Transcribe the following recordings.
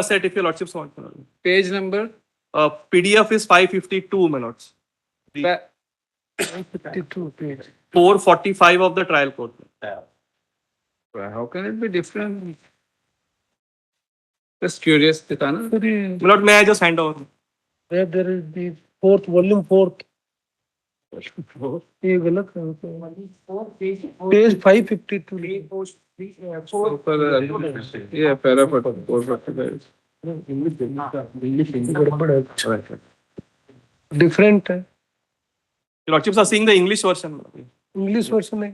set if your lordships want. Page number? PDF is 552, my lords. 52 page. 445 of the trial court. How can it be different? Just curious, Titana. My lord, may I just hand over? Where there is the fourth volume, fourth. ये गलत है page 552 Yeah, parapet 445. Different है Your lordships are seeing the English version. English version है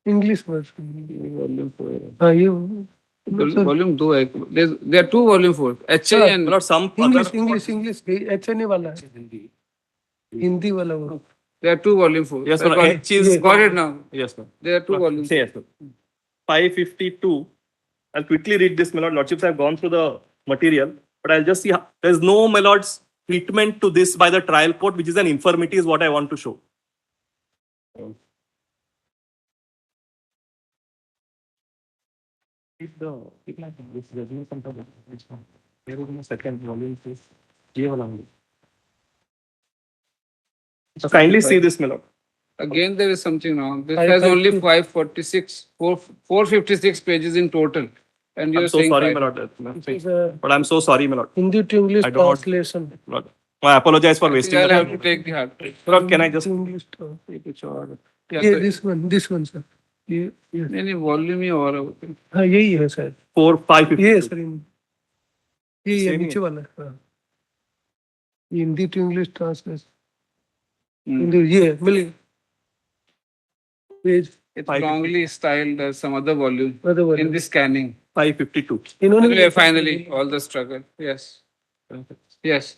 English version हाँ ये Volume 2 है. There are two volume 4. HA My and lord, some English other. English HNA वाला है हिंदी वाला वो there are two volume 4. Yes, I my got lord. it. H is. Got it now. Yes, sir. There are two volumes. Yes, sir. 552. I'll quickly read this, my lord. Lordships have gone through the material, but I'll just see. There's no, my lord's, treatment to this by the trial court, which is an infirmity, is what I want to show. Second volume, please. So kindly see this, my lord. Again, there is something wrong. This Five- has five- only 456 pages in total. And you're I'm so saying sorry, five. my lord. But I'm so sorry, my lord. Hindi to English I don't want- translation Lord. I apologize for I think wasting I'll the have time. to take the hard. Lord, can I just? English Yeah, ये so- this one sir ये नहीं volume ही और है. हाँ यही है sir 4, 5, ये है सर ये Same नीचे वाला है हाँ। ये Hindi to English translation Hmm. Hindi ये है, मिल गया page It's 550. wrongly styled as some other volume other one in the scanning. 552. इन्होंने Anyway, finally, all the struggle. Yes. Yes.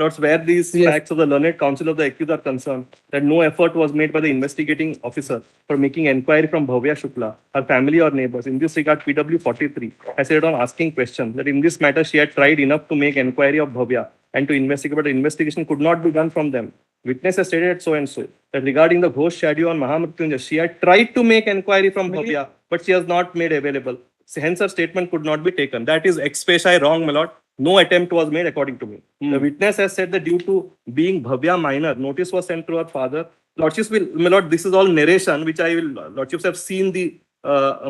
Lords, where these Yes. facts of the learned counsel of the accused are concerned, that no effort was made by the investigating officer for making enquiry from Bhavya Shukla, her family or neighbors. In this regard, PW 43 has said on asking questions that in this matter she had tried enough to make enquiry of Bhavya and to investigate, but the investigation could not be done from them. Witness has stated at so and so that regarding the ghost shadow on Mahamrityunjay, she had tried to make enquiry from Bhavya, but she has not made available. Hence, her statement could not be taken. That is ex facie wrong, my lord. No attempt was made according to me. The witness has said that due to being Bhavya minor, notice was sent to her father. Lordships will, my lord, this is all narration, which I will, lordships have seen the,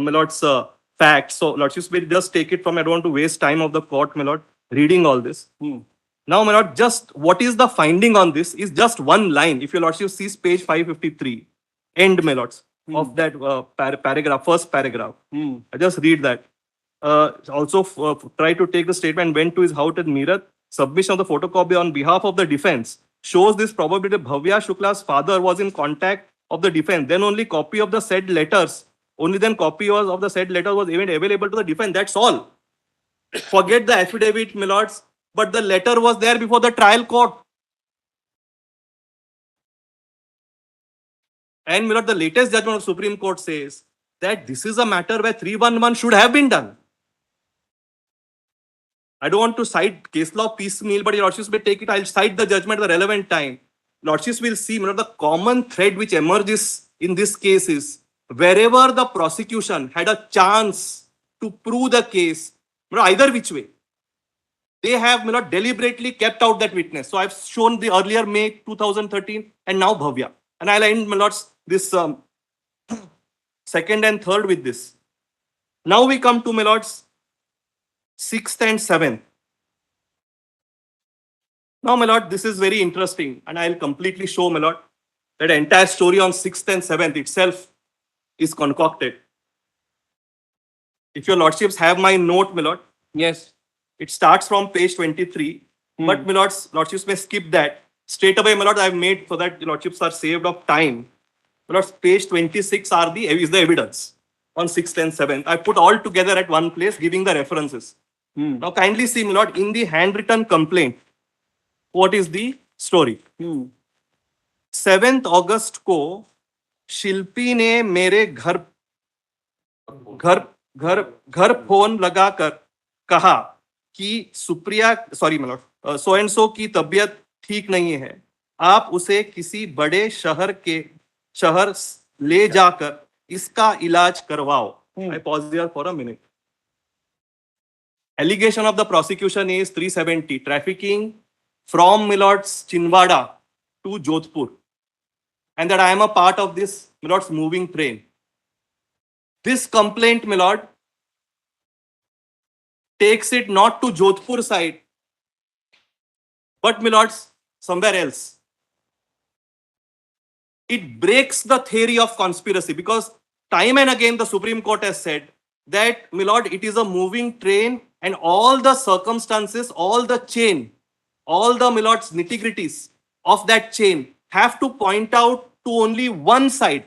my lord's facts. So, lordships will just take it from, I don't want to waste time of the court, my lord, reading all this. Now, my lord, just what is the finding on this is just one line. If your lordship sees page 553, end, my lords, of that paragraph, first paragraph. I just read that. Also, try to take the statement, went to his house at Meerut. Submission of the photocopy on behalf of the defense shows this probability that Bhavya Shukla's father was in contact of the defense. Then only copy of the said letters, only then copy of the said letter was even available to the defense. That's all. Forget the affidavit, my lords, but the letter was there before the trial court. And my lord, the latest judgment of Supreme Court says that this is a matter where 311 should have been done. I don't want to cite case law piecemeal, but your lordships may take it. I'll cite the judgment at the relevant time. Lordships will see, the common thread which emerges in this case is wherever the prosecution had a chance to prove the case, either which way, they have deliberately kept out that witness. So I've shown the earlier May 2013 and now Bhavya. And I'll end, my lords, this second and third with this. Now we come to, my lords, 6th and 7th. Now, my lord, this is very interesting, and I'll completely show, my lord, that entire story on 6th and 7th itself is concocted. If your lordships have my note, my lord, Yes. it starts from page 23, but my lordships may skip that. Straight away, my lord, I've made so that the lordships are saved of time. My lords, page 26 is the evidence on 6th and 7th. I put all together at one place, giving the references. Now, kindly see, my lord, in the handwritten complaint, what is the story? 7th August को शिल्पी ने मेरे घर phone लगाकर कहा कि सुप्रिया सो and सो की तबीयत ठीक नहीं है, आप उसे किसी बड़े शहर ले जाकर इसका इलाज करवाओ. I pause here for a minute. Allegation of the prosecution is 370, trafficking from Milord's Chinwada to Jodhpur, and that I am a part of this Milord's moving train. This complaint, Milord, takes it not to Jodhpur side, but Milord's somewhere else. It breaks the theory of conspiracy because time and again the Supreme Court has said that, Milord, it is a moving train and all the circumstances, all the chain, all the, Milord's, nitty-gritties of that chain have to point out to only one side.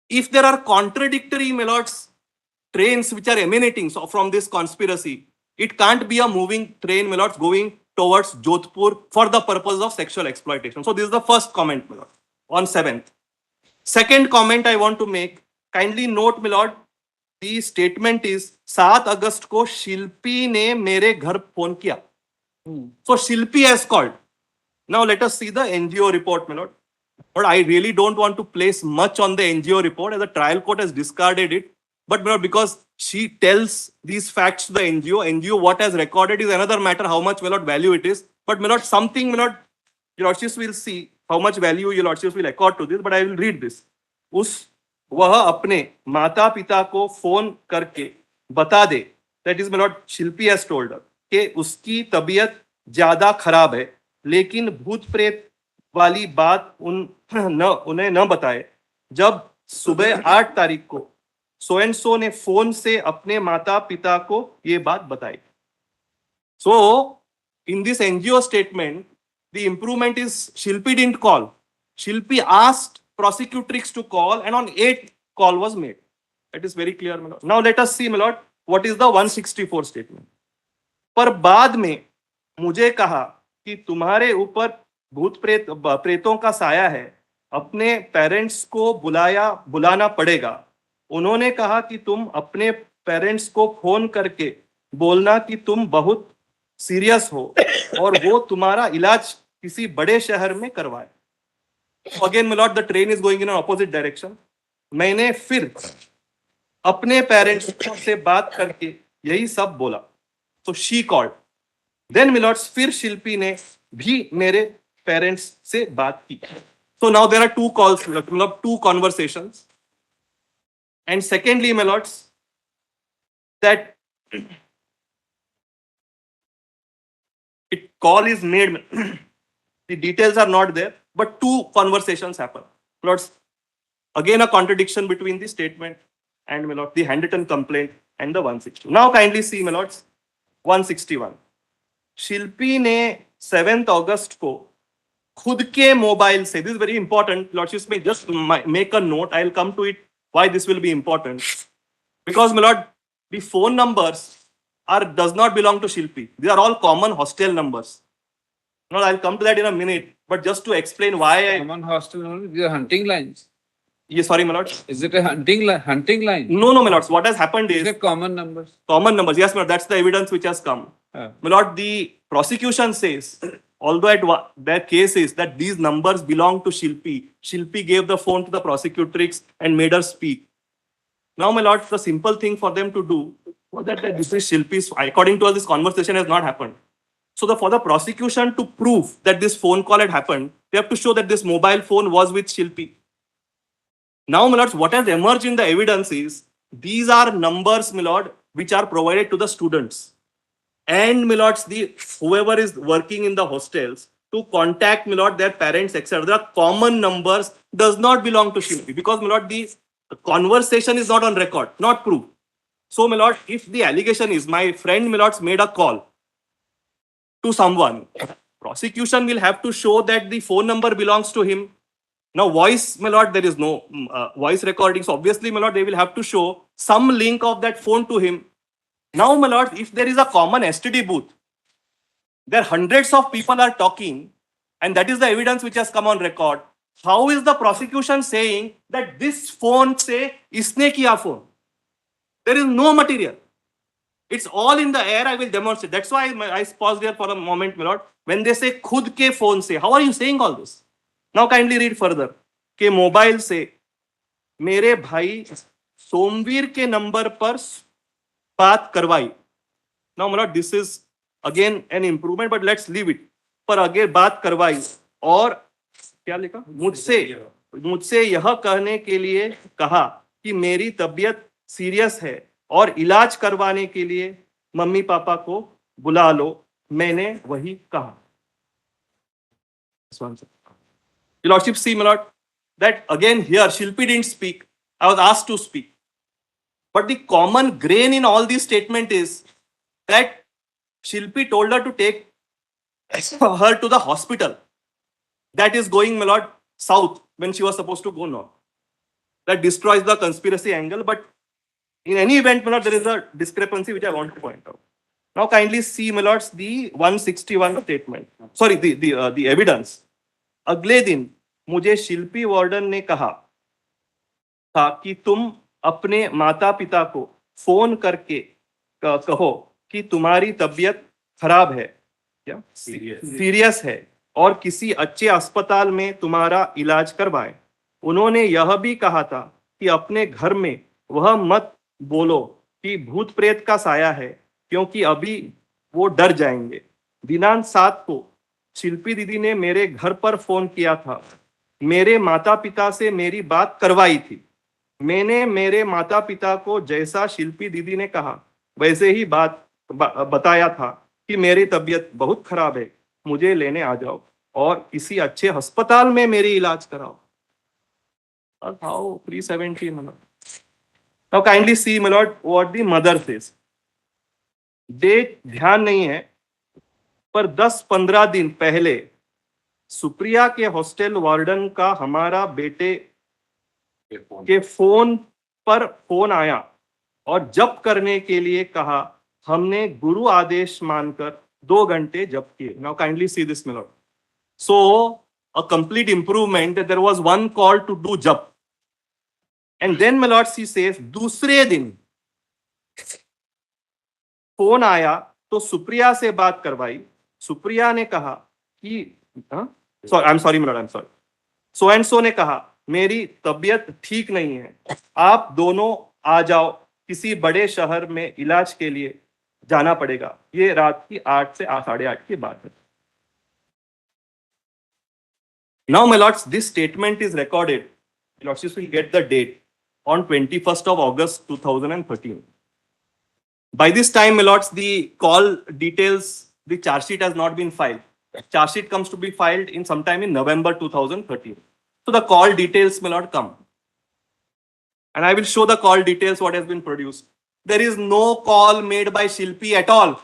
If there are contradictory, Milord's, trains which are emanating from this conspiracy, it can't be a moving train, Milords, going towards Jodhpur for the purpose of sexual exploitation. So this is the first comment, Milord, on 7th. Second comment I want to make, kindly note, Milord, the statement is 7 अगस्त को शिल्पी ने मेरे घर phone किया. So Shilpi has called. Now let us see the NGO report, Milord. But I really don't want to place much on the NGO report as the trial court has discarded it. But Milord, because she tells these facts to the NGO what has recorded is another matter, how much, Milord, value it is. But Milord, something, Milord, your Lordships will see how much value your Lordships will accord to this, but I will read this. वह अपने माता पिता को phone करके बता दे, that is, Milord, Shilpi has told her, कि उसकी तबीयत ज्यादा खराब है, लेकिन भूत प्रेत वाली बात उन्हें न बताए. जब सुबह 8 तारीख को सो एंड सो ने फोन से अपने माता पिता को ये बात बताई. So in this NGO statement, the improvement is Shilpi didn't call. Shilpi asked prosecutrix to call, and on 8th call was made. That is very clear, my lord. Now let us see, my lord, what is the 164 statement. पर बाद में मुझे कहा कि तुम्हारे ऊपर भूत प्रेतों का साया है, अपने पेरेंट्स को बुलाना पड़ेगा. उन्होंने कहा कि तुम अपने पेरेंट्स को फोन करके बोलना कि तुम बहुत सीरियस हो और वो तुम्हारा इलाज किसी बड़े शहर में करवाए. Again my lord, the train is going in an opposite direction. मैंने फिर अपने पेरेंट्स से बात करके यही सब बोला. So she called. Then my lords, फिर शिल्पी ने भी मेरे पेरेंट्स से बात की. So now there are 2 calls, 2 conversations. And secondly, my lords, that call is made. The details are not there, but 2 conversations happen. My lords, again a contradiction between the statement and, my lord, the handwritten complaint and the 160. Now kindly see, my lords, 161. शिल्पी ने 7th August को खुद के mobile से, this is very important, lordships may just make a note, I'll come to it why this will be important, because, my lord, the phone numbers does not belong to Shilpi. These are all common hostel numbers. No, I'll come to that in a minute, but just to explain why Common hostel only, these are hunting lines. Yes, sorry, my lord. Is it a hunting line? No, my lords. What has happened is These are common numbers. Common numbers. Yes, my lord. That's the evidence which has come. My lord, the prosecution says, although their case is that these numbers belong to Shilpi. Shilpi gave the phone to the prosecutrix and made her speak. Now, my lord, the simple thing for them to do was that this is Shilpi's. According to us, this conversation has not happened. So for the prosecution to prove that this phone call had happened, they have to show that this mobile phone was with Shilpi. Now, my lords, what has emerged in the evidence is these are numbers, my lord, which are provided to the students. And, my lords, whoever is working in the hostels to contact, my lord, their parents, etc. There are common numbers, does not belong to Shilpi, because, my lord, the conversation is not on record, not proved. So, my lord, if the allegation is my friend, my lords, made a call to someone, prosecution will have to show that the phone number belongs to him. Now, voice, my lord, there is no voice recordings. Obviously, my lord, they will have to show some link of that phone to him. Now, my lord, if there is a common STD booth, there hundreds of people are talking, and that is the evidence which has come on record. How is the prosecution saying that this phone say, isne kiya phone? There is no material. It's all in the air. I will demonstrate. That's why I paused here for a moment, my lord. When they say khud ke phone se, how are you saying all this? Now kindly read further. कि mobile से मेरे भाई सोमवीर के number पर बात करवाई. Now मतलब this is again an improvement, but let's leave it. पर अगेन बात करवाई और क्या लिखा, मुझसे यह कहने के लिए कहा कि मेरी तबीयत सीरियस है और इलाज करवाने के लिए मम्मी पापा को बुला लो. मैंने वही कहा. Your Lordship, see, my lord, that again here Shilpi didn't speak. I was asked to speak. But the common grain in all these statement is that Shilpi told her to take her to the hospital. That is going, my lord, south when she was supposed to go north. That destroys the conspiracy angle. But in any event, my lord, there is a discrepancy which I want to point out. Now, kindly see, my lords, the 161 statement. Sorry, the evidence. अगले दिन मुझे शिल्पी warden ने कहा था कि तुम अपने माता पिता को फोन करके कहो कि तुम्हारी तबीयत खराब है, क्या सीरियस है, और किसी अच्छे अस्पताल में तुम्हारा इलाज करवाएं. उन्होंने यह भी कहा था कि अपने घर में वह मत बोलो कि भूत प्रेत का साया है, क्योंकि अभी वो डर जाएंगे. दिनांक 7 को शिल्पी दीदी ने मेरे घर पर फोन किया था. मेरे माता पिता से मेरी बात करवाई थी. मैंने मेरे माता पिता को जैसा शिल्पी दीदी ने कहा वैसे ही बताया था कि मेरी तबीयत बहुत खराब है, मुझे लेने आ जाओ और किसी अच्छे अस्पताल में मेरी इलाज कराओ. How 317, my lord. Now kindly see, my lord, what the mother says. Date ध्यान नहीं है, पर 10-15 दिन पहले सुप्रिया के हॉस्टल वार्डन का हमारा बेटे के फोन पर फोन आया और जप करने के लिए कहा. हमने गुरु आदेश मानकर 2 घंटे जप किए. Now kindly see this, my lord. So a complete improvement that there was one call to do jap. And then, my lord, she says, दूसरे दिन फोन आया तो सुप्रिया से बात करवाई. सुप्रिया ने कहा कि I am sorry, so and सो ने कहा मेरी तबीयत ठीक नहीं है, आप दोनों आ जाओ, किसी बड़े शहर में इलाज के लिए जाना पड़ेगा. ये रात की 8 से 8:30 की बात है. Now, my lords, this statement is recorded. Your lordships will get the date on 21st of August 2013. By this time, my lords, the call details, the charge sheet has not been filed. Charge sheet comes to be filed in sometime in November 2013. So the call details, my lord, come. And I will show the call details, what has been produced. There is no call made by Shilpi at all.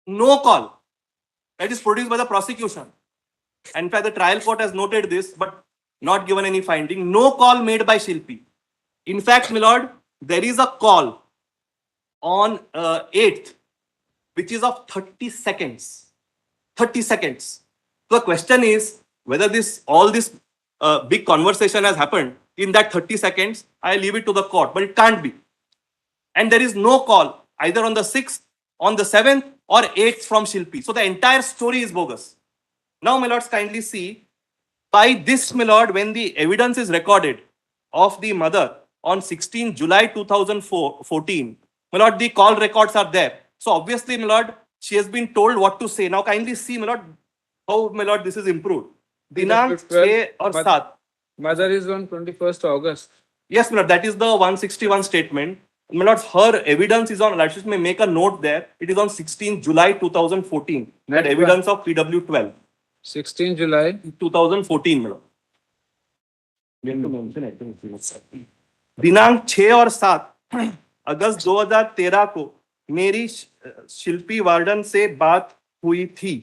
No call. That is produced by the prosecution. And in fact, the trial court has noted this, but not given any finding. No call made by Shilpi. In fact, my lord, there is a call on 8th, which is of 30 seconds. 30 seconds. So the question is whether all this big conversation has happened in that 30 seconds. I leave it to the court, but it can't be. And there is no call either on the 6th, on the 7th, or 8th from Shilpi. So the entire story is bogus. Now, my lords, kindly see, by this, my lord, when the evidence is recorded of the mother on 16 July 2014, my lord, the call records are there. So obviously, my lord, she has been told what to say. Now, kindly see, my lord, how, my lord, this is improved. Dinank 6 or 7. Mother is on 21st August. Yes, my lord, that is the 161 statement. My lord, her evidence is on, let me make a note there. It is on 16 July 2014. That evidence of PW12. 16 July 2014 में दिनांक 6 और 7 अगस्त 2013 को मेरी शिल्पी warden से बात हुई थी.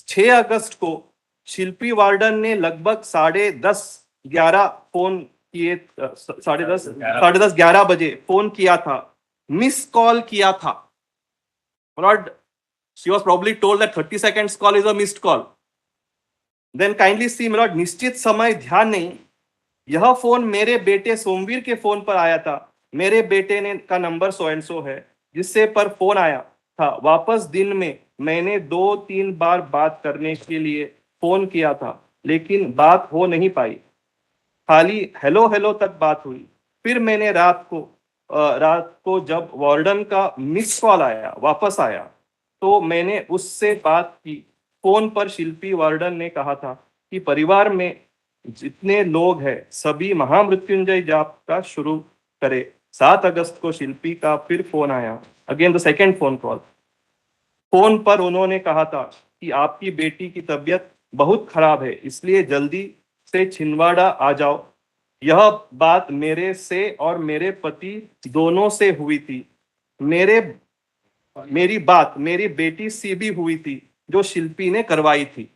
6 अगस्त को शिल्पी वार्डन ने लगभग 10:30-11 फोन किए, 10:30-11 बजे फोन किया था, मिस कॉल किया था. Lord, she was probably told that 30 seconds call is a missed call. Then kindly see, my lord, निश्चित समय ध्यान नहीं. यह फोन मेरे बेटे सोमवीर के फोन पर आया था. मेरे बेटे ने का नंबर सो एंड सो है जिससे पर फोन आया था. वापस दिन में मैंने 2-3 बार बात करने के लिए फोन किया था, लेकिन बात हो नहीं पाई. खाली हेलो हेलो तक बात हुई। फिर मैंने रात को जब वार्डन का मिस कॉल आया, वापस आया, तो मैंने उससे बात की। फोन पर शिल्पी वार्डन ने कहा था कि परिवार में जितने लोग हैं सभी महामृत्युंजय जाप का शुरू करे। 7 अगस्त को शिल्पी का फिर फोन आया, again the second phone call. Phone पर उन्होंने कहा था कि आपकी बेटी की तबीयत बहुत खराब है, इसलिए जल्दी से छिंदवाड़ा आ जाओ। यह बात मेरे से और मेरे पति दोनों से हुई थी। मेरी बात मेरी बेटी से भी हुई थी, जो शिल्पी ने करवाई थी।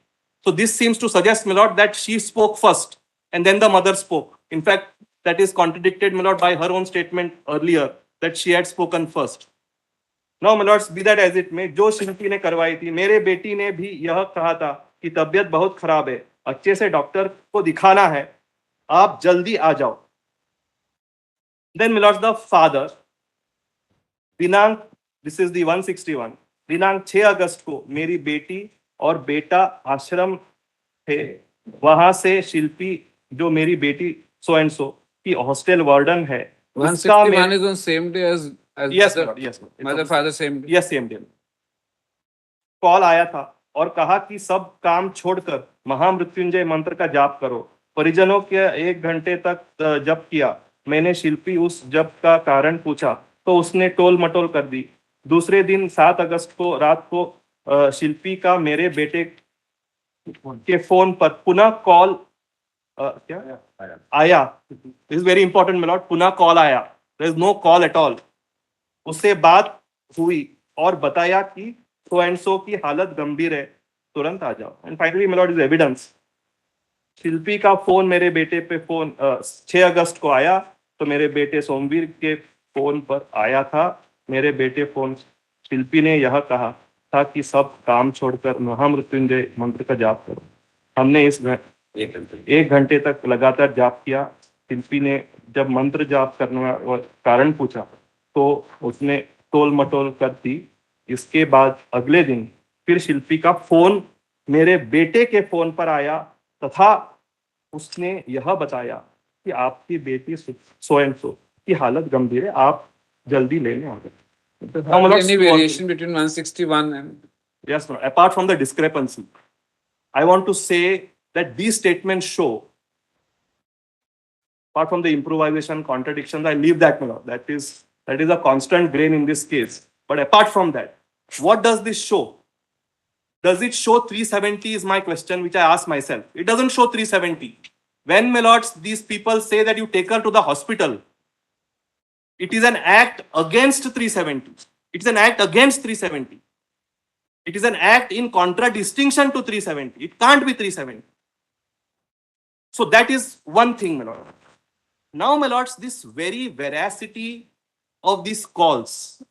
So this seems to suggest, my lord, that she spoke first and then the mother spoke. In fact, that is contradicted, my lord, by her own statement earlier that she had spoken first. Now, my lords, be that as it may, जो शिल्पी ने करवाई थी, मेरे बेटी ने भी यह कहा था कि तबीयत बहुत खराब है, अच्छे से डॉक्टर को दिखाना है, आप जल्दी आ जाओ। Then, my lords, the father, दिनांक, दिस इज दी 161, दिनांक 6 अगस्त को मेरी बेटी और बेटा आश्रम थे। वहां से शिल्पी, जो मेरी बेटी सो एंड सो की हॉस्टल वार्डन है, 161 is on same day as yes mother, yes mother father same day. Yes same day call आया था और कहा कि सब काम छोड़कर महामृत्युंजय मंत्र का जाप करो। परिजनों के 1 घंटे तक जप किया। मैंने शिल्पी उस जप का कारण पूछा तो उसने टोल मटोल कर दी। दूसरे दिन 7 अगस्त को रात को शिल्पी का मेरे बेटे के फोन पर पुनः कॉल क्या आया। Is very important my lord, पुनः कॉल आया, there is no call at all. उससे बात हुई और बताया कि सो एंड सो की हालत गंभीर है, तुरंत आ जाओ। And finally my lord, is evidence. Shilpi का फोन मेरे बेटे पे 6 अगस्त को आया, तो मेरे बेटे सोमवीर के फोन पर आया था। मेरे बेटे फोन शिल्पी ने यह कहा था कि सब काम छोड़कर महामृत्युंजय मंत्र का जाप करो। हमने इस 1 घंटे तक लगातार जाप किया। शिल्पी ने जब मंत्र जाप करने का कारण पूछा तो उसने टोल मटोल कर दी। इसके बाद अगले दिन फिर शिल्पी का फोन मेरे बेटे के फोन पर आया तथा उसने यह बताया कि आपकी बेटी सो एंड सो की हालत गंभीर है, आप जल्दी लेने आ गए। Any variation between 161 and Yes, no. Apart from the discrepancy, I want to say that these statements show, apart from the improvisation, contradictions, I leave that, my lord. That is a constant grain in this case. But apart from that, what does this show? Does it show 370 is my question, which I ask myself. It doesn't show 370. When, my lords, these people say that you take her to the hospital, it is an act against 370. It's an act against 370. It is an act in contradistinction to 370. It can't be 370. So that is one thing, my lord. Now, my lords, this very veracity of these calls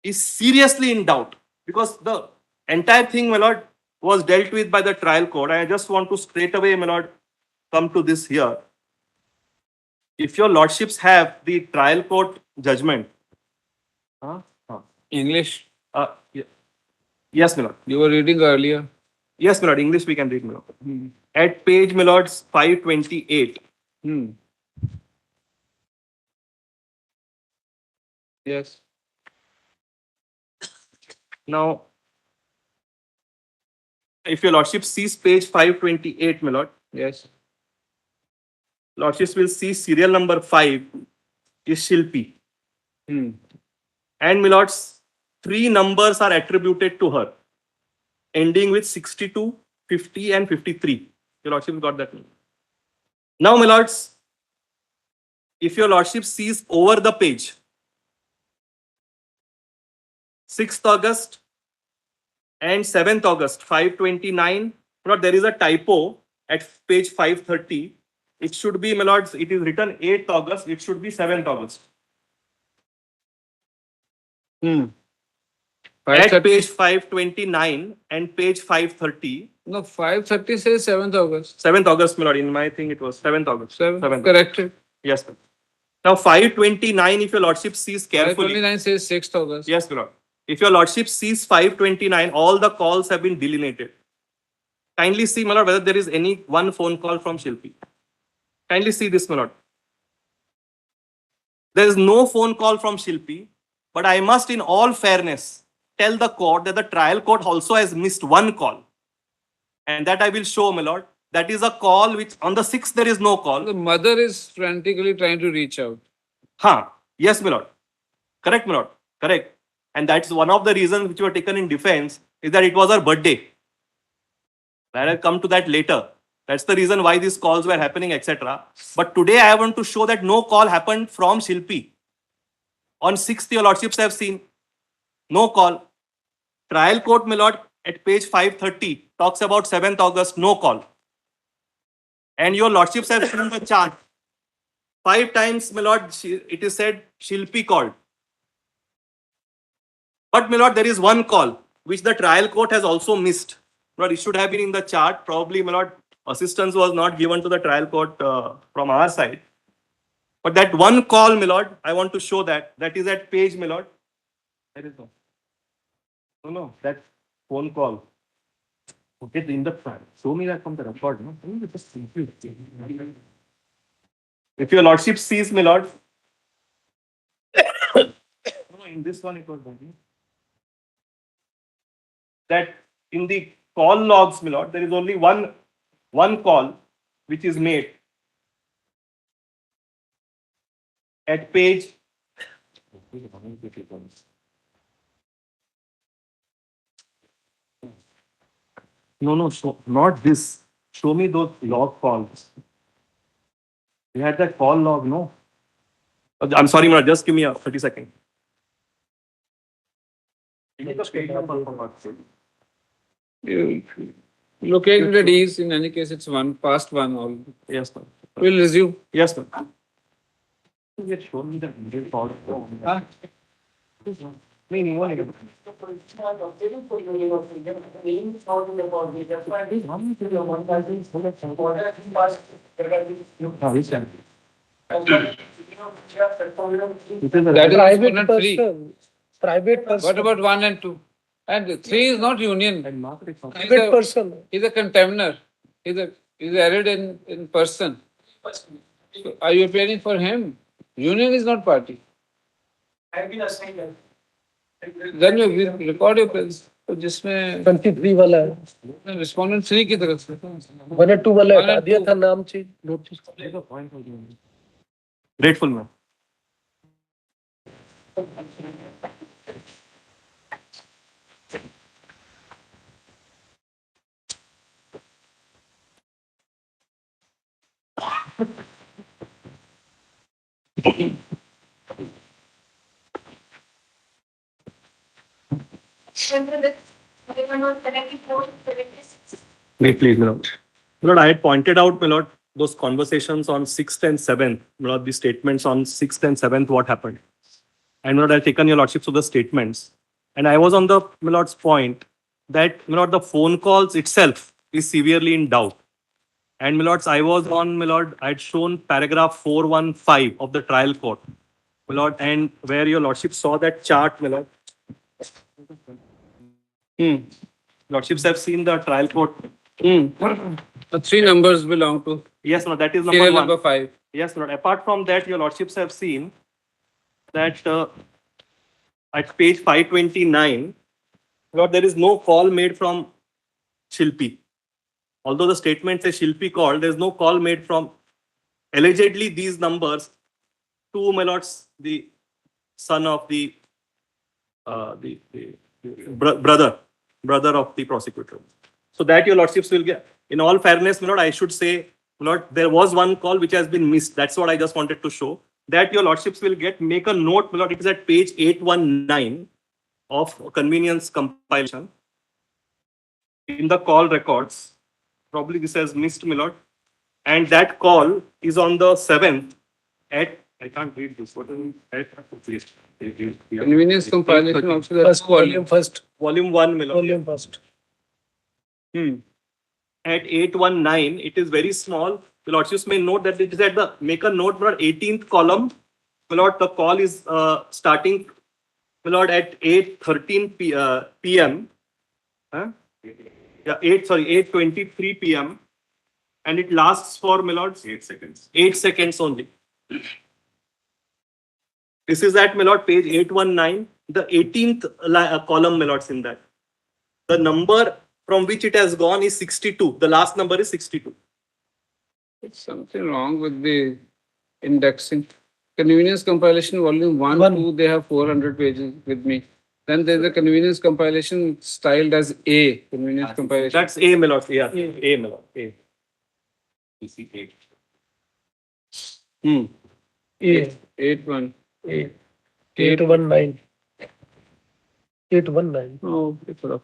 is seriously in doubt, because the entire thing, my lord, was dealt with by the trial court. I just want to straight away, my lord, come to this here. If your lordships have the trial court judgment, English. Yes, my lord. You were reading earlier. Yes, my lord. English we can read, my lord. At page, my lords, 528. Yes. Now, if your lordship sees page 528, my lord, Yes. lordships will see serial number 5 is Shilpi. And, my lords, 3 numbers are attributed to her, ending with 62, 50, and 53. Your lordship got that. Now, my lords, if your lordship sees over the page, 6th August and 7th August, 529, my lord, there is a typo at page 530. It should be, my lords, it is written 8th August, it should be 7th August. At page 529 and page 530. No, 530 says 7th August. 7th August, my lord. In my thing, it was 7th August. 7th. Corrected. Yes, sir. Now, 529, if your lordship sees carefully. 529 says 6th August. Yes, my lord. If your lordship sees 529, all the calls have been delineated. Kindly see, my lord, whether there is any one phone call from Shilpi. Kindly see this, my lord. There is no phone call from Shilpi, but I must, in all fairness, tell the court that the trial court also has missed one call. And that I will show, my lord. That is a call which on the 6th there is no call. The mother is frantically trying to reach out. Yes, my lord. Correct, my lord. Correct. And that's one of the reasons which were taken in defense is that it was her birthday. I'll come to that later. That's the reason why these calls were happening, etc. But today I want to show that no call happened from Shilpi. On 6th, your lordships have seen no call. Trial court, my lord, at page 530 talks about 7th August, no call. And your lordships have seen the chart. 5 times, my lord, it is said Shilpi called. But, my lord, there is one call which the trial court has also missed. My lord, it should have been in the chart. Probably, my lord, assistance was not given to the trial court from our side. But that one call, my lord, I want to show that. That is at page, my lord. There is no. No, that phone call. Okay, in the front. Show me that from the record. No? If your lordship sees, my lord. No, in this one it was done. That in the call logs, my lord, there is only one call which is made at page. No, not this. Show me those log calls. You had that call log, no? I'm sorry, Mara, just give me a 30 seconds. Give me the page number for God's sake. You located at ease. In any case, it's past one. All. Yes, ma'am. We'll resume. Yes, ma'am. You had shown me the detailed call. Meaning, what? That is Private exponent 3. person. Private person. What about 1 and 2? And 3 is not union. Private person. He's a contemner. He's added in person. So are you appearing for him? Union is not party. Then you record your presence. तो जिसमें 23 वाला है respondent 3 की तरफ से 1 और 2 वाला One and हटा दिया two. था नाम चीज notice Grateful, ma'am. Wait, please, my lord. My lord, I had pointed out, my lord, those conversations on 6th and 7th, my lord, the statements on 6th and 7th, what happened. And my lord, I've taken your lordships of the statements. And I was on the, my lord's point that, my lord, the phone calls itself is severely in doubt. And my lords, I was on, my lord, I had shown paragraph 415 of the trial court, my lord, and where your lordship saw that chart, my lord. Lordships have seen the trial court. The 3 numbers belong to Yes, no, that is number serial 1. number 5. Yes, Lord. Apart from that, your lordships have seen that at page 529, Lord, there is no call made from Shilpi. Although the statement says Shilpi called, there is no call made from allegedly these numbers to, my lords, the son of the brother of the prosecutor. So that your lordships will get. In all fairness, my lord, I should say, my lord, there was one call which has been missed. That's what I just wanted to show. That your lordships will get. Make a note, my lord. It is at page 819 of convenience compilation. In the call records, probably this has missed, my lord. And that call is on the 7th at, I can't read this. What is it? Convenience compilation also the first volume first Volume 1, my lord. volume first At 819, it is very small. The lordships may note that it is at the, make a note, my lord, 18th column. My lord, the call is starting, my lord, at 8:13 p.m. Yeah, 8:23 p.m. and it lasts for, my lords, 8 seconds. 8 seconds only. This is at, my lord, page 819, the 18th column, my lords, in that. The number from which it has gone is 62. The last number is 62. It's something wrong with the indexing. Convenience compilation volume 1, One. 2, they have 400 pages with me. Then there's a convenience compilation styled as A. Convenience compilation. That's A, my lords. Yeah, A, my lord. A. You see 8. Hmm. 8-1. 819. 819. Oh, it's a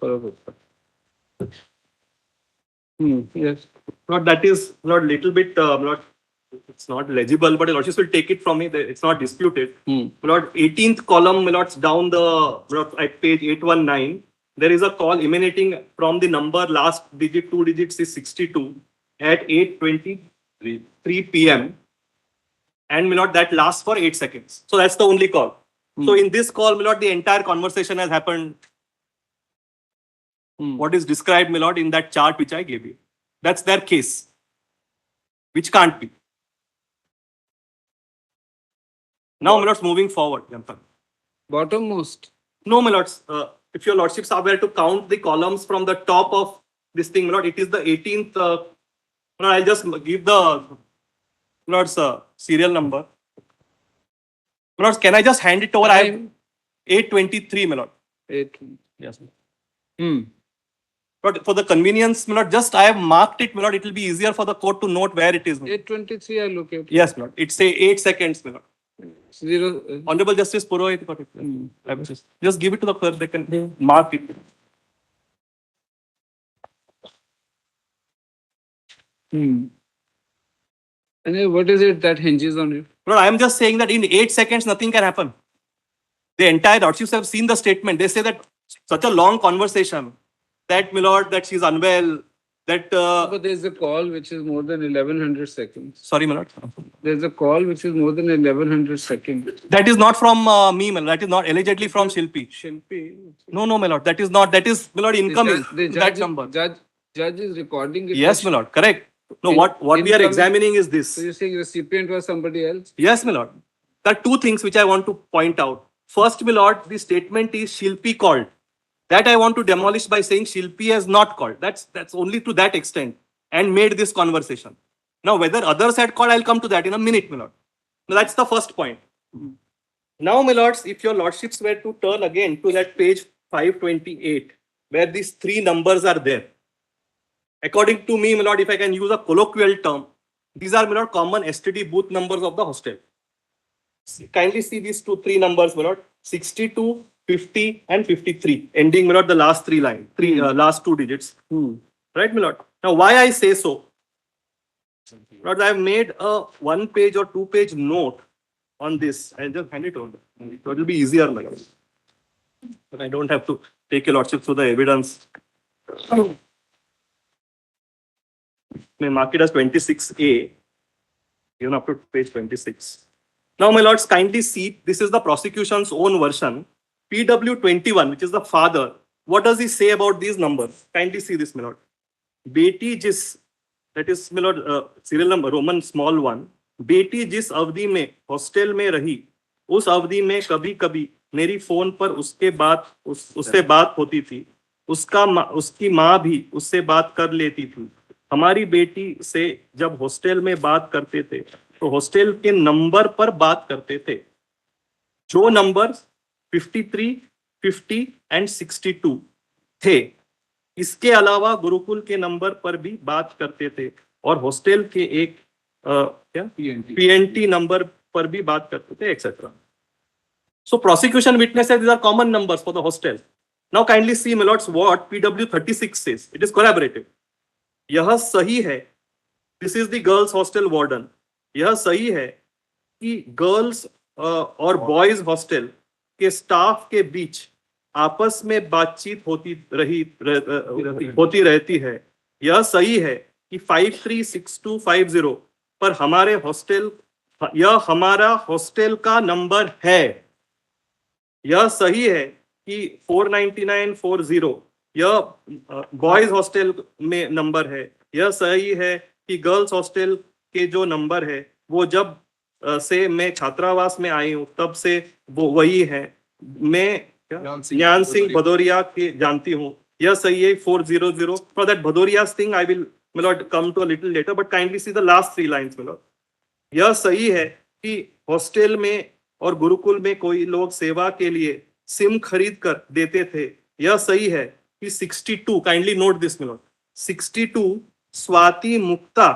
yes. Lord, that is not little bit, Lord, it's not legible, but Lord, will take it from me. It's not disputed. Lord, 18th column, Lord, down the, Lord, at page 819, there is a call emanating from the number last digit, 2 digits is 62 at 8:23 p.m. And, my lord, that lasts for 8 seconds. So that's the only call. So in this call, my lord, the entire conversation has happened. What is described, my lord, in that chart which I gave you. That's their case, which can't be. Now, my lords, moving forward. Bottommost. No, my lords, if your lordships are were to count the columns from the top of this thing, my lord, it is the 18th. My lord, I'll just give the, my lords, serial number. My lords, can I just hand it over? I have 823, my lord. 8. Yes. But for the convenience, my lord, just I have marked it, my lord. It will be easier for the court to note where it is. 823, I look at. Yes, my lord. It say 8 seconds, my lord. 0. Honorable Justice Purohit got it. I will just give it to the clerk. They can mark it. And what is it that hinges on it? No, I am just saying that in 8 seconds, nothing can happen. The entire lordships have seen the statement. They say that such a long conversation, that, my lord, that she's unwell, that... But there's a call which is more than 1100 seconds. Sorry, my lord. There's a call which is more than 1100 seconds. That is not from me, my lord. That is not allegedly from Shilpi. Shilpi. No, my lord. That is not. That is, my lord, incoming. The That number. Judge is recording it. Yes, my lord. Correct. No, what we are incoming. examining is this. So you're saying recipient was somebody else? Yes, my lord. There are two things which I want to point out. First, my lord, the statement is Shilpi called. That I want to demolish by saying Shilpi has not called. That's only to that extent and made this conversation. Now, whether others had called, I'll come to that in a minute, my lord. Now, that's the first point. Now, my lords, if your lordships were to turn again to that page 528, where these three numbers are there. According to me, my lord, if I can use a colloquial term, these are, my lord, common STD booth numbers of the hostel. Kindly see these three numbers, my lord. 62, 50, and 53. Ending, my lord, the last three lines, last two digits. Right, my lord? Now, why I say so? Lord, I have made a 1 page or 2 page note on this. I'll just hand it over. It will be easier, my lord. But I don't have to take your lordship through the evidence. May mark it as 26A, even up to page 26. Now, my lords, kindly see, this is the prosecution's own version. PW21, which is the father. What does he say about these numbers? Kindly see this, my lord. Beti jis, that is, my lord, serial number, Roman small one. बेटी जिस अवधि में hostel में रही, उस अवधि में कभी कभी मेरी फोन पर उससे बात होती थी. उसकी माँ भी उससे बात कर लेती थी. हमारी बेटी से जब हॉस्टल में बात करते थे तो हॉस्टल के नंबर पर बात करते थे, जो नंबर 53, 50 एंड 62 थे. इसके अलावा गुरुकुल के नंबर पर भी बात करते थे और हॉस्टल के एक PNT नंबर पर भी बात करते थे, etc. So prosecution witnesses these are common numbers for the hostel. Now kindly see, my lords, what PW36 says. It is corroborative. यह सही है. This is the girls hostel warden. यह सही है कि गर्ल्स और बॉयज हॉस्टल के staff के बीच आपस में बातचीत होती रहती है. यह सही है कि 536250 पर हमारे हॉस्टल, यह हमारा हॉस्टल का नंबर है. यह सही है कि 49940 यह बॉयज हॉस्टल में नंबर है. यह सही है कि गर्ल्स हॉस्टल के जो नंबर है वो जब से मैं छात्रावास में आई हूँ तब से वो वही है। मैं ज्ञान सिंह भदौरिया के जानती हूँ, यह सही है 400। For that Bhadauria thing I will milord come to a little later, but kindly see the last 3 lines milord. यह सही है कि हॉस्टल में और गुरुकुल में कोई लोग सेवा के लिए सिम खरीद कर देते थे। यह सही है कि 62, kindly note this my lord, 62 Swati Mukta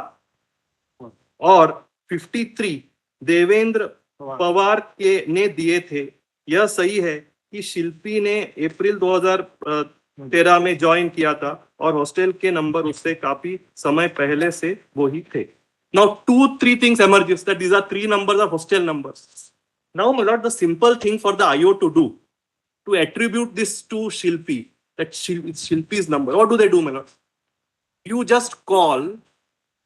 और 53 देवेंद्र पवार के ने दिए थे। यह सही है कि शिल्पी ने अप्रैल 2013 में ज्वाइन किया था और हॉस्टल के नंबर उससे काफी समय पहले से वो ही थे। Now 2-3 things emerges that these are 3 numbers are hostel numbers. Now my lord, the simple thing for the IO to do, to attribute this to Shilpi, that it's Shilpi's number. What do they do, my lord? You just call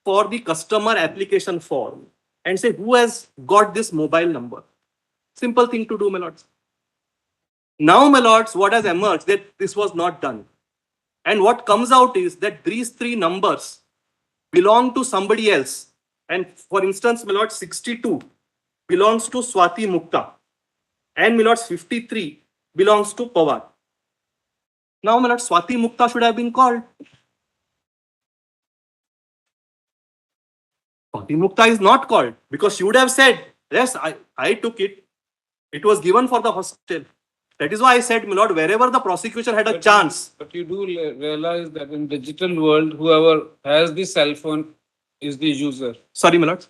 for the customer application form and say who has got this mobile number. Simple thing to do, my lords. Now, my lords, what has emerged that this was not done. And what comes out is that these 3 numbers belong to somebody else. And for instance, my lord, 62 belongs to Swati Mukta. And my lord, 53 belongs to Pawar. Now, my lord, Swati Mukta should have been called. Swati Mukta is not called because she would have said, yes, I took it. It was given for the hostel. That is why I said, my lord, wherever the prosecution had a chance. But you do realize that in digital world, whoever has the cell phone is the user. Sorry, my lord.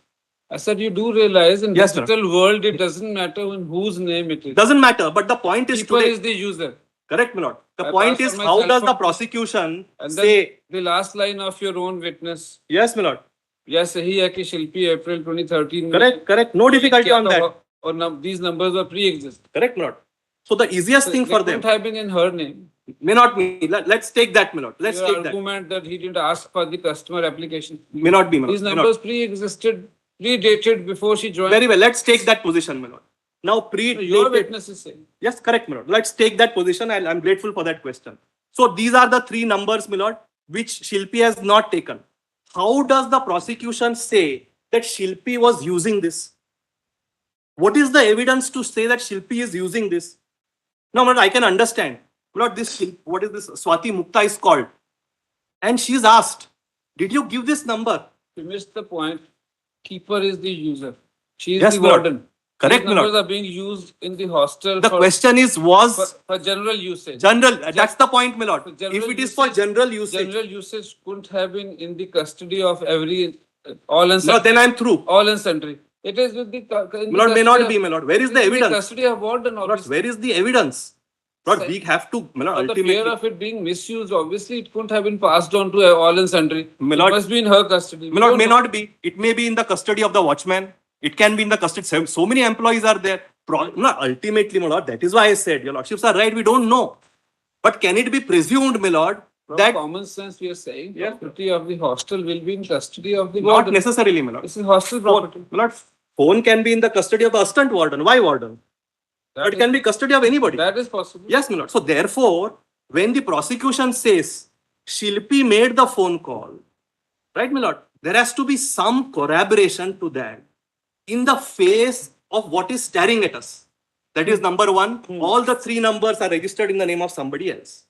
I said you do realize in Yes, digital world, it doesn't matter in whose name it is. Doesn't matter, but the point is Keeper today. is the user. Correct, my lord. The I point passed is, on my how cell does the phone. prosecution And then say? the last line of your own witness. Yes, my lord. Yes, सही है कि शिल्पी April 2013 में Correct, correct. No difficulty on that. और these numbers were pre-existing. Correct, my lord. So the easiest thing for them It have been in her name. may not be. Let's take that, my lord. Let's Your take that. argument that he didn't ask for the customer application. May not be, my lord. These May numbers not. pre-existed, predated before she joined. Very well. Let's take that position, my lord. Now, So your witness is saying. Yes, correct, my lord. Let's take that position. I'm grateful for that question. So these are the 3 numbers, my lord, which Shilpi has not taken. How does the prosecution say that Shilpi was using this? What is the evidence to say that Shilpi is using this? No, my lord, I can understand. My lord, what is this? Swati Mukta is called. And she's asked, did you give this number? You missed the point. Keeper is the user. She is Yes, the my lord. warden. Correct, These my lord. numbers are being used in the hostel The question is, was for general usage. general, that's the point, my lord. General If it is for usage- general usage, General usage couldn't have been in the custody of every all and no, sundry. then I'm through. All and sundry. It is with the in My lord, may custody not of- be, my lord. Where is it the in evidence? Custody of warden, My lord, obviously. where is the evidence? Lord, Sir, we have to, my lord, For the fear ultimately. of it being misused, obviously it couldn't have been passed on to all and sundry. My It lord- must be in her custody. My lord, may not be. It may be in the custody of the watchman. It can be in the custody. So many employees are there. No, ultimately, my lord, that is why I said, your lordships are right, we don't know. But can it be presumed, my lord, From that common sense, we are saying Yes, property of the hostel will be in custody of the not warden. necessarily, my lord. This is hostel property. My lord, phone can be in the custody of the assistant warden. Why warden? That But it is- can be custody of anybody. That is possible. Yes, my lord. So therefore, when the prosecution says Shilpi made the phone call, right, my lord, there has to be some corroboration to that in the face of what is staring at us. That is number 1. All the 3 numbers are registered in the name of somebody else.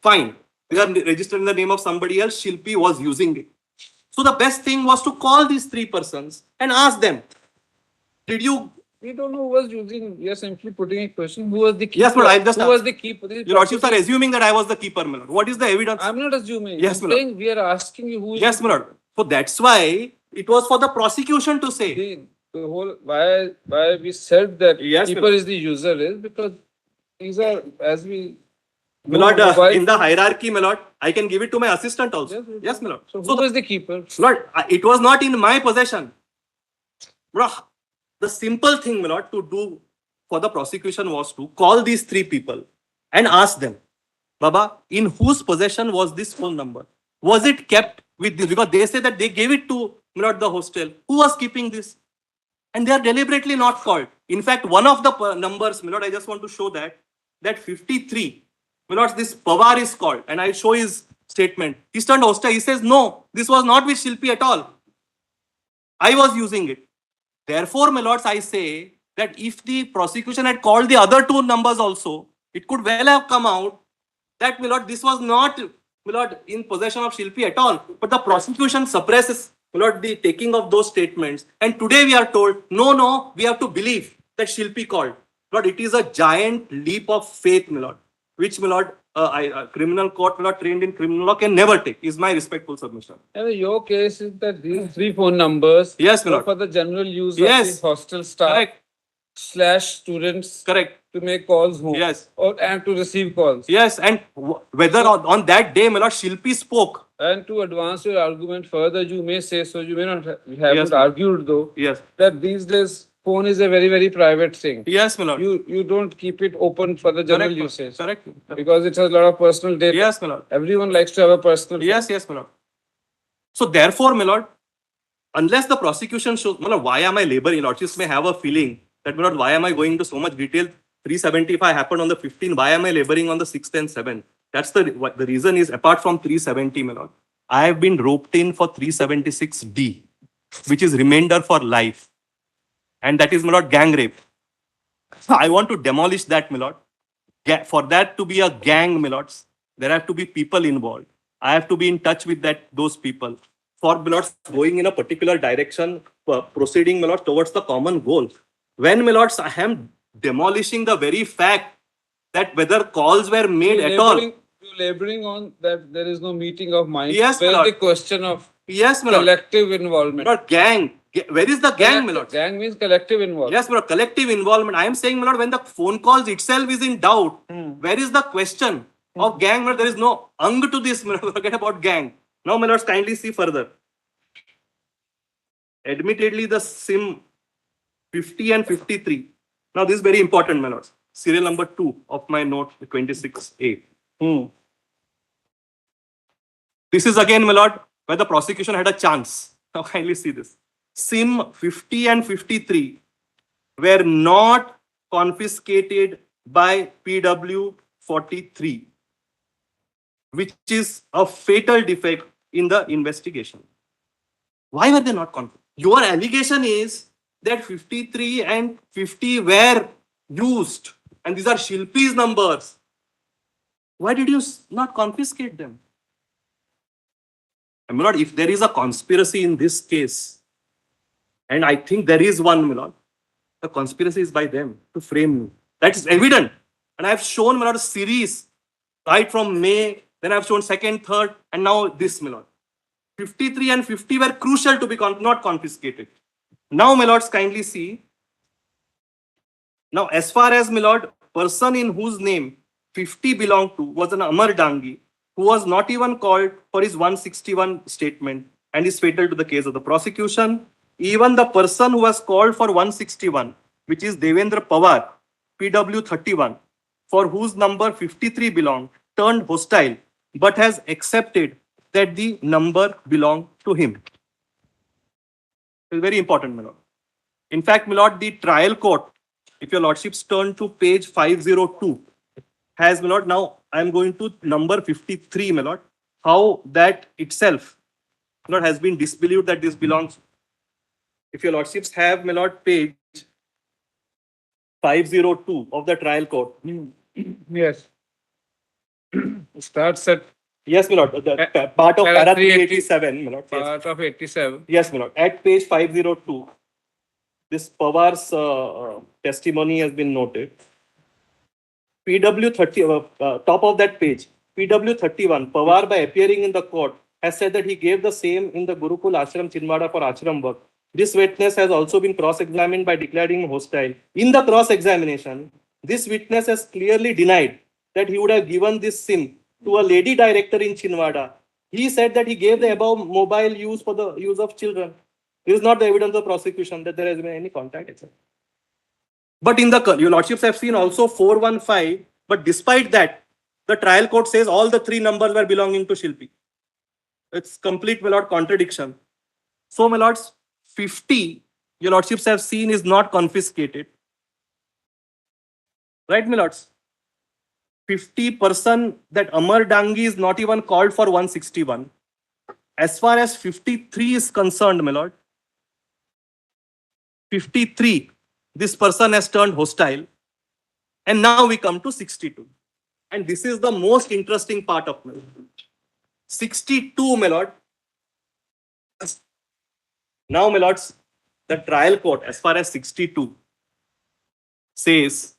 Fine. They are registered in the name of somebody else. Shilpi was using it. So the best thing was to call these 3 persons and ask them, did you? We don't know who was using. We are simply putting a question. Who was the keeper? Yes, but I just Who was the keeper? This is Your lordships are property. assuming that I was the keeper, my lord. What is the evidence? I'm not assuming. Yes, I'm my lord. saying we are asking you who is Yes, the my lord. So that's why it was for the prosecution to say. the whole why we said that Yes, my keeper lord. is the user is because these are as we My lord, mobile in the phones- hierarchy, my lord, I can give it to my assistant also. Yes, Yes, my lord. So So who is the keeper? Lord, it was not in my possession. Bro, the simple thing, my lord, to do for the prosecution was to call these 3 people and ask them, Baba, in whose possession was this phone number? Was it kept with this? Because they say that they gave it to, my lord, the hostel. Who was keeping this? And they are deliberately not called. In fact, one of the numbers, my lord, I just want to show that 53, my lord, this Pawar is called, and I show his statement. He turned hostel. He says, no, this was not with Shilpi at all. I was using it. Therefore, my lords, I say that if the prosecution had called the other two numbers also, it could well have come out that, my lord, this was not, my lord, in possession of Shilpi at all. But the prosecution suppresses, my lord, the taking of those statements. And today we are told, no, we have to believe that Shilpi called. Lord, it is a giant leap of faith, my lord, which, my lord, criminal court, my lord, trained in criminal law can never take, is my respectful submission. And your case is that these three phone numbers Yes, my were lord. for the general use Yes. of the hostel staff Correct. / students Correct. to make calls home. Yes. And to receive calls. Yes, and whether on that day, my lord, Shilpi spoke. And to advance your argument further, you may say, so you may not have Yes, ma'am. argued though, Yes. that these days phone is a very, very private thing. Yes, my lord. You don't keep it open for the general Correct, usage. Correct. Because it has a lot of personal data. Yes, my lord. Everyone likes to have a personal. Yes, my lord. So therefore, my lord, unless the prosecution shows, my lord, why am I laboring? Lordships may have a feeling that, my lord, why am I going into so much detail? 375 happened on the 15th. Why am I laboring on the 6th and 7th? That's the reason is, apart from 370, my lord, I have been roped in for 376D, which is remainder for life. And that is, my lord, gang rape. I want to demolish that, my lord. For that to be a gang, my lords, there have to be people involved. I have to be in touch with those people. For, my lords, going in a particular direction, proceeding, my lords, towards the common goal. When, my lords, I am demolishing the very fact that whether calls were made at all. You're laboring on that there is no meeting of minds. Yes, my Where lord. the question of Yes, my lord. collective involvement. Not gang. Where is the gang, my lord? Gang means collective involvement. Yes, my lord. Collective involvement. I am saying, my lord, when the phone calls itself is in doubt, where is the question of gang? My lord, there is no ang to this. My lord, forget about gang. Now, my lords, kindly see further. Admittedly, the SIM 50 and 53. Now, this is very important, my lords. Serial number 2 of my note 26A. This is again, my lord, where the prosecution had a chance. Now, kindly see this. SIM 50 and 53 were not confiscated by PW 43, which is a fatal defect in the investigation. Why were they not confiscated? Your allegation is that 53 and 50 were used, and these are Shilpi's numbers. Why did you not confiscate them? My lord, if there is a conspiracy in this case, and I think there is one, my lord, the conspiracy is by them to frame me. That is evident. And I have shown, my lord, a series right from May, then I have shown second, third, and now this, my lord. 53 and 50 were crucial to be not confiscated. Now, my lords, kindly see. Now, as far as, my lord, person in whose name 50 belonged to was an Amar Dangi, who was not even called for his 161 statement and is fatal to the case of the prosecution. Even the person who was called for 161, which is Devendra Pawar, PW 31, for whose number 53 belonged, turned hostile, but has accepted that the number belonged to him. It's very important, my lord. In fact, my lord, the trial court, if your lordships turn to page 502, has, my lord, now I am going to number 53, my lord, how that itself, my lord, has been disbelieved that this belongs. If your lordships have, my lord, page 502 of the trial court. Yes. Starts at Yes, my lord, the part of para 387, my lord. Yes. part of 87. Yes, my lord. At page 502, this Pawar's testimony has been noted. PW 30, top of that page, PW 31, Pawar, by appearing in the court, has said that he gave the same in the Gurukul Ashram Chinwada for ashram work. This witness has also been cross-examined by declaring him hostile. In the cross-examination, this witness has clearly denied that he would have given this SIM to a lady director in Chinwada. He said that he gave the above mobile use for the use of children. This is not the evidence of prosecution that there has been any contact, etc. But in the, your lordships have seen also 415, but despite that, the trial court says all the three numbers were belonging to Shilpi. It's complete, my lord, contradiction. So, my lords, 50, your lordships have seen, is not confiscated. Right, my lords? 50% that Amar Dangi is not even called for 161. As far as 53 is concerned, my lord, 53, this person has turned hostile. And now we come to 62. And this is the most interesting part of my 62, my lord. Now, my lords, the trial court, as far as 62, says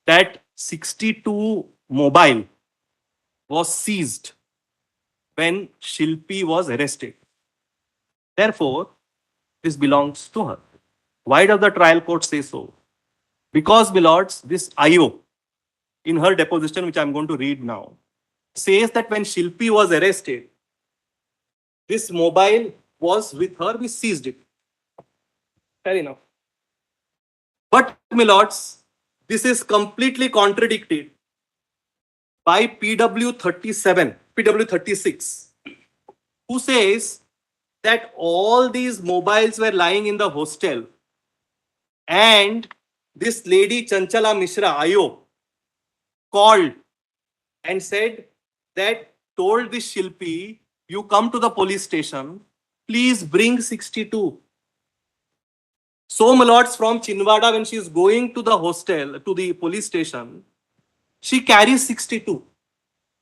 that 62 mobile was seized when Shilpi was arrested. Therefore, this belongs to her. Why does the trial court say so? Because, my lords, this IO, in her deposition, which I'm going to read now, says that when Shilpi was arrested, this mobile was with her, we seized it. Fair enough. But, my lords, this is completely contradicted by PW 37, PW 36, who says that all these mobiles were lying in the hostel and this lady Chanchala Mishra, IO, called and said that, told this Shilpi, you come to the police station, please bring 62. So, my lords, from Chinwada, when she is going to the hostel, to the police station, she carries 62.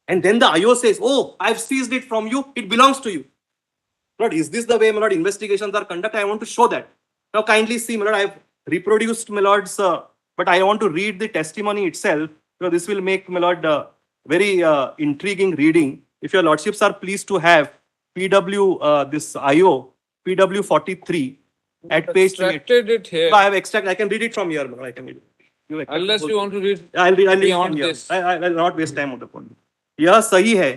And then the IO says, oh, I've seized it from you, it belongs to you. Lord, is this the way, my lord, investigations are conducted? I want to show that. Now, kindly see, my lord, I've reproduced, my lords, but I want to read the testimony itself, because this will make, my lord, very intriguing reading. If your lordships are pleased to have PW, this IO, PW 43, at page 28. Extracted it here. No, I have extracted. I can read it from here. I can read it. Unless you want to read I'll read beyond from here. this. I'll not waste time on the point. यह सही है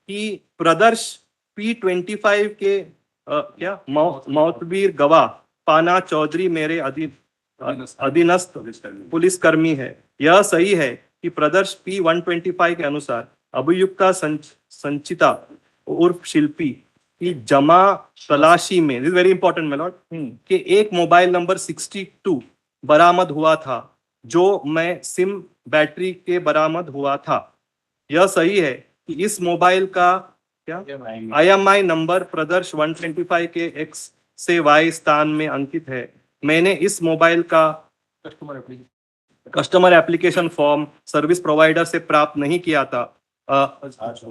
कि प्रदर्श P25 के क्या मौतबीर गवाह पाना चौधरी मेरे अधीनस्थ पुलिसकर्मी है। यह सही है कि प्रदर्श P125 के अनुसार अभियुक्ता संचिता उर्फ शिल्पी की जमा तलाशी में, this very important my lord, कि एक मोबाइल नंबर 62 बरामद हुआ था जो मैं सिम बैटरी के बरामद हुआ था। यह सही है कि इस मोबाइल का क्या IMI नंबर प्रदर्श 125 के X से Y स्थान में अंकित है। मैंने इस मोबाइल का customer application form service provider से प्राप्त नहीं किया था,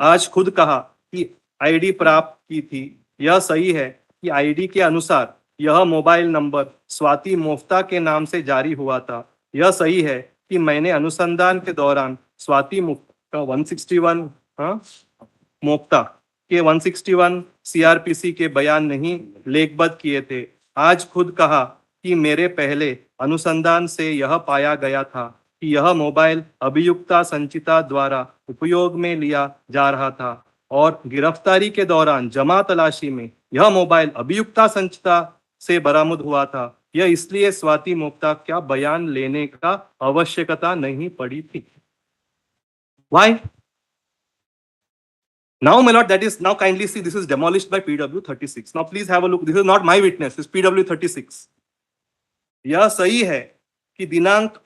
आज खुद कहा कि आईडी प्राप्त की थी। यह सही है कि आईडी के अनुसार यह मोबाइल नंबर स्वाति मोफ्ता के नाम से जारी हुआ था। यह सही है कि मैंने अनुसंधान के दौरान स्वाति मुफ्ता 161 मोफ्ता के 161 CRPC के बयान नहीं लेखबद्ध किए थे। आज खुद कहा कि मेरे पहले अनुसंधान से यह पाया गया था कि यह मोबाइल अभियुक्ता संचिता द्वारा उपयोग में लिया जा रहा था और गिरफ्तारी के दौरान जमा तलाशी में यह मोबाइल अभियुक्ता संचिता से बरामद हुआ था। यह इसलिए स्वाति मोफ्ता का बयान लेने का आवश्यकता नहीं पड़ी थी। Why? Now, my lord, that is, now kindly see, this is demolished by PW 36. Now, please have a look. This is not my witness, this is PW 36. यह सही है कि दिनांक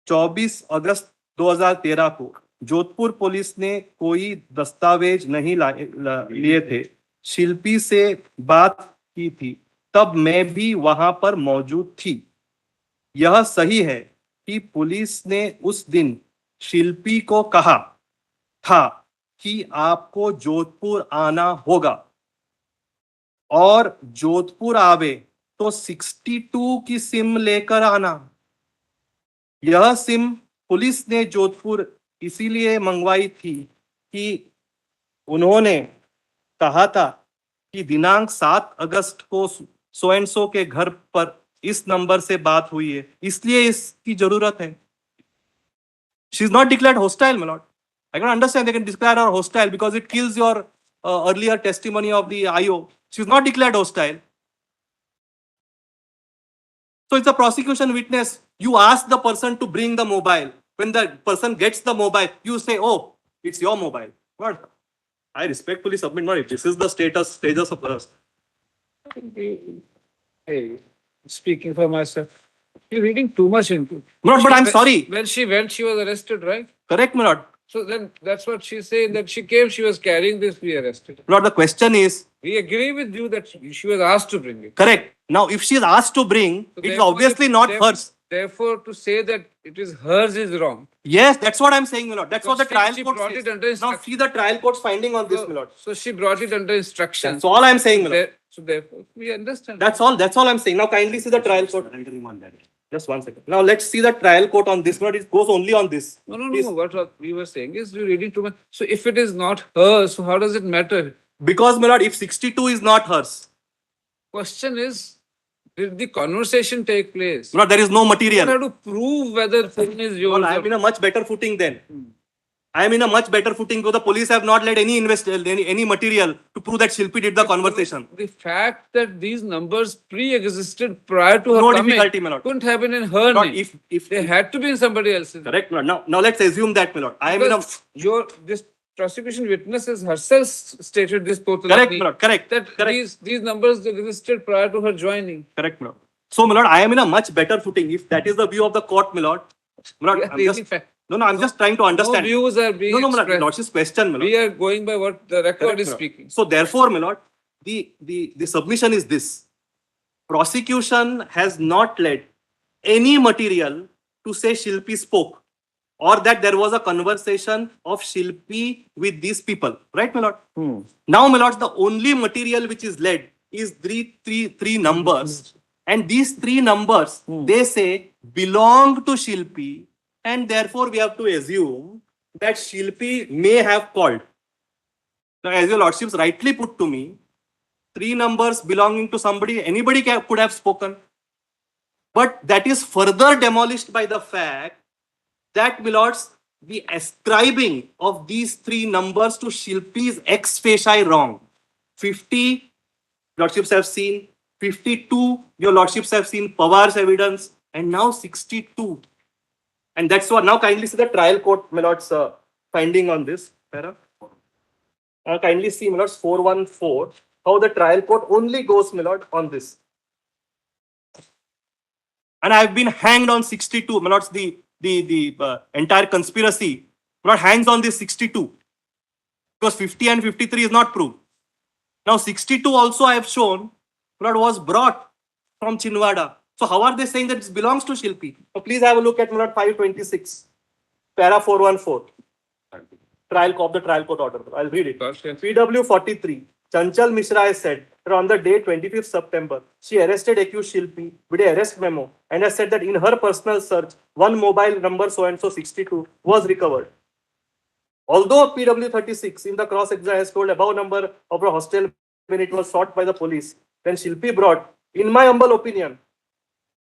24 अगस्त 2013 को जोधपुर पुलिस ने कोई दस्तावेज नहीं लिए थे, शिल्पी से बात की थी, तब मैं भी वहां पर मौजूद थी। यह सही है कि पुलिस ने उस दिन शिल्पी को कहा था कि आपको जोधपुर आना होगा और जोधपुर आवे तो 62 की सिम लेकर आना। यह सिम पुलिस ने जोधपुर इसीलिए मंगवाई थी कि उन्होंने कहा था कि दिनांक 7 अगस्त को सो एंड सो के घर पर इस नंबर से बात हुई है, इसलिए इसकी जरूरत है। She is not declared hostile, my lord. I can understand they can declare her hostile because it kills your earlier testimony of the IO. She is not declared hostile. So it's a prosecution witness. You ask the person to bring the mobile. When the person gets the mobile, you say, oh, it's your mobile. What? I respectfully submit, not if this is the status of us. Hey, speaking for myself, you're reading too much into it. No, but I'm sorry. When she went, she was arrested, right? Correct, my lord. So then that's what she's saying, that she came, she was carrying this, we arrested her. Lord, the question is, We agree with you that she was asked to bring it. Correct. Now, if she is asked to bring, So it is therefore, obviously if- not therefore- hers. Therefore, to say that it is hers is wrong. Yes, that's what I'm saying, my lord. That's what the Because trial she court brought says. it under Now, instruction. see the trial court's finding on this, my lord. So she brought it under instruction. That's all I'm saying, my lord. So therefore, we understand. That's all. That's all I'm saying. Now, kindly see the trial court. Just one second. Now, let's see the trial court on this. My lord, it goes only on this. No. Please. What we were saying is you're reading too much. So if it is not hers, so how does it matter? Because, my lord, if 62 is not hers, Question is, did the conversation take place? my lord, there is no You don't material. have to prove whether phone is yours. Well, I am or- in a much better footing then. I am in a much better footing because the police have not led any any material to prove that Shilpi did the conversation. The fact that these numbers pre-existed prior to her No coming difficulty, my lord. couldn't have been in her Lord, name. if They had to be in somebody else's. correct, my lord. Now let's assume that, my lord. I am in a Because this prosecution witness has herself stated this correct, totally my lord. Correct, that correct, these numbers existed prior to her joining. correct, my lord. So, my lord, I am in a much better footing. If that is the view of the court, my lord. My lord, We are I'm really just fact- no, I'm just trying to No understand. views are being No, my lord. expressed. Lordship's question, my lord. We are going by what the record Correct, is my lord. speaking. So, therefore, my lord, the submission is this: prosecution has not led any material to say Shilpi spoke or that there was a conversation of Shilpi with these people. Right, my lord? Now, my lords, the only material which is led is three numbers. And these three numbers, they say, belong to Shilpi. And therefore, we have to assume that Shilpi may have called. Now, as your lordships rightly put to me, three numbers belonging to somebody, anybody could have spoken. But that is further demolished by the fact that, my lords, the ascribing of these three numbers to Shilpi is ex facie wrong. 50, lordships have seen. 52, your lordships have seen Pawar's evidence. And now 62. And that's what, now kindly see the trial court, my lords, finding on this. Para. Kindly see, my lords, 414, how the trial court only goes, my lord, on this. And I have been hanged on 62, my lords, the entire conspiracy, my lord, hangs on this 62. Because 50 and 53 is not proved. Now 62 also I have shown, my lord, was brought from Chinwada. So how are they saying that this belongs to Shilpi? So please have a look at, my lord, 526, para 414. The trial court order. I'll read it. PW 43. Chanchal Mishra has said that on the day 25th September, she arrested accused Shilpi with a arrest memo and has said that in her personal search, one mobile number so and so 62 was recovered. Although PW 36 in the cross exam has told above number of a hostel when it was sought by the police, then Shilpi brought, in my humble opinion,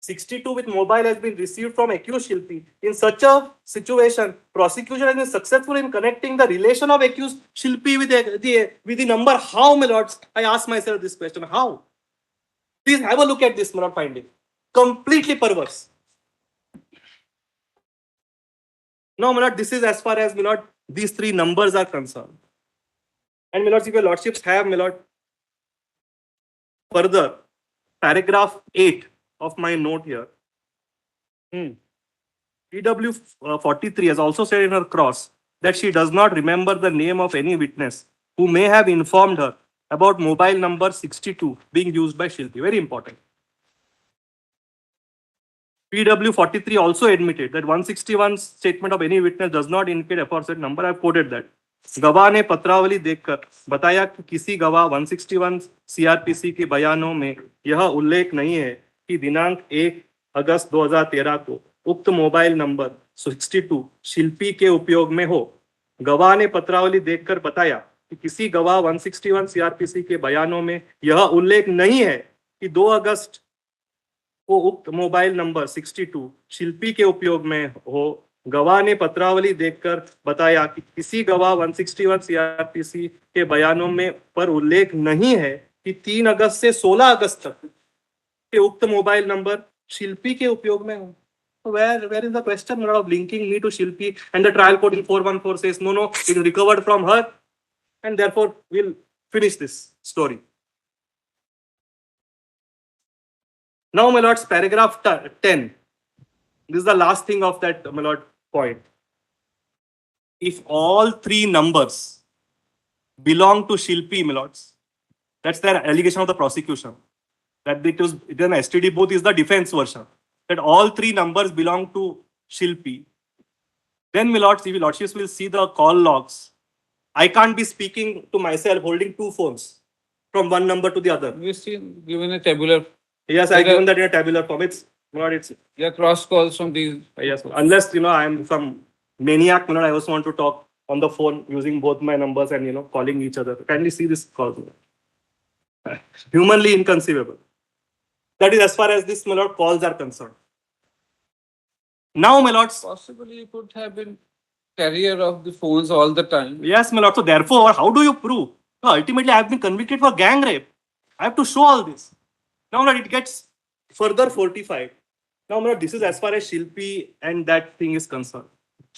62 with mobile has been received from accused Shilpi. In such a situation, prosecution has been successful in connecting the relation of accused Shilpi with the number. How, my lords? I ask myself this question. How? Please have a look at this, my lord, finding. Completely perverse. No, my lord, this is as far as, my lord, these three numbers are concerned. And, my lords, if your lordships have, my lord, further, paragraph 8 of my note here. PW 43 has also said in her cross that she does not remember the name of any witness who may have informed her about mobile number 62 being used by Shilpi. Very important. PW 43 also admitted that 161 statement of any witness does not indicate aforesaid number. I have quoted that. गवाह ने पत्रावली देखकर बताया कि किसी गवाह 161 CrPC के बयानों में यह उल्लेख नहीं है कि दिनांक 1 अगस्त 2013 को उक्त मोबाइल नंबर 62 शिल्पी के उपयोग में हो। गवाह ने पत्रावली देखकर बताया कि किसी गवाह 161 सीआरपीसी के बयानों में यह उल्लेख नहीं है कि 2 अगस्त को उक्त मोबाइल नंबर 62 शिल्पी के उपयोग में हो। गवाह ने पत्रावली देखकर बताया कि किसी गवाह 161 सीआरपीसी के बयानों में पर उल्लेख नहीं है कि 3 अगस्त से 16 अगस्त तक के उक्त मोबाइल नंबर शिल्पी के उपयोग में हो। Where is the question of linking me to Shilpi? And the trial court in 414 says, no, it is recovered from her, and therefore we'll finish this story. Now, my lords, paragraph 10. This is the last thing of that, my lord, point. If all three numbers belong to Shilpi, my lords, That's their allegation of the prosecution. That it was an STD booth is the defense version. That all three numbers belong to Shilpi. Then, my lords, if your lordships will see the call logs, I can't be speaking to myself holding two phones from one number to the other. We've seen given a tabular. Yes, I've given that in a tabular form. It's not, it's, There are cross calls from these. yes, unless, I'm some maniac, I also want to talk on the phone using both my numbers and, calling each other. Kindly see this call. Humanly inconceivable. That is as far as this, my lord, calls are concerned. Now, my lords, Possibly you could have been carrier of the phones all the time. yes, my lord. So therefore, how do you prove? No, ultimately, I have been convicted for gang rape. I have to show all this. Now, my lord, it gets further fortified. Now, my lord, this is as far as Shilpi and that thing is concerned.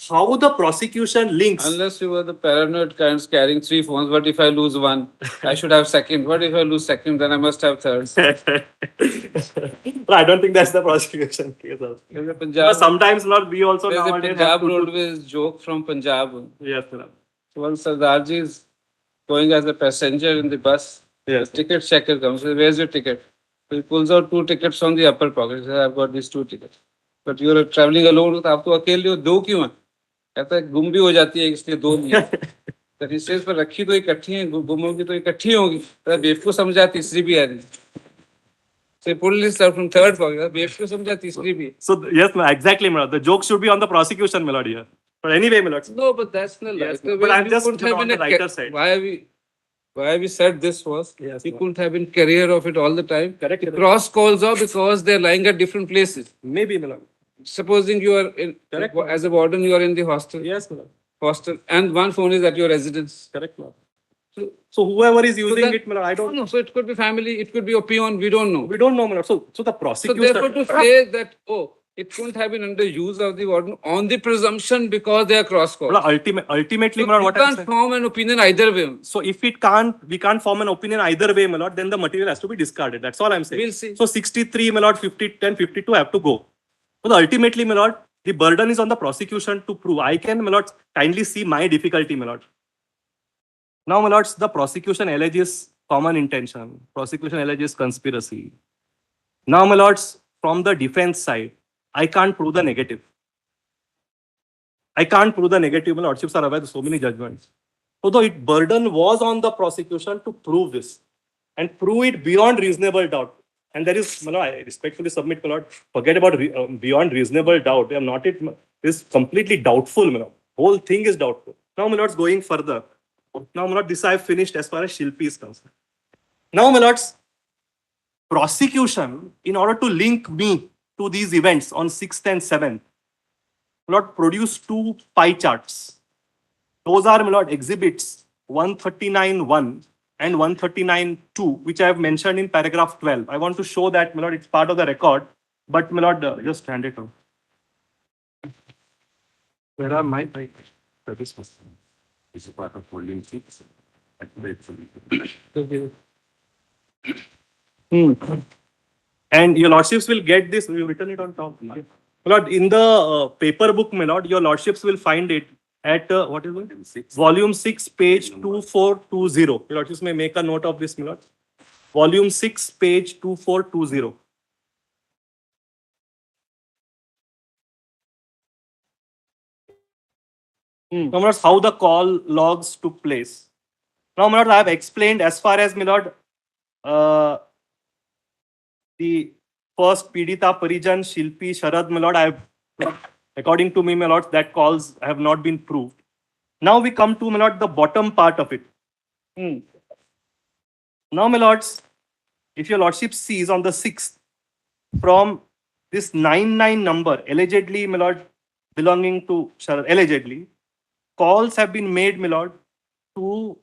How the prosecution links. Unless you were the paranoid kinds carrying three phones, what if I lose one? I should have second. What if I lose second? Then I must have third. But I don't think that's the prosecution case. Also. There's a But Punjab, sometimes, not we also there's a nowadays have Punjab to do- Roadways joke from Punjab. Yes, my lord. So one Sardarji is going as a passenger in the bus. Yes. The ticket checker comes. Says, where's your ticket? So he pulls out two tickets from the upper pocket. He says, I've got these two tickets. But you're traveling alone. तो आप तो अकेले हो, दो क्यों हैं? कहता है गुम भी हो जाती है इसलिए दो नहीं है. तो he says, पर रखी तो इकट्ठी हैं, गुम होगी तो इकट्ठी होगी. तो बेवकूफ समझा तीसरी भी आ रही. So he pulled this out from third pocket. बेवकूफ समझा तीसरी भी. So, yes, my lord, exactly, my lord. The joke should be on the prosecution, my lord, here. But anyway, my lord. No, but that's not Yes, right. but I'm You just couldn't have on been the a lighter side. Why we said this was Yes, you ma'am. couldn't have been carrier of it all the time. Correct, The correct. cross calls are because they're lying at different places. Maybe, my lord. Supposing you are in Correct. as a warden, you are in the hostel. Yes, my lord. And one phone is at your residence. Correct, my lord. So, So whoever is using then- it, my lord, I don't no, so it could be family, it could be a peon, we don't know. We don't know, my lord. So the So prosecution. therefore to say that, oh, it couldn't have been under use of the warden on the presumption because they are cross calls. My lord, ultimately, So my lord, you what I'm can't saying. form an opinion either way. So if we can't form an opinion either way, my lord, then the material has to be discarded. That's all I'm saying. We'll see. So 63, my lord, 50, 10, 52 have to go. So ultimately, my lord, the burden is on the prosecution to prove. I can, my lord, kindly see my difficulty, my lord. Now, my lords, the prosecution alleges common intention. Prosecution alleges conspiracy. Now, my lords, from the defense side, I can't prove the negative. I can't prove the negative. My lordships are aware of so many judgments. So the burden was on the prosecution to prove this and prove it beyond reasonable doubt. And there is, my lord, I respectfully submit, my lord, forget about beyond reasonable doubt. I am not it. This is completely doubtful, my lord. Whole thing is doubtful. Now, my lords, going further. Now, my lord, this I have finished as far as Shilpi is concerned. Now, my lords, prosecution, in order to link me to these events on 6th and 7th, my lord, produce two pie charts. Those are, my lord, exhibits 139.1 and 139.2, which I have mentioned in paragraph 12. I want to show that, my lord, it's part of the record, but, my lord, just hand it out. Where are my pie? This was is a part of volume 6. And your lordships will get this. We written it on top. My lord, in the paper book, my lord, your lordships will find it at what is it? Volume 6, page 2420. Your lordships may make a note of this, my lord. Volume 6, page 2420. Now, my lord, how the call logs took place. Now, my lord, I have explained as far as, my lord, the first Pidita Parijan, Shilpi, Sharad, my lord, according to me, my lord, that calls have not been proved. Now we come to, my lord, the bottom part of it. Now, my lords, if your lordship sees on the 6th, from this 99 number, allegedly, my lord, belonging to Sharad, allegedly, calls have been made, my lord, to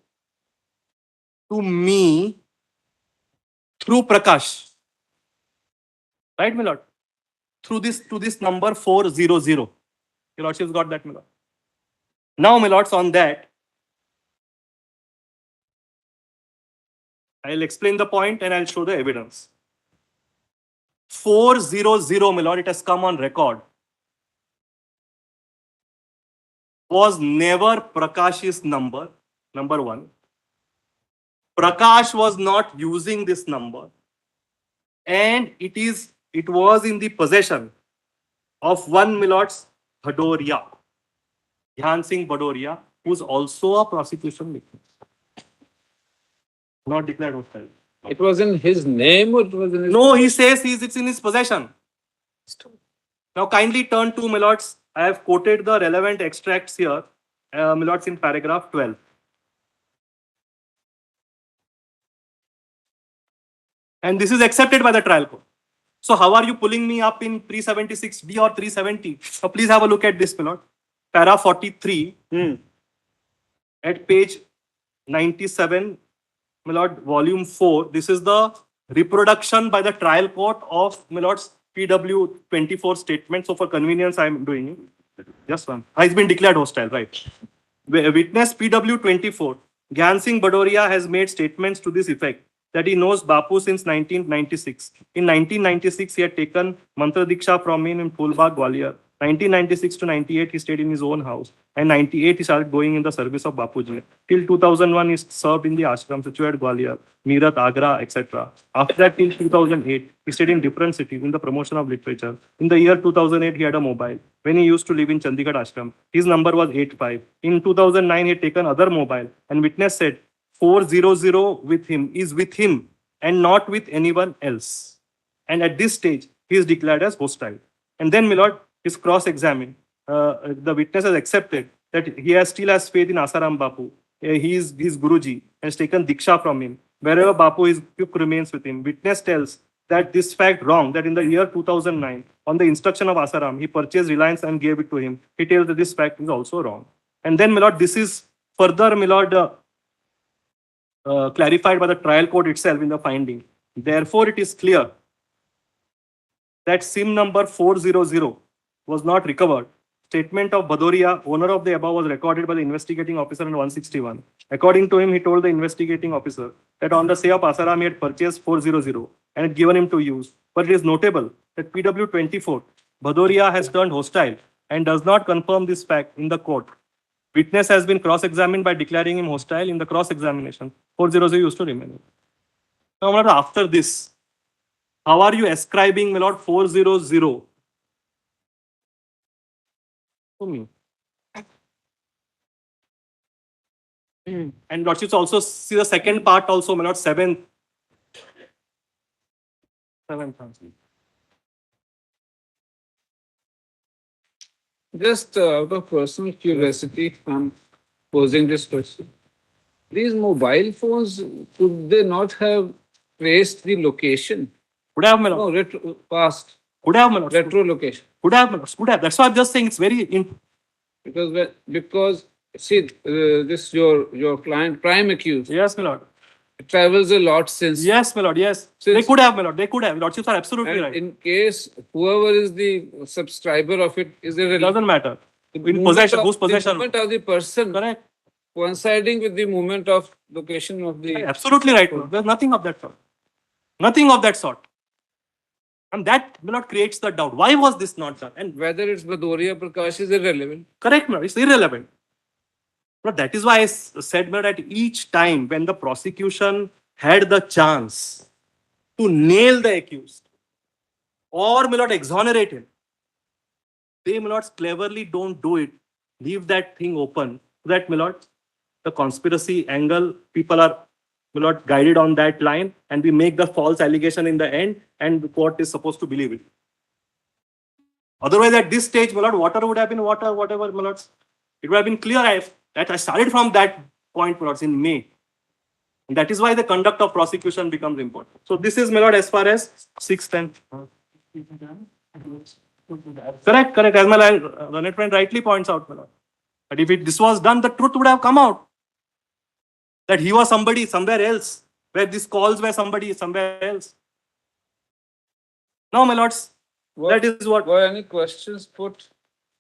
me through Prakash. Right, my lord? Through this to this number 400. Your lordship's got that, my lord. Now, my lords, on that, I'll explain the point and I'll show the evidence. 400, my lord, it has come on record, was never Prakash's number one. Prakash was not using this number, and it was in the possession of one Milord's Bhadoria, Dhyan Singh Bhadoria, who's also a prosecution victim, not declared hostile. It was in his name or it was in his... No, he says it's in his possession. Now kindly turn to Milords. I have quoted the relevant extracts here, Milords, in paragraph 12. And this is accepted by the trial court. So how are you pulling me up in 376B or 370? So please have a look at this, Milord. Para 43 at page 97, Milord, volume 4. This is the reproduction by the trial court of Milord's PW 24 statement. So for convenience, I am doing it. Just one. It's been declared hostile, right? Witness PW 24. Dhyan Singh Bhadoria has made statements to this effect that he knows Bapu since 1996. In 1996, he had taken Mantra Diksha from him in Phulbagh, Gwalior. 1996 to 98, he stayed in his own house. And 98, he started going in the service of Bapuji. Till 2001, he served in the ashram situated Gwalior, Meerut, Agra, etc. After that, till 2008, he stayed in different cities in the promotion of literature. In the year 2008, he had a mobile. When he used to live in Chandigarh ashram, his number was 85. In 2009, he had taken other mobile. And witness said, 400 with him is with him and not with anyone else. And at this stage, he is declared as hostile. And then, Milord, is cross-examined. The witness has accepted that he still has faith in Asaram Bapu. He is his Guruji and has taken Diksha from him. Wherever Bapu is, Yuk remains with him. Witness tells that this fact wrong, that in the year 2009, on the instruction of Asaram, he purchased Reliance and gave it to him. He tells that this fact is also wrong. And then, Milord, this is further, Milord, clarified by the trial court itself in the finding. Therefore, it is clear that SIM number 400 was not recovered. Statement of Bhadoria, owner of the above, was recorded by the investigating officer in 161. According to him, he told the investigating officer that on the say of Asaram, he had purchased 400 and had given him to use. But it is notable that PW 24, Bhadoria has turned hostile and does not confirm this fact in the court. Witness has been cross-examined by declaring him hostile in the cross-examination. 400 used to remain. Now, my lord, after this, how are you ascribing, my lord, 400 to me? And lordships also see the second part also, my lord, seventh. Just out of personal curiosity, I'm posing this question. These mobile phones, could they not have traced the location? Could have, my No, lord. past, Could have, my lord. retro location. Could have, my lord. Could have. That's why I'm just saying it's very. Because see, this your client, prime accused, Yes, my lord. travels a lot since. Yes, my lord. Yes. Since- They could have, my lord. They could have. Lordships are absolutely And right. in case whoever is the subscriber of it is It irrelevant. doesn't matter. The In movement possession, of- whose possession? The movement of the person Correct. coinciding with the movement of location of the. Absolutely right. My lord. There's nothing of that sort. Nothing of that sort. And that, my lord, creates the doubt. Why was this not done? And Whether it's Bhadoria Prakash is irrelevant. correct, my lord. It's irrelevant. But that is why I said, my lord, at each time when the prosecution had the chance to nail the accused or, my lord, exonerate him, they, my lords, cleverly don't do it. Leave that thing open. That, my lord, the conspiracy angle, people are, my lord, guided on that line, and we make the false allegation in the end, and the court is supposed to believe it. Otherwise, at this stage, my lord, water would have been water, whatever, my lords. It would have been clear that I started from that point, my lords, in May. And that is why the conduct of prosecution becomes important. So this is, my lord, as far as 610. Correct. As my learned friend rightly points out, my lord. But if this was done, the truth would have come out. That he was somebody somewhere else, where these calls were somebody somewhere else. No, my lords, that is what. Were any questions put?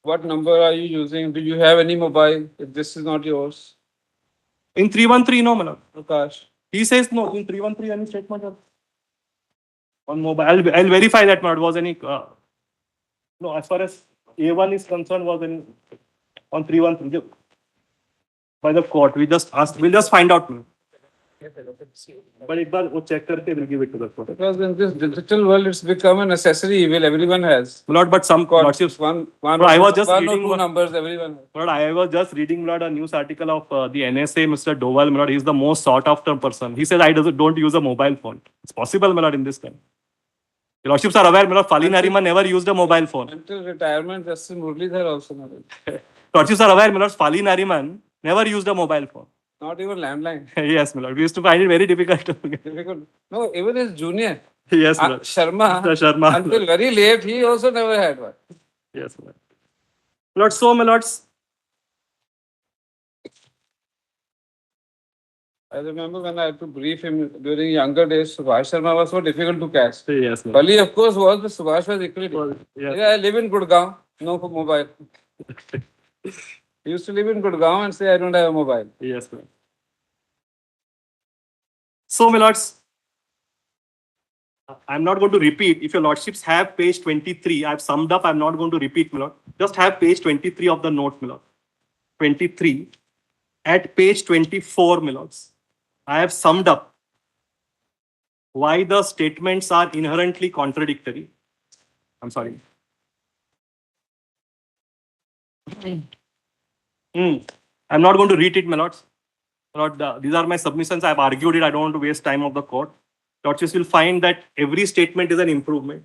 What number are you using? Do you have any mobile? If this is not yours, In 313, no, my lord. Prakash. He says no. In 313, any statement on mobile. I'll verify that, my lord. Was any. No, as far as A1 is concerned, was any on 313 by the court. We'll just find out. But एक बार वो check करके we'll give it to the court. Because in this digital world, it's become a necessary evil. Everyone has. Lord, but some lordships. One But I was just one or reading two one- numbers, everyone has. Lord, I was just reading, Lord, a news article of the NSA, Mr. Doval, Lord. He's the most sought after person. He says, don't use a mobile phone. It's possible, Lord, in this time. Your lordships are aware, Lord, Fali Nariman never used a mobile phone. Until retirement, Justice Muralidhar also not. Lordships are aware, Lord, Fali Nariman never used a mobile phone. Not even landline. Yes, Lord. We used to find it very difficult to get. Difficult. No, even his junior, Yes, Lord. Sharma, Mr. Sharma. until very late, he also never had one. Yes, Lord. Lord, so, my lords. I remember when I had to brief him during younger days, Subhash Sharma was so difficult to catch. Yes, Lord. Bali, of course, was, but Subhash was equally difficult. Yes. Yeah, I live in Gurgaon, no mobile. He used to live in Gurgaon and say, I don't have a mobile. Yes, Lord. So, my lords, I'm not going to repeat. If your lordships have page 23, I've summed up. I'm not going to repeat, my lord. Just have page 23 of the note, my lord. 23. At page 24, my lords, I have summed up why the statements are inherently contradictory. I'm sorry. I'm not going to read it, my lords. Lord, these are my submissions. I've argued it. I don't want to waste time of the court. Lordships will find that every statement is an improvement.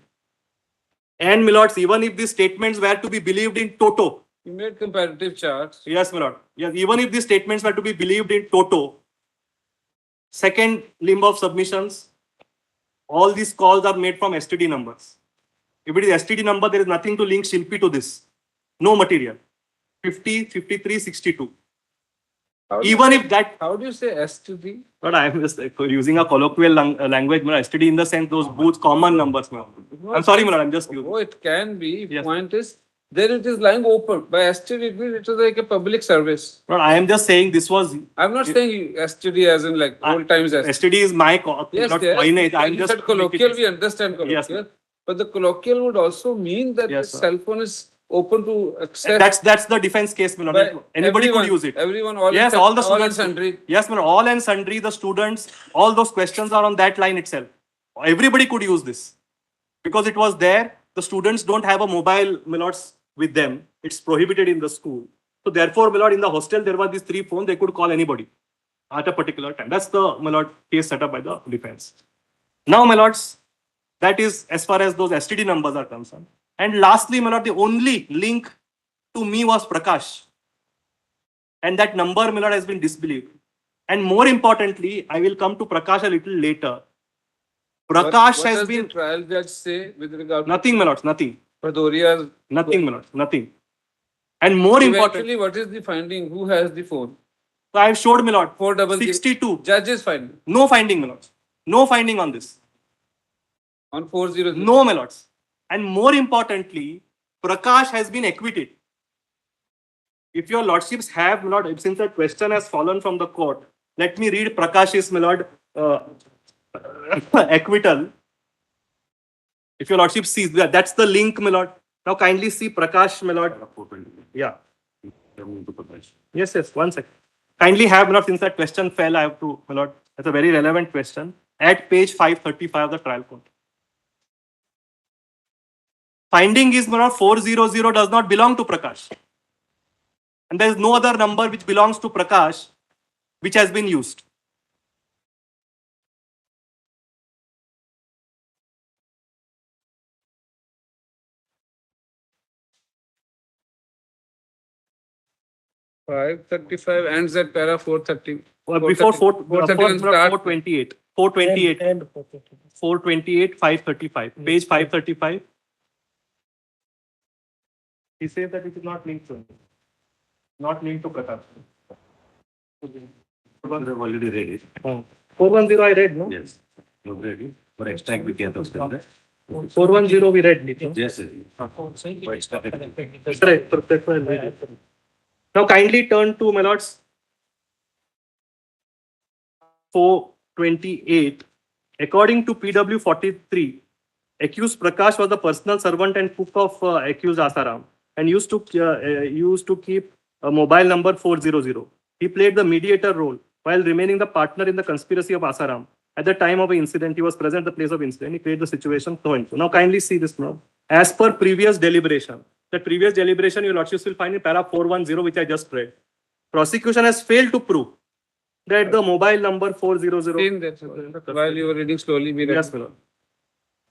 And, my lords, even if these statements were to be believed in toto, He made comparative charts. yes, my lord, yes, even if these statements were to be believed in toto, second limb of submissions, all these calls are made from STD numbers. If it is STD number, there is nothing to link Shilpi to this. No material. 50, 53, 62. How do you Even say- if that, How do you say STD? but I am just using a colloquial language, my lord, STD in the sense those booths, common numbers. My lord. I'm sorry, my lord, I'm just using. Oh, it can be. Yes. Point is, there it is lying open. By STD, it means it is like a public service. But I am just saying this was I'm not saying STD as in like old times STD. STD is my Yes, not yes. coinage. When I'm you just said colloquial, we understand colloquial. Yes, sir. But the colloquial would also mean that Yes, the sir. cell phone is open to access. That's the defense case, my lord. by Anybody everyone, could use it. Everyone, all Yes, and all the all and students. sundry. Yes, my lord, all and sundry, the students, all those questions are on that line itself. Everybody could use this because it was there. The students don't have a mobile, my lords, with them. It's prohibited in the school. So therefore, my lord, in the hostel there were these 3 phones. They could call anybody at a particular time. That's the, my lord, case set up by the defense. Now, my lords, that is as far as those STD numbers are concerned. And lastly, my lord, the only link to me was Prakash. And that number, my lord, has been disbelieved. And more importantly, I will come to Prakash a little later. Prakash What has does been the trial judge say with regard to nothing, my lords, nothing. Bhadoria's? Nothing, my lords, nothing. And more important, Eventually, what is the finding? Who has the phone? so I have showed, my lord, 400. 62. Judge's finding No finding, my lords. No finding on this. on 400. No, my lords. And more importantly, Prakash has been acquitted. If your lordships have, my lord, since that question has fallen from the court, let me read Prakash's, my lord, acquittal. If your lordship sees that, that's the link, my lord. Now kindly see Prakash, my lord. Yeah. Yes, yes, one second. Kindly have, my lord, since that question fell, I have to, my lord, that's a very relevant question. At page 535 of the trial court. Finding is, my lord, 400 does not belong to Prakash. And there is no other number which belongs to Prakash which has been used. Five 35 ends at para 430. Before 431 start. 428. 428. And 428, 535. Page 535. He says that it is not linked to him. Not linked to Prakash. I've already read it. 410 I read, no? Yes. You've read it. For extract we can also read. 410 we read. No? Yes, sir. For extract. Correct. Perfect. I'll read it. Now kindly turn to, my lords, 428. According to PW 43, accused Prakash was the personal servant and cook of accused Asaram and used to keep a mobile number 400. He played the mediator role while remaining the partner in the conspiracy of Asaram. At the time of the incident, he was present at the place of incident. He created the situation. So and so. Now, kindly see this now. As per previous deliberation, the previous deliberation, your lordships will find in para 410, which I just read. Prosecution has failed to prove that the mobile number 400. Seen that, sir. While you were reading slowly, we read. Yes, my lord.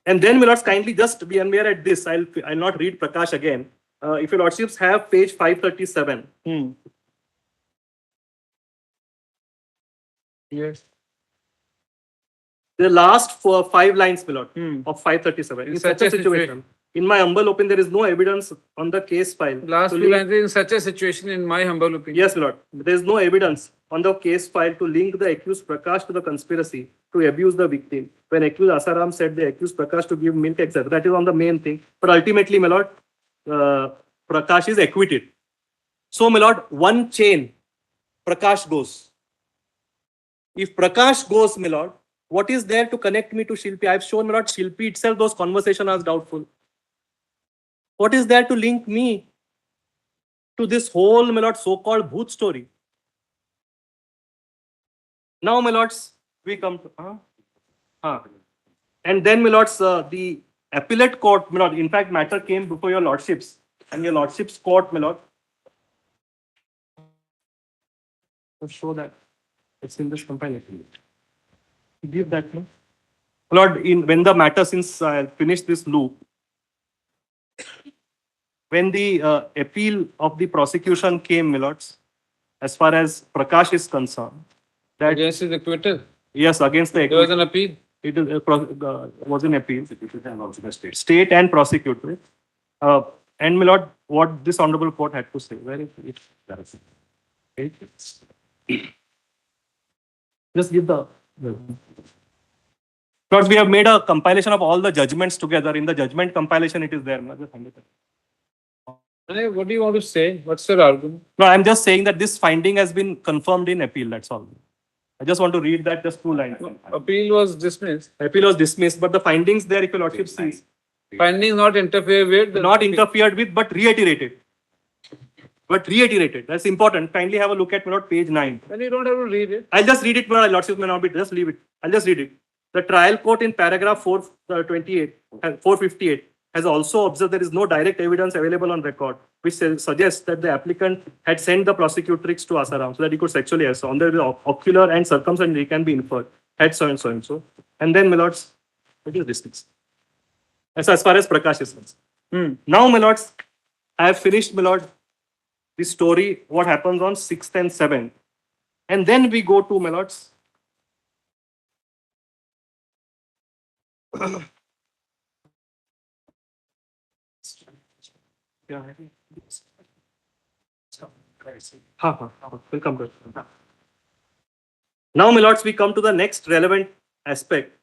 And then, my lords, kindly just be aware at this. I'll not read Prakash again. If your lordships have page 537. Yes. The last 5 lines, my lord, of 537. In In such a situation, in my humble opinion, there is no evidence on the case file. Last to few link- lines, in such a situation, in my humble opinion. Yes, my lord. There is no evidence on the case file to link the accused Prakash to the conspiracy to abuse the victim. When accused Asaram said the accused Prakash to give milk, etc. That is on the main thing. But ultimately, my lord, Prakash is acquitted. So, my lord, one chain, Prakash goes. If Prakash goes, my lord, what is there to connect me to Shilpi? I have shown, my lord, Shilpi itself, those conversations are doubtful. What is there to link me to this whole, my lord, so-called Bhoot story? Now, my lords, we come to... And then, my lords, the appellate court, my lord, in fact, matter came before your lordships. And your lordships court, my lord, to show that it's in this compilation. Give that, no? Lord, when the matter, since I finished this loop, when the appeal of the prosecution came, my lords, as far as Prakash is concerned, that Against his acquittal. yes, against the There was an appeal. it is, was an appeal, And also the state. state and prosecutor. And my lord, what this honorable court had to say, where is it? That is- Just give the. Lords, we have made a compilation of all the judgments together. In the judgment compilation, it is there. No, just hand it. Hey, what do you want to say? What's your argument? No, I'm just saying that this finding has been confirmed in appeal. That's all. I just want to read that just 2 lines. Appeal was dismissed. Appeal was dismissed, but the findings there, if your lordship sees, Findings not interfere with. the- not interfered with, but reiterated. But reiterated. That's important. Kindly have a look at my lord, page 9. Then you don't have to read it. I'll just read it, my lordship may not be, just leave it. I'll just read it. The trial court in paragraph 458 has also observed there is no direct evidence available on record, which suggests that the applicant had sent the prosecutrix to Asaram so that he could sexually assault. On the ocular and circumstantial, he can be inferred. Had so and so and so. And then, my lords, it is dismissed. As far as Prakash is concerned. Now, my lords, I have finished, my lord, the story, what happens on 6th and 7th. And then we go to, my lords, yeah. We'll come to it. Now, my lords, we come to the next relevant aspect,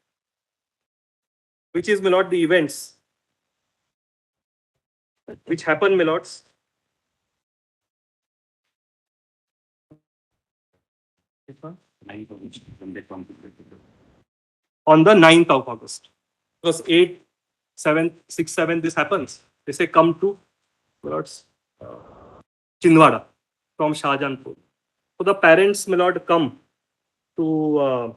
which is, my lord, the events which happen, my lords, Nine of which when they come to the- on the 9th of August. Because 8, 7, 6, 7, this happens. They say come to, my lords, Chindwada from Shahjahanpur. So the parents, my lord, come to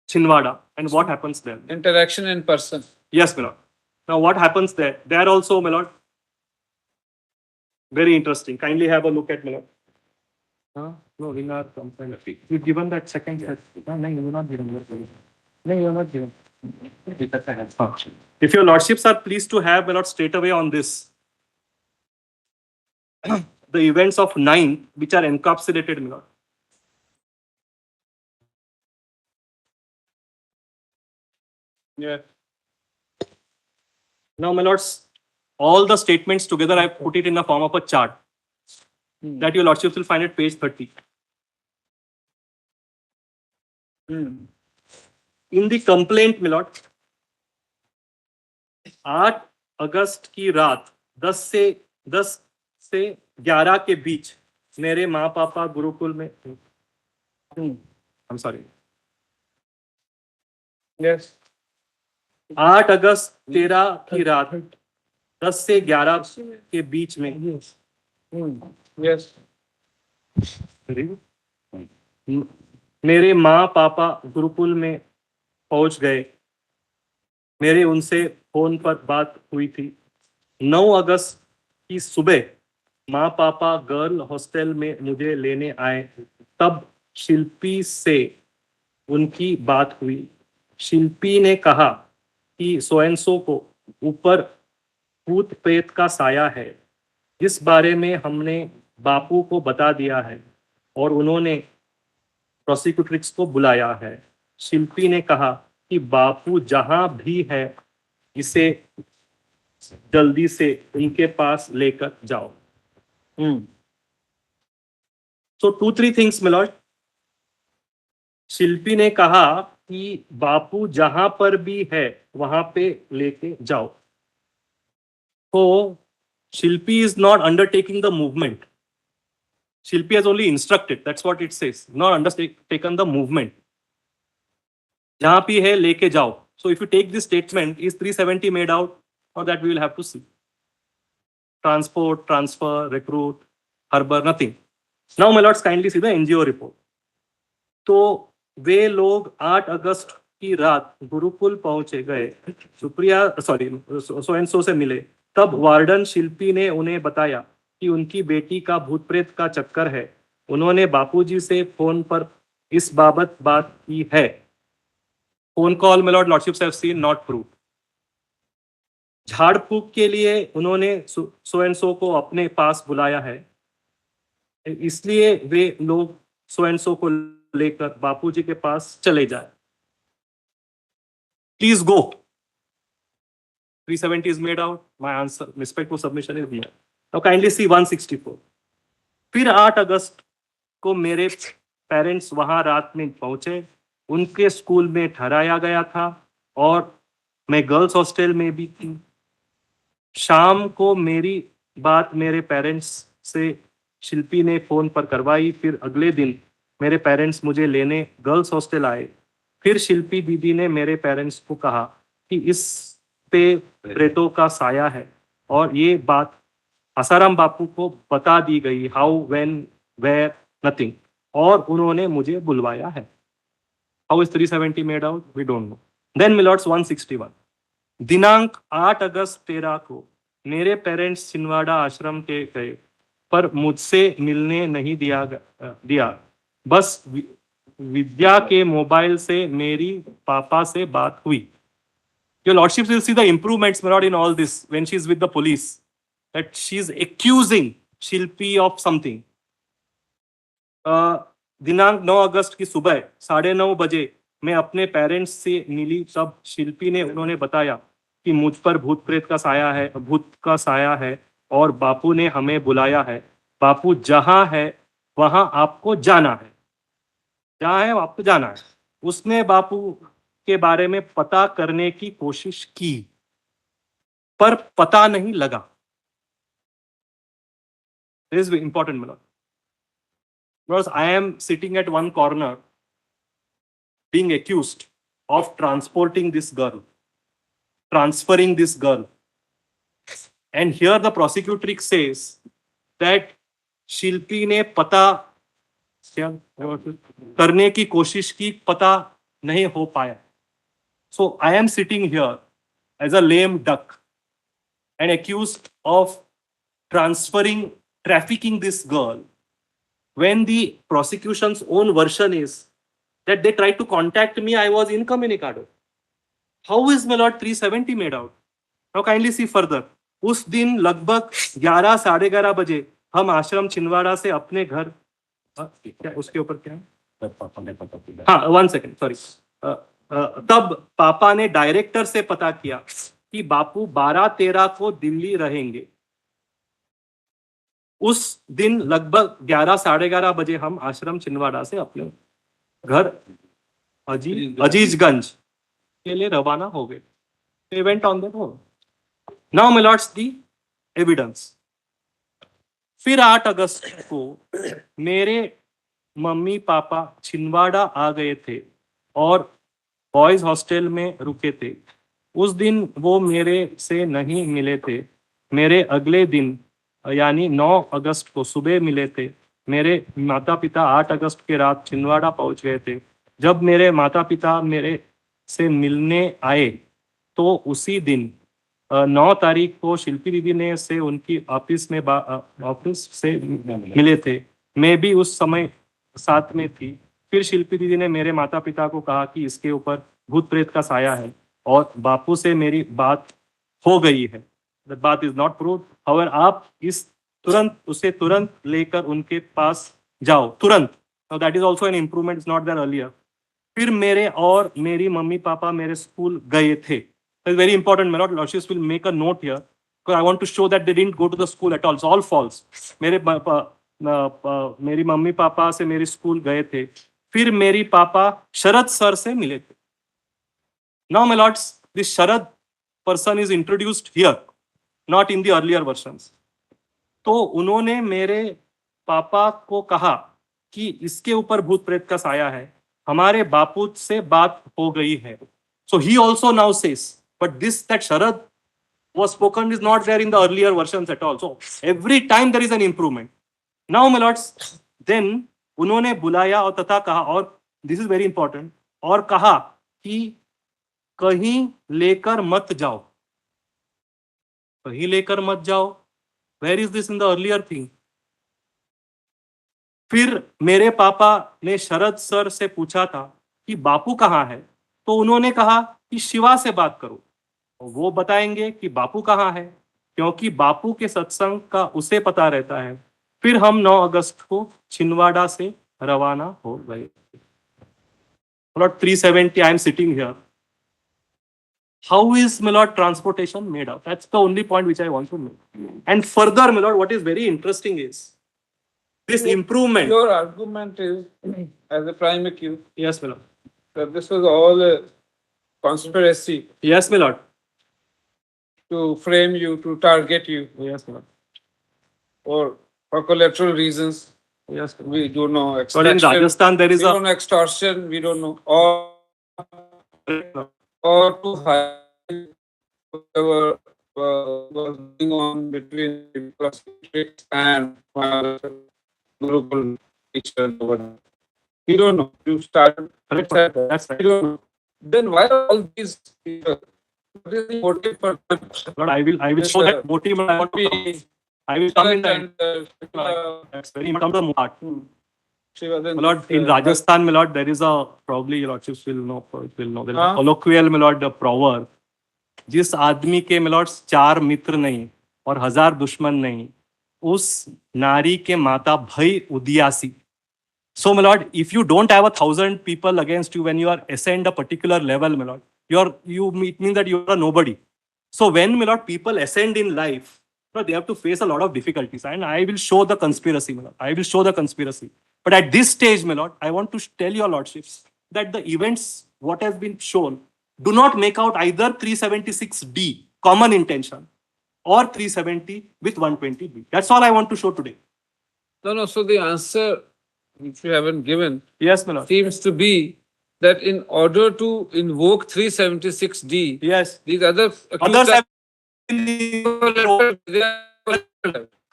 Chindwada, and what happens there? Interaction in person. Yes, my lord. Now, what happens there? There also, my lord, very interesting. Kindly have a look at, my lord. No, in our complaint. You've given that second set. No, you're not given. No, you're not given. If your lordships are pleased to have, my lord, straight away on this, the events of 9, which are encapsulated, my lord. Yeah. Now, my lords, all the statements together, I put it in the form of a chart that your lordships will find at page 30. In the complaint, my lord, 8 अगस्त की रात 10 से 11 के बीच मेरे माँ पापा गुरुकुल में I'm sorry. Yes. 8 अगस्त 13 की रात 10 से 11 के बीच में Yes. मेरे माँ पापा गुरुकुल में पहुंच गए। मेरे उनसे फोन पर बात हुई थी। 9 अगस्त की सुबह माँ पापा गर्ल हॉस्टल में मुझे लेने आए। तब शिल्पी से उनकी बात हुई। शिल्पी ने कहा कि सो एंड सो को ऊपर भूत प्रेत का साया है, जिस बारे में हमने बापू को बता दिया है और उन्होंने प्रोसिक्यूट्रिक्स को बुलाया है। शिल्पी ने कहा कि बापू जहां भी है इसे जल्दी से उनके पास लेकर जाओ। सो 2-3 थिंग्स मिलॉर्ड। शिल्पी ने कहा कि बापू जहां पर भी है वहां पे लेके जाओ। तो Shilpi is not undertaking the movement. Shilpi has only instructed. That's what it says. Not undertaken the movement. जहां भी है लेके जाओ. So if you take this statement, is 370 made out, or that we will have to see. Transport, transfer, recruit, harbor, nothing. Now, my lords, kindly see the NGO report. तो वे लोग 8 अगस्त की रात गुरुकुल पहुंचे गए, सुप्रिया सो एंड सो से मिले। तब वार्डन शिल्पी ने उन्हें बताया कि उनकी बेटी का भूत प्रेत का चक्कर है। उन्होंने बापूजी से फोन पर इस बाबत बात की है। फोन कॉल में lordships have seen, not prove. झाड़ फूक के लिए उन्होंने सो एंड सो को अपने पास बुलाया है, इसलिए वे लोग सो एंड सो को लेकर बापूजी के पास चले जाए। Please go. 370 is made out. My answer, respectful submission is here. Now kindly see 164. फिर 8 अगस्त को मेरे पेरेंट्स वहां रात में पहुंचे। उनके स्कूल में ठहराया गया था और मैं गर्ल्स हॉस्टल में भी थी। शाम को मेरी बात मेरे पेरेंट्स से शिल्पी ने फोन पर करवाई। फिर अगले दिन मेरे पेरेंट्स मुझे लेने गर्ल्स हॉस्टल आए। फिर शिल्पी दीदी ने मेरे पेरेंट्स को कहा कि इस पे प्रेतों का साया है और ये बात आसाराम बापू को बता दी गई। How, when, where, nothing. और उन्होंने मुझे बुलवाया है। How is 370 made out? We don't know. Then my lords 161। दिनांक 8 अगस्त 13 को मेरे पेरेंट्स छिंदवाड़ा आश्रम के गए, पर मुझसे मिलने नहीं दिया। बस विद्या के मोबाइल से मेरी पापा से बात हुई। Your lordships will see the improvements, my lord, in all this when she is with the police, that she is accusing Shilpi of something. दिनांक 9 अगस्त की सुबह 9:30 बजे मैं अपने पेरेंट्स से मिली। तब शिल्पी ने उन्होंने बताया कि मुझ पर भूत का साया है और बापू ने हमें बुलाया है। बापू जहां है वहां आपको जाना है। जहां है आपको जाना है। उसने बापू के बारे में पता करने की कोशिश की, पर पता नहीं लगा। This is important, my lord. Because I am sitting at one corner being accused of transferring this girl. And here the prosecutrix says that शिल्पी ने पता करने की कोशिश की, पता नहीं हो पाया। So I am sitting here as a lame duck and accused of trafficking this girl, when the prosecution's own version is that they tried to contact me, I was incommunicado. How is my lord 370 made out? Now kindly see further. उस दिन लगभग 11, 11:30 बजे हम आश्रम छिंदवाड़ा से अपने घर, क्या उसके ऊपर क्या है? हाँ, 1 सेकेंड, सॉरी। तब पापा ने डायरेक्टर से पता किया कि बापू 12-13 को दिल्ली रहेंगे। उस दिन लगभग 11, 11:30 बजे हम आश्रम छिंदवाड़ा से अपने घर अजीजगंज के लिए रवाना हो गए। They went on their own. Now my lords, the evidence. फिर 8 अगस्त को मेरे मम्मी पापा छिंदवाड़ा आ गए थे और बॉयज हॉस्टल में रुके थे। उस दिन वो मेरे से नहीं मिले थे। मेरे अगले दिन यानी 9 अगस्त को सुबह मिले थे। मेरे माता पिता 8 अगस्त की रात छिंदवाड़ा पहुंच गए थे। जब मेरे माता पिता मेरे से मिलने आए तो उसी दिन 9 तारीख को शिल्पी दीदी ने से उनकी ऑफिस से मिले थे। मैं भी उस समय साथ में थी। फिर शिल्पी दीदी ने मेरे माता पिता को कहा कि इसके ऊपर भूत प्रेत का साया है और बापू से मेरी बात हो गई है। द बात इज नॉट प्रूव। और आप उसे तुरंत लेकर उनके पास जाओ, तुरंत। That is also an improvement, is not there earlier. फिर मेरे और मेरी मम्मी पापा मेरे स्कूल गए थे। It's very important, my lordships will make a note here because I want to show that they didn't go to the school at all. It's all false. मेरी mummy papa से मेरे school गए थे। फिर मेरी पापा शरद सर से मिले थे। Now, my lords, this Sharad person is introduced here, not in the earlier versions. तो उन्होंने मेरे पापा को कहा कि इसके ऊपर भूत प्रेत का साया है, हमारे बापू से बात हो गई है। So he also now says, but this that Sharad was spoken is not there in the earlier versions at all. So every time there is an improvement. Now, my lords, then उन्होंने बुलाया और तथा कहा, और this is very important, और कहा कि कहीं लेकर मत जाओ, कहीं लेकर मत जाओ। Where is this in the earlier thing? फिर मेरे पापा ने शरद सर से पूछा था कि बापू कहाँ है, तो उन्होंने कहा कि शिवा से बात करो, वो बताएंगे कि बापू कहाँ है, क्योंकि बापू के सत्संग का उसे पता रहता है। फिर हम 9 अगस्त को छिंदवाड़ा से रवाना हो गए। 370, I am sitting here. How is, my lord, transportation made up? That's the only point which I want to make. And further, my lord, what is very interesting is this improvement. Your argument is, as a prime accused, Yes, my lord. that this was all a conspiracy Yes, my lord. to frame you, to target you, Yes, my lord. or for collateral reasons. Yes, my lord. We don't know. But in Extraction, Rajasthan, there we is don't know extortion. We don't know, a or to hide whatever was going on between the prosecutrix and my Gurukul teacher. We don't know. You started. Correct, that's right. We don't know. Then why are all these people? What is the motive for them? Lord, I will show that motive. But I want to I will come in that. That's very important to the heart. My lord, in Rajasthan, my lord, there is a, probably your lordships will know, there is a colloquial, my lord, proverb. जिस आदमी के, my lords, 4 मित्र नहीं और 1000 दुश्मन नहीं, उस नारी के माता भय उदियासी. So, my lord, if you don't have 1,000 people against you when you are ascend a particular level, my lord, it means that you are a nobody. So when, my lord, people ascend in life, they have to face a lot of difficulties. And I will show the conspiracy, my lord. I will show the conspiracy. But at this stage, my lord, I want to tell your lordships that the events, what has been shown, do not make out either 376D, common intention, or 370 with 120B. That's all I want to show today. No. So the answer, which you haven't given, Yes, my lord. seems to be that in order to invoke 376D, Yes. these other Others have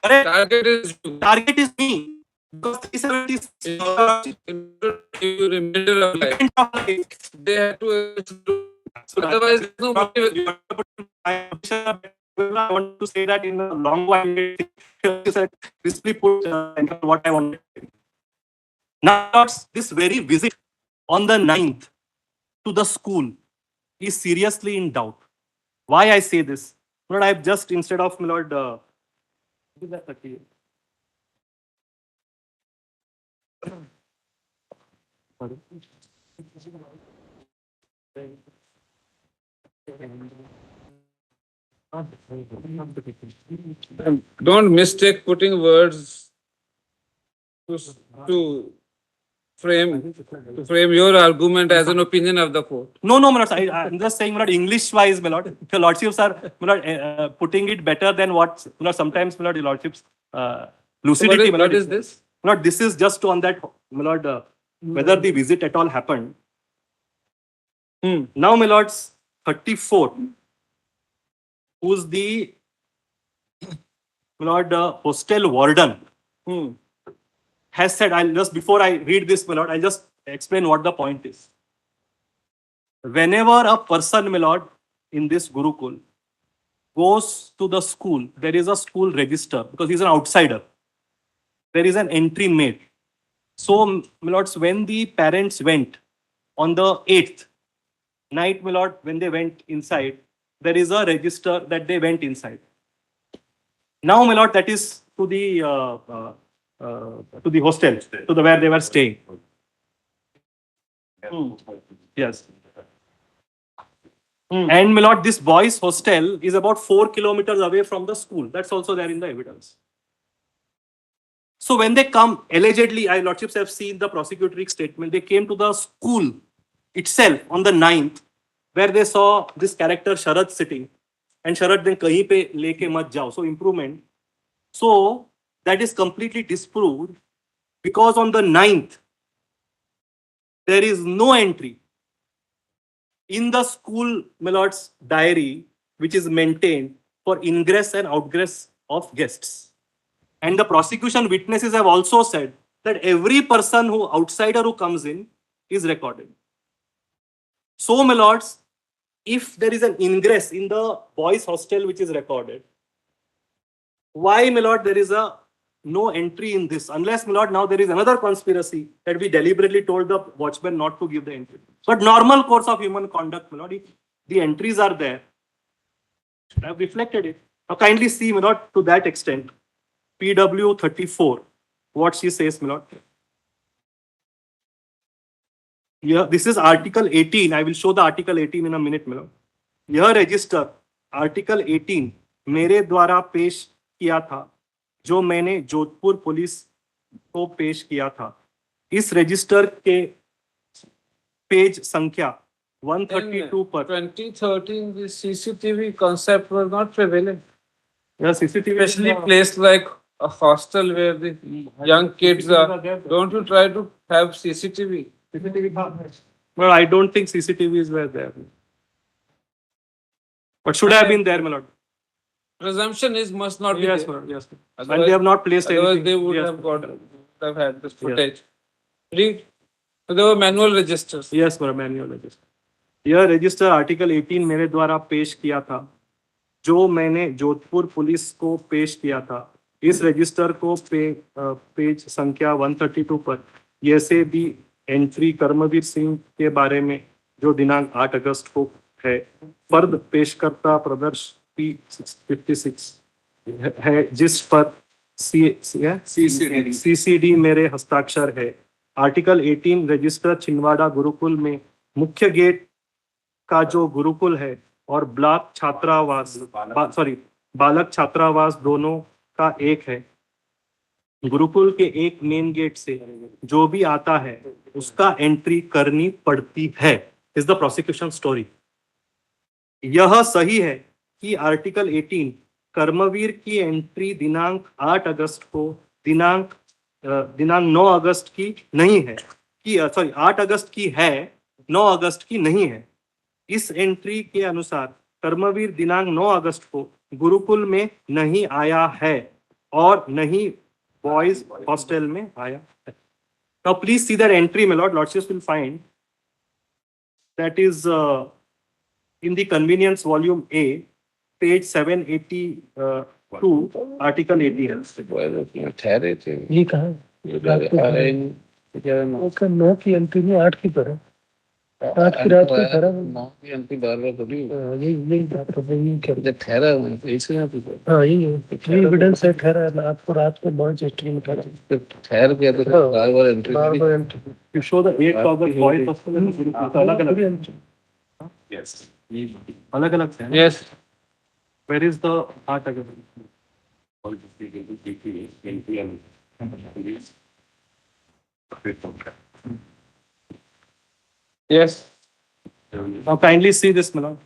correct. target is you. Target is me. Because 370 In order to give you remainder of life, they have to. Otherwise, there's no motive. I want to say that in a long way, crisply put what I want. Now, this very visit on the 9th to the school is seriously in doubt. Why I say this? Lord, I've just, instead of, my lord, Don't mistake putting words to frame your argument as an opinion of the court. No, my lord, I'm just saying, my lord, English-wise, my lord, the lordships are, my lord, putting it better than what, my lord, sometimes, my lord, the lordships, lucidity, my lord. What is this? My lord, this is just on that, my lord, whether the visit at all happened. Now, my lords, 34, who's the, my lord, hostel warden, has said, I'll just, before I read this, my lord, I'll just explain what the point is. Whenever a person, my lord, in this Gurukul goes to the school, there is a school register because he's an outsider. There is an entry made. So, my lords, when the parents went on the 8th night, my lord, when they went inside, there is a register that they went inside. Now, my lord, that is to the hostel, to the where they were staying. Yes. And, my lord, this boys' hostel is about 4 kilometers away from the school. That's also there in the evidence. So when they come, allegedly, I lordships have seen the prosecutory statement, they came to the school itself on the 9th, where they saw this character Sharad sitting. And Sharad then kahin pe leke mat jao. So improvement. So that is completely disproved because on the 9th, there is no entry in the school, my lord's diary, which is maintained for ingress and outgress of guests. And the prosecution witnesses have also said that every person outsider who comes in is recorded. So, my lords, if there is an ingress in the boys' hostel which is recorded, why, my lord, there is no entry in this? Unless, my lord, now there is another conspiracy that we deliberately told the watchman not to give the entry. But normal course of human conduct, my lord, if the entries are there, I have reflected it. Now kindly see, my lord, to that extent, PW 34, what she says, my lord. Yeah, this is Article 18. I will show the Article 18 in a minute, my lord. यह register article 18 मेरे द्वारा पेश किया था, जो मैंने Jodhpur police को पेश किया था. इस रजिस्टर के पेज संख्या 132 पर 2013, the CCTV concept was not prevalent, यह CCTV especially placed like a hostel where the young kids are. Don't you try to have CCTV? Well, I don't think CCTVs were there. But should have been there, my lord. Presumption is must not be Yes, there. sir. Yes, sir. And Otherwise- they have not placed Otherwise, anything. they would Yes, have had this footage. Read. So there were manual registers. yes, sir. Manual register. यह register article 18 मेरे द्वारा पेश किया था, जो मैंने Jodhpur police को पेश किया था. इस रजिस्टर को पेज संख्या 132 पर यह से भी एंट्री कर्मवीर सिंह के बारे में जो दिनांक 8 अगस्त को है, फर्द पेशकर्ता प्रदर्श P56 है, जिस पर CCD मेरे हस्ताक्षर है. आर्टिकल 18 रजिस्टर छिंदवाड़ा गुरुकुल में मुख्य गेट का जो गुरुकुल है और ब्लॉक छात्रावास बालक छात्रावास दोनों का एक है. गुरुकुल के एक मेन गेट से जो भी आता है उसका एंट्री करनी पड़ती है. Is the prosecution story. यह सही है कि आर्टिकल 18 कर्मवीर की एंट्री दिनांक 8 अगस्त को दिनांक 9 अगस्त की नहीं है, कि 8 अगस्त की है, 9 अगस्त की नहीं है. इस एंट्री के अनुसार कर्मवीर दिनांक 9 अगस्त को गुरुकुल में नहीं आया है और नहीं बॉयज हॉस्टल में आया है. Now please see that entry, my lord. Lordships will find that is in the convenience volume A, page 782, article 18. ठहरे थे. ये कहाँ है? उसका 9 की एंट्री में 8 की तरह 8 की रात को ठहरा. यही बात तो यही कर ठहरा ऐसे यहाँ पे हाँ ये एविडेंस है. ठहरा है आपको रात को बॉयज हिस्ट्री में ठहरा ठहर गया तो बार बार एंट्री बार entry. You show the 8 August boys hostel and Gurukul. अलग-अलग. Yes. अलग-अलग है. Yes. Where is the 8 August? All the NPM. Yes. Now kindly see this, my lord.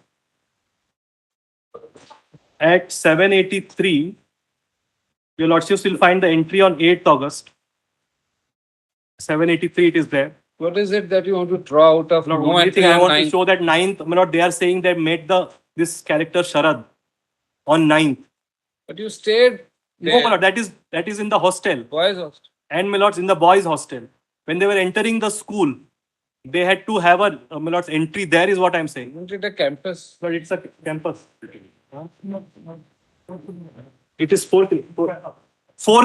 At 783, your lordships will find the entry on 8th August. 783 it is there. What is it that you want to draw out of Lord, no only entry thing I on want to 9th? show that 9th, my lord, they are saying they met this character Sharad on 9th. But you stayed No, there. my lord, that is in the hostel. Boys hostel. And my lords, in the boys' hostel, when they were entering the school, they had to have a my lords entry. There is what I'm saying. Isn't it a campus? But it's a campus. It is 4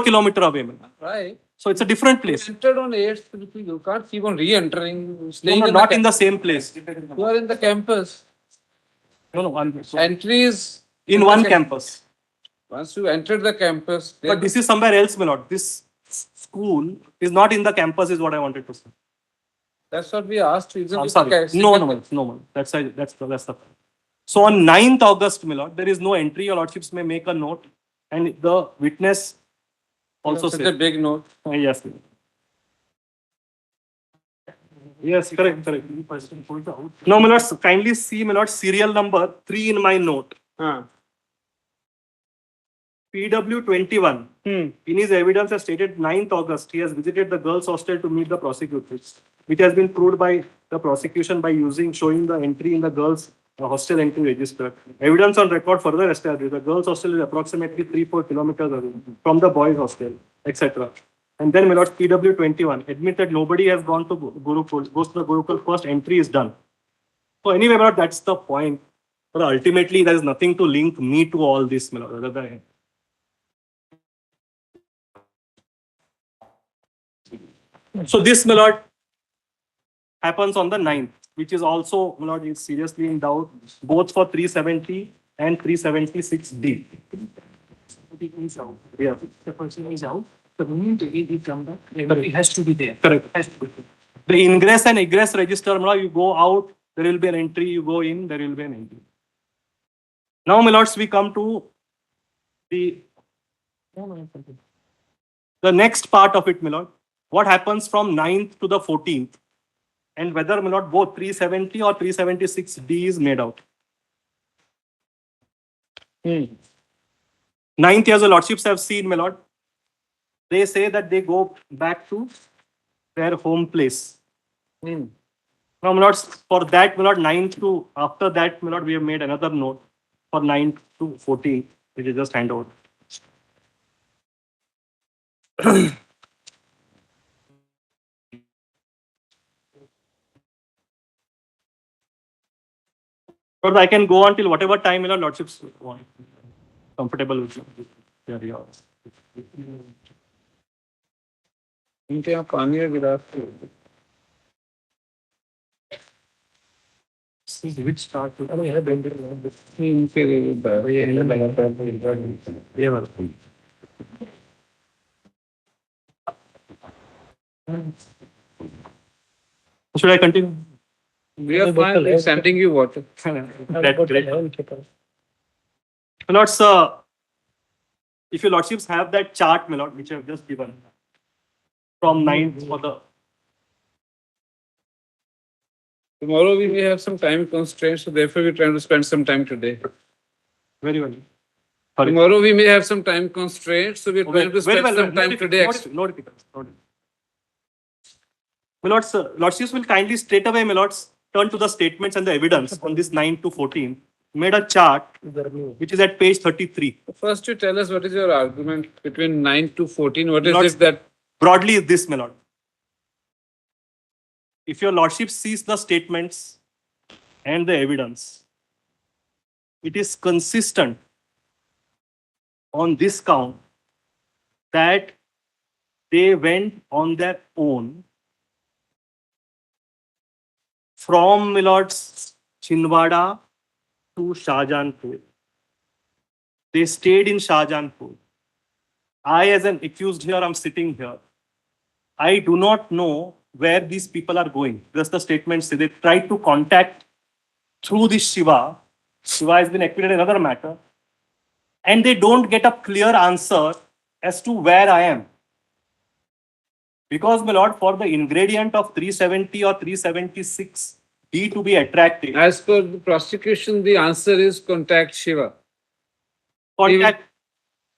kilometer away, my lord. Right. So it's a different You place. entered on 8th. You can't keep on re-entering. No, Staying no, in not the in the same place. You are in the campus. No, no, Entries in one campus. Once you enter the campus, But this is somewhere else, my lord. This school is not in the campus, is what I wanted to say. that's what we asked. Isn't I'm it sorry. the No, no. That's the. So on 9th August, my lord, there is no entry. Your lordships may make a note, and the witness also such a says. big note. Yes. my lord. Yes, correct. No, my lord, kindly see, my lord, serial number 3 in my note. PW 21. In his evidence has stated 9th August, he has visited the girls' hostel to meet the prosecutors, which has been proved by the prosecution by showing the entry in the girls' hostel entry register. Evidence on record further established the girls' hostel is approximately 3-4 kilometers away from the boys' hostel, etc. And then, my lord, PW 21 admit that nobody has gone to Gurukul, goes to the Gurukul, first entry is done. So anyway, my lord, that's the point. But ultimately, there is nothing to link me to all this, my lord, other than so this, my lord, happens on the 9th, which is also, my lord, is seriously in doubt, both for 370 and 376D. Yeah. The person is out. The moment he come back, everybody has to be there. Correct. Has to be there. The ingress and egress register, my lord, you go out, there will be an entry, you go in, there will be an entry. Now, my lords, we come to the next part of it, my lord. What happens from 9th to the 14th? And whether, my lord, both 370 or 376D is made out. 9th, as the lordships have seen, my lord, they say that they go back to their home place. Now, my lords, for that, my lord, 9th to after that, my lord, we have made another note for 9th to 14th, which is just hand over. But I can go on till whatever time, my lord, lordships want. Comfortable with you. Yeah, yeah. इनके यहाँ पानी है गिलास Which start to इनके ये वाला. Should I continue? We are fine. We're sending you water. That's great. My lords, if your lordships have that chart, my lord, which I have just given, from 9th for the. Tomorrow we may have some time constraints, so therefore we're trying to spend some time today. Very well. Sorry. Tomorrow we may have some time constraints, so we're Okay. trying to Very spend well. some time today. No difficulties. My lords, lordships will kindly straight away, my lords, turn to the statements and the evidence on this 9 to 14. Made a chart which is at page 33. First, you tell us what is your argument between 9 to 14. What is Lords, it that broadly is this, my lord. If your lordship sees the statements and the evidence, it is consistent on this count that they went on their own from, my lords, Chinwada to Shahjahanpur. They stayed in Shahjahanpur. I, as an accused here, I'm sitting here. I do not know where these people are going. Just the statement say they tried to contact through this Shiva. Shiva has been acquitted in another matter. And they don't get a clear answer as to where I am. Because, my lord, for the ingredient of 370 or 376 D to be attractive, as per the prosecution, the answer is contact Shiva. contact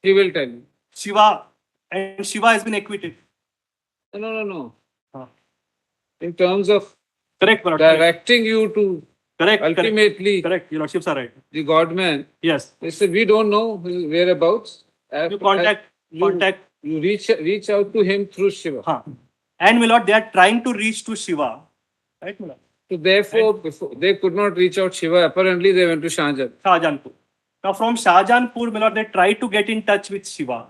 He will tell you. Shiva, and Shiva has been acquitted. No. Huh. In terms of Correct, my lord. Correct. directing you to Correct. ultimately Correct. Your lordships are right. the God man, Yes. they say we don't know his whereabouts. You contact You reach out to him through Shiva. हाँ. And my lord, they are trying to reach to Shiva. Right, my lord? So therefore, before, they could not reach out Shiva. Apparently, they went to Shahjahan. Shahjahanpur. Now from Shahjahanpur, my lord, they try to get in touch with Shiva.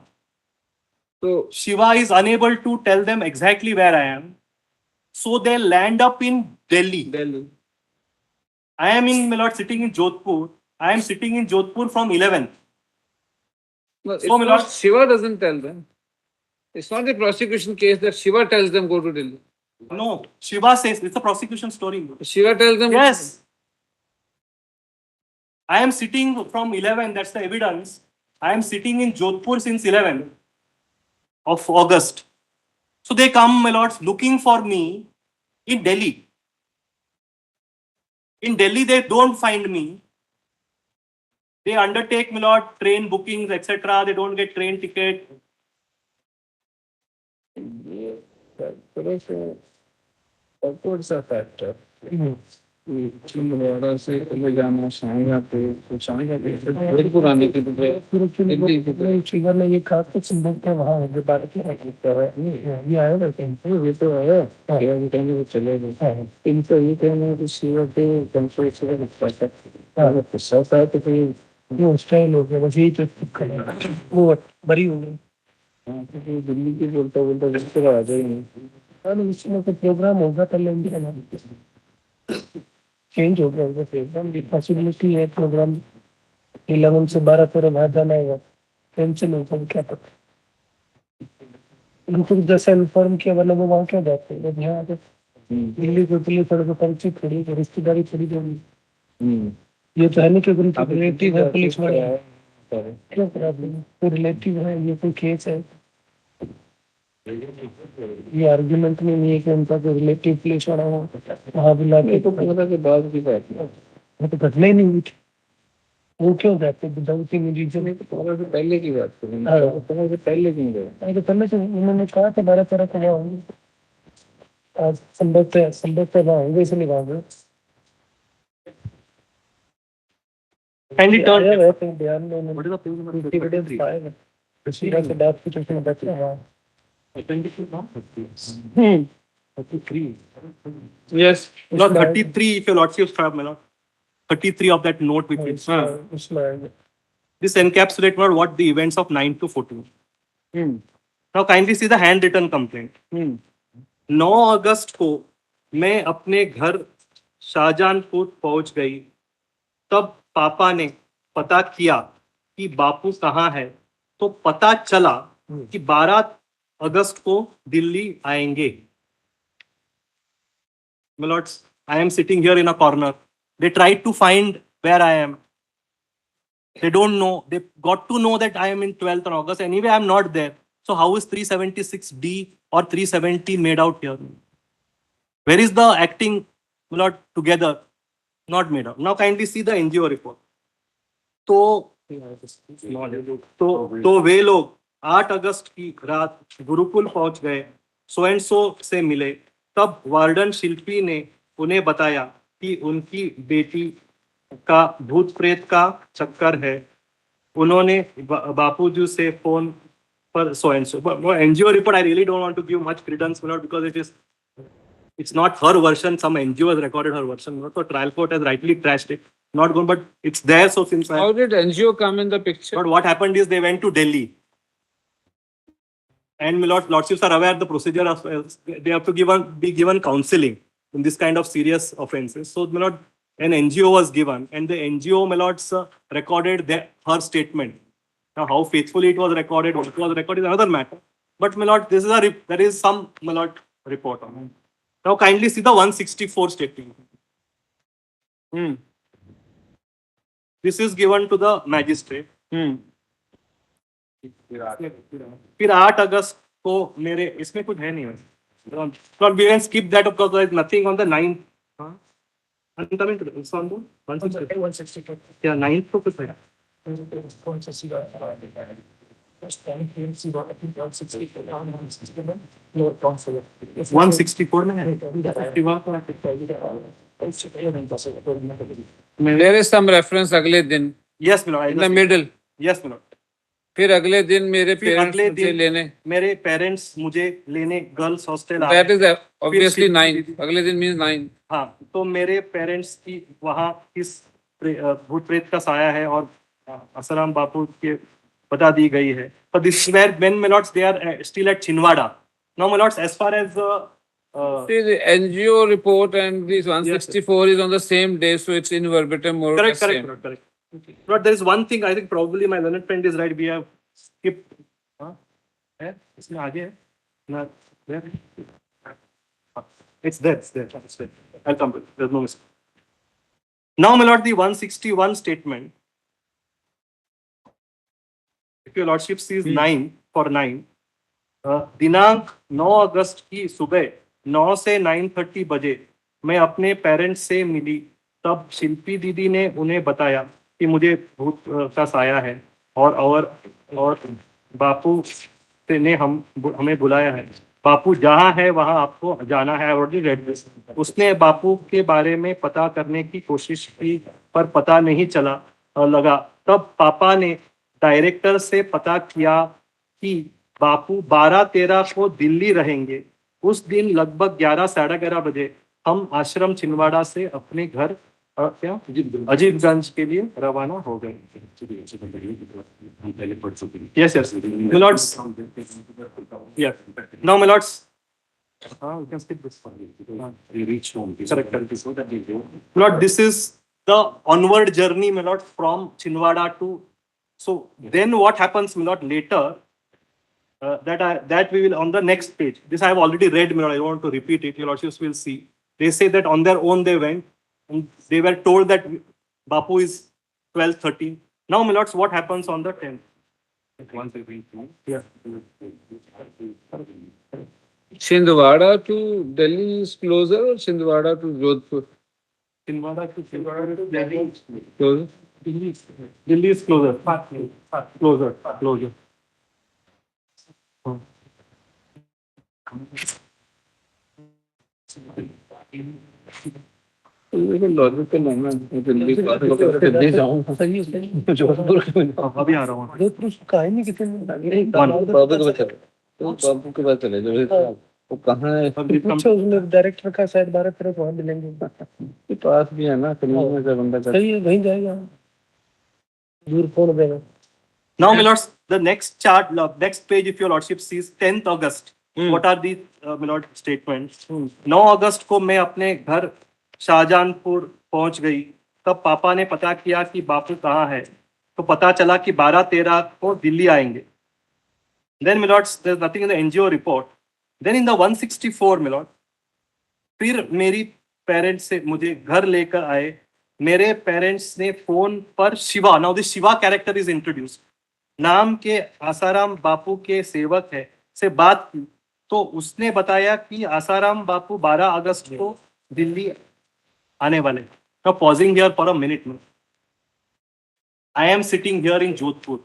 So Shiva is unable to tell them exactly where I am. So they land up in Delhi. Delhi. I am in, my lord, sitting in Jodhpur. I am sitting in Jodhpur from 11th. No, it's So, my not, lord- Shiva doesn't tell them. It's not the prosecution case that Shiva tells them go to Delhi. No, Shiva says, it's a prosecution story. Shiva tells them. Yes. I am sitting from 11, that's the evidence. I am sitting in Jodhpur since 11 of August. So they come, my lords, looking for me in Delhi. In Delhi, they don't find me. They undertake, my lord, train bookings, etc. They don't get train ticket. What's a factor? Chhindwara से ले जाना शाहजहां पुराने की शिवा ने ये कहा कि संभव है वहाँ है जो बात की ये आया ना ये तो है क्या बताएंगे वो चले गए इनको ये कहना है कि शिवा के कंट्रोल लगता है तो सब है तो फिर वो स्टाइल हो गया बस यही तो वो बड़ी हो गई दिल्ली की बोलता बोलता जिससे आ जाएंगे और इसमें तो प्रोग्राम होगा तो लेंगे ना चेंज हो गया होगा प्रोग्राम की पॉसिबिलिटी है प्रोग्राम 11 से 12 तेरह बाहर जाना है टेंशन होगा क्या पता उनको जैसे इन्फॉर्म किया वरना वो वहाँ क्यों जाते हैं यहाँ पे दिल्ली को पुलिस थोड़ा सा परिचित थोड़ी रिश्तेदारी थोड़ी होगी ये तो है नहीं कि उनका रिलेटिव है पुलिस वाले क्या प्रॉब्लम कोई रिलेटिव है ये कोई केस है ये आर्गुमेंट में नहीं है कि उनका कोई रिलेटिव पुलिस वाला हो वहाँ बुला के तो पता के बाद की बात है वो तो घटना ही नहीं हुई थी वो क्यों जाते विदाउट एनी रीजन पता से पहले की बात करें पता से पहले क्यों गए तो पहले से उन्होंने कहा था 12 को वहाँ होंगे आज संभवतः वहाँ होंगे इसलिए वहाँ गए Kindly turn. आया है कहीं बयान में What is the page number? Evidence पाएगा शिवा के डाक की चोट में बैठे हैं वहाँ 33. Yes. Lord, 33, if your lordship have, my lord. 33 of that note with it. उसमें This encapsulates, my lord, what the events of 9 to 14. Now kindly see the handwritten complaint. 9 अगस्त को मैं अपने घर शाहजहानपुर पहुंच गई. तब पापा ने पता किया कि बापू कहाँ है, तो पता चला कि 12 अगस्त को दिल्ली आएंगे. My lords, I am sitting here in a corner. They tried to find where I am. They don't know. They got to know that I am in 12th on August. Anyway, I am not there. So how is 376D or 370 made out here? Where is the acting, my lord, together? Not made out. Now kindly see the NGO report. तो वे लोग 8 अगस्त की रात गुरुकुल पहुंच गए, सो and सो से मिले. तब warden शिल्पी ने उन्हें बताया कि उनकी बेटी का भूत प्रेत का चक्कर है. उन्होंने बापूजी से फोन पर so and so. NGO report I really don't want to give much credence because it's not her version. Some NGO has recorded her version. So trial court has rightly trashed it. Not good, but it's there. So since How did NGO come in the picture? but what happened is they went to Delhi. And my lordships are aware the procedure of they have to be given counseling in this kind of serious offences. So my lord, an NGO was given, and the NGO, my lords, recorded her statement. Now how faithfully it was recorded, what was recorded is another matter. But my lord, there is some, my lord, report on it. Now kindly see the 164 statement. This is given to the magistrate. फिर 8 अगस्त को मेरे इसमें कुछ है नहीं. We can skip that because there is nothing on the 9th. I'm coming to it's on the 164. Yeah, 9th को कुछ है. 164 में है. There is some reference अगले दिन. Yes, my lord. In the middle. Yes, my lord. फिर अगले दिन मेरे फिर पेरेंट्स अगले मुझे दिन लेने, मेरे पेरेंट्स मुझे लेने girls hostel that is obviously Shilpi 9, दीदी- अगले दिन मीन्स 9। हाँ, तो मेरे पेरेंट्स की वहाँ किस भूत प्रेत का साया है और आसाराम बापू के बता दी गई है. But this is where when my lords they are still at Chinwada. Now my lords, as far as See, the NGO report and this 164 is on the same day, so it's in verbatim more or correct, less correct, same. correct, correct. But there is one thing I think probably my learned friend is right. We have skipped. हाँ, है? इसमें आगे है? ना, there? It's there, it's there, it's there. I'll come back. There's no mistake. Now, my lord, the 161 statement. If your lordship sees 9 for 9, दिनांक 9 अगस्त की सुबह 9 से 9:30 बजे मैं अपने पेरेंट्स से मिली. तब शिल्पी दीदी ने उन्हें बताया कि मुझे भूत का साया है और बापू ने हमें बुलाया है. बापू जहाँ है वहाँ आपको जाना है. Already read this. उसने बापू के बारे में पता करने की कोशिश की पर पता नहीं लगा. तब पापा ने डायरेक्टर से पता किया कि बापू 12-13 को दिल्ली रहेंगे. उस दिन लगभग 11 साढ़े 11 बजे हम आश्रम छिंदवाड़ा से अपने घर क्या अजीतगंज के लिए रवाना हो गए. हम पहले पढ़ चुके हैं. Yes, yes. My lords. Yeah. Now, my lords. You can skip this one. We reach home. Correct, correct. So that we go. My lord, this is the onward journey, my lord, from Chinwada to. So then what happens, my lord, later? That we will on the next page. This I have already read, my lord. I don't want to repeat it. Your lordships will see. They say that on their own they went, and they were told that Bapu is 12:13. Now, my lords, what happens on the 10th? Once we reach home. Yeah. Chhindwara to Delhi is closer or Chhindwara to Jodhpur? Chinwada to Delhi. Closer. Delhi is closer. Closer. Logical है ना, दिल्ली दिल्ली जाऊँ सही है, सही है। जोधपुर अभी आ रहा हूँ. जोधपुर का है नहीं किसी ने बाबू के पास चले, तो बाबू के पास चले जो वो कहाँ है पूछो, उसमें डायरेक्टर का शायद 12-13 को वहाँ मिलेंगे. के पास भी है ना, करीब में बंदा चल. सही है, वहीं जाएगा. दूर कौन देगा. Now, my lords, the next chart, next page, if your lordship sees 10th August, what are the my lord statements? 9 अगस्त को मैं अपने घर शाहजहानपुर पहुंच गई. तब पापा ने पता किया कि बापू कहाँ है. तो पता चला कि 12-13 को दिल्ली आएंगे. Then, my lords, there's nothing in the NGO report. Then in the 164, my lord, फिर मेरी पेरेंट्स से मुझे घर लेकर आए. मेरे पेरेंट्स ने फोन पर Shiva, now this Shiva character is introduced, नाम के आसाराम बापू के सेवक है से बात की. तो उसने बताया कि आसाराम बापू 12 अगस्त को दिल्ली आने वाले. Now pausing here for a minute. I am sitting here in Jodhpur.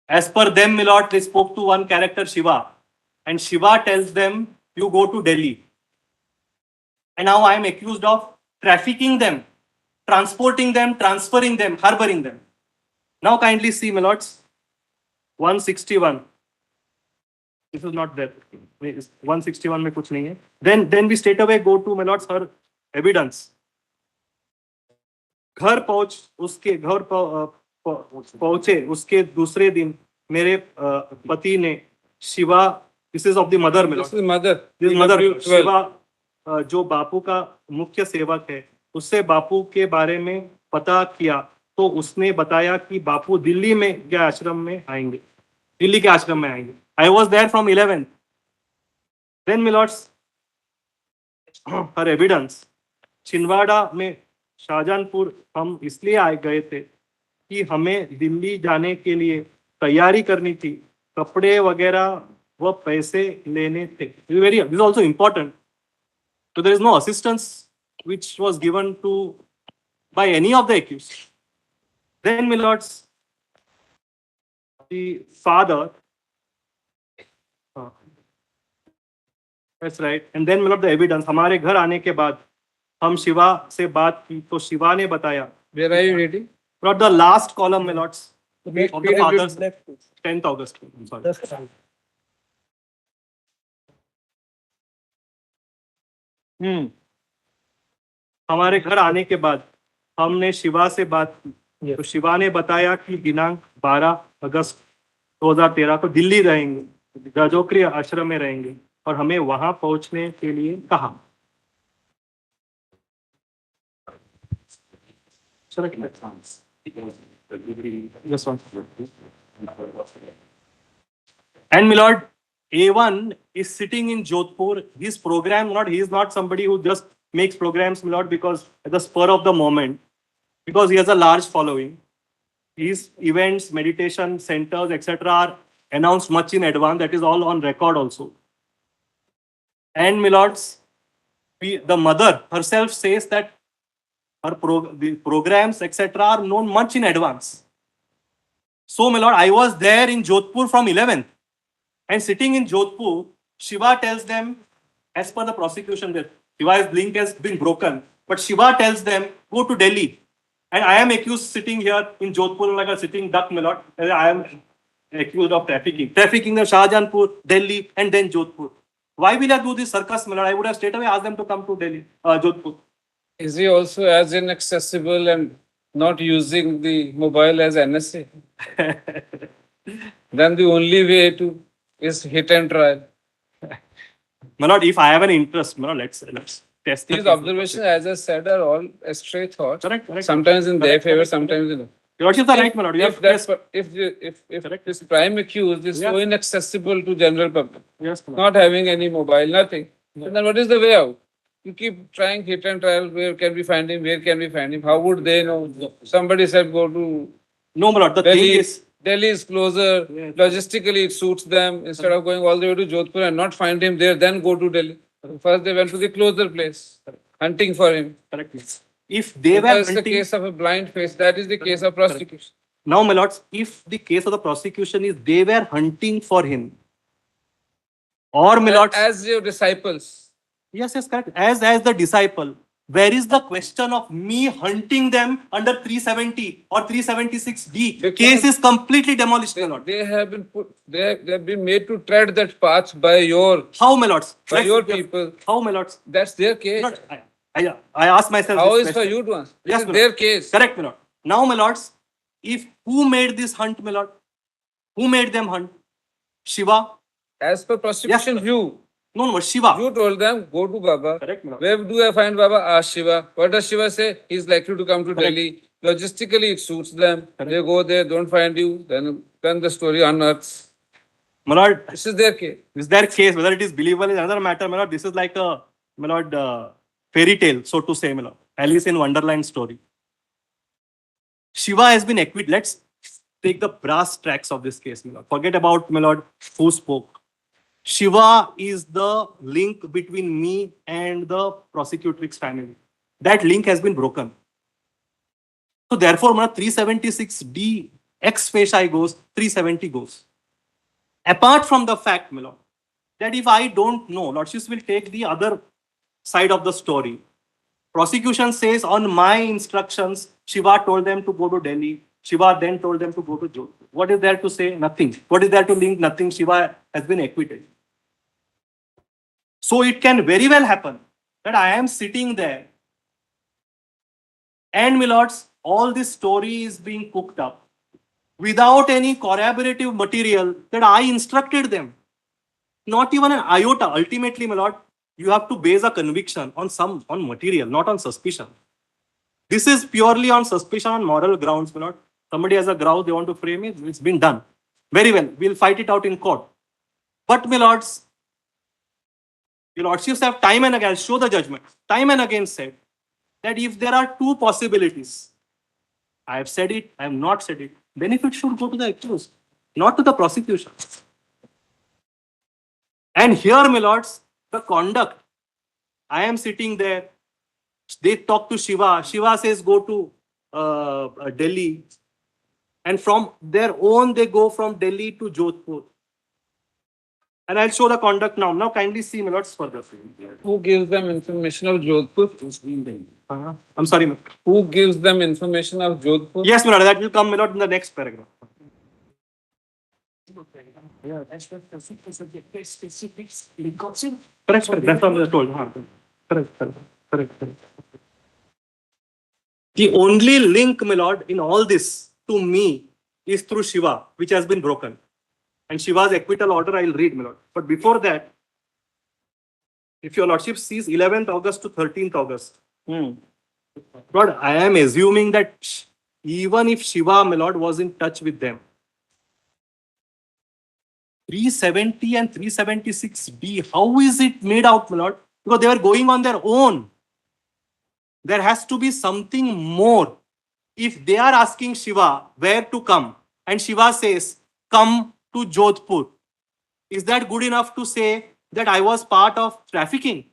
As per them, my lord, they spoke to one character, Shiva, and Shiva tells them, "You go to Delhi." And now I am accused of trafficking them, transporting them, transferring them, harboring them. Now kindly see, my lords, 161. This is not there. 161 में कुछ नहीं है. Then we straight away go to, my lords, her evidence. घर पहुंचे उसके दूसरे दिन मेरे पति ने Shiva, this is of the mother, में मदर शिवा जो बापू का मुख्य सेवक है, उससे बापू के बारे में पता किया. तो उसने बताया कि बापू दिल्ली में के आश्रम में आएंगे. I was there from 11th. Then my lords, her evidence. Chhindwara में शाहजहानपुर हम इसलिए आए गए थे कि हमें दिल्ली जाने के लिए तैयारी करनी थी. कपड़े वगैरह व पैसे लेने थे. This is also important. So there is no assistance which was given to by any of the accused. Then, my lords, the father, that's right. And then, my lord, the evidence. हमारे घर आने के बाद हम शिवा से बात की तो शिवा ने बताया. Where are you reading? Lord, the last column, my lords. of the PWD father's Left. 10th August. I'm sorry. That's fine. हमारे घर आने के बाद हमने शिवा से बात की। Yes. तो शिवा ने बताया कि दिनांक 12 अगस्त 2013 को दिल्ली रहेंगे, राजोक्री आश्रम में रहेंगे और हमें वहां पहुंचने के लिए कहा। Yes, one. And my lord, A1 is sitting in Jodhpur. His program, not he is not somebody who just makes programs, my lord, because at the spur of the moment, because he has a large following. His events, meditation centers, etc., are announced much in advance. That is all on record also. And my lords, the mother herself says that the programs, etc., are known much in advance. So, my lord, I was there in Jodhpur from 11th. And sitting in Jodhpur, Shiva tells them, as per the prosecution, that Shiva's link has been broken. But Shiva tells them, go to Delhi. And I am accused sitting here in Jodhpur like a sitting duck, my lord. And I am accused of trafficking. Trafficking in Shahjahanpur, Delhi, and then Jodhpur. Why will I do this circus, my lord? I would have straight away asked them to come to Delhi, Jodhpur. Is he also as inaccessible and not using the mobile as NSA? Then the only way to is hit and trial. My lord, if I have an interest, my lord, let's test the These case. observations, as I said, are all stray thoughts. Correct, correct. Sometimes in their Correct, favor, correct, sometimes in. Your lordship are right, my lord. You If have that, test. if Correct. this prime accused is so Yes. inaccessible to general public, Yes, my lord. not having any mobile, nothing, then what is the way out? You keep trying hit and trial. Where can we find him? Where can we find him? How would they know? Somebody said go to No, my lord. The Delhi. thing is, Delhi is closer. Yes. Logistically, it suits them. Instead of going all the way to Jodhpur and not find him there, then go to Delhi. First, they went to the closer place, hunting for him. correct. If they were That's the hunting, case of a blind face. That is the case of prosecution. now, my lords, if the case of the prosecution is they were hunting for him, or my lords, As your disciples, yes, correct. As the disciple, where is the question of me hunting them under 370 or 376D? Because Case is completely demolished, my lord. they have been put. They have been made to tread that path by your How, my lords? by your people. How, my lords? That's their case. Lord, I ask myself How this is for question. you to answer? Yes, It my is their lord. case. Correct, my lord. Now, my lords, if who made this hunt, my lord? Who made them hunt? Shiva? As per prosecution Yes, view, No, Shiva. you told them go to Baba. Correct, my lord. Where do I find Baba? Ask Shiva. What does Shiva say? He's likely to come to Correct. Delhi. Logistically, it suits them. They go there, don't find you. Then the story unearths. My lord, This is their case. is their case, whether it is believable is another matter, my lord. This is like a, my lord, fairy tale, so to say, my lord. Alice in Wonderland story. Shiva has been acquitted. Let's take the brass tracks of this case, my lord. Forget about, my lord, who spoke. Shiva is the link between me and the prosecutrix family. That link has been broken. So therefore, my 376D X facie goes, 370 goes. Apart from the fact, my lord, that if I don't know, Lordships will take the other side of the story. Prosecution says on my instructions, Shiva told them to go to Delhi. Shiva then told them to go to Jodhpur. What is there to say? Nothing. What is there to link? Nothing. Shiva has been acquitted. So it can very well happen that I am sitting there and, my lords, all this story is being cooked up without any corroborative material that I instructed them. Not even an iota. Ultimately, my lord, you have to base a conviction on material, not on suspicion. This is purely on suspicion on moral grounds, my lord. Somebody has a grouse, they want to frame it, it's been done. Very well, we'll fight it out in court. But, my lords, your lordships have time and again, I'll show the judgment, time and again said that if there are two possibilities, I have said it, I have not said it, benefit should go to the accused, not to the prosecution. And here, my lords, the conduct, I am sitting there, they talk to Shiva, Shiva says go to Delhi, and from their own they go from Delhi to Jodhpur. And I'll show the conduct now. Now kindly see, my lords, further. Who gives them information of Jodhpur? I'm sorry, ma'am. Who gives them information of Jodhpur? Yes, my lord, that will come, my lord, in the next paragraph. Yeah, that's what the specifics in concept. Correct, correct. That's what I told. Correct, correct, correct, correct. The only link, my lord, in all this to me is through Shiva, which has been broken. And Shiva's acquittal order I'll read, my lord. But before that, if your lordship sees 11th August to 13th August, Lord, I am assuming that even if Shiva, my lord, was in touch with them, 370 and 376D, how is it made out, my lord? Because they were going on their own. There has to be something more. If they are asking Shiva where to come, and Shiva says, come to Jodhpur, is that good enough to say that I was part of trafficking?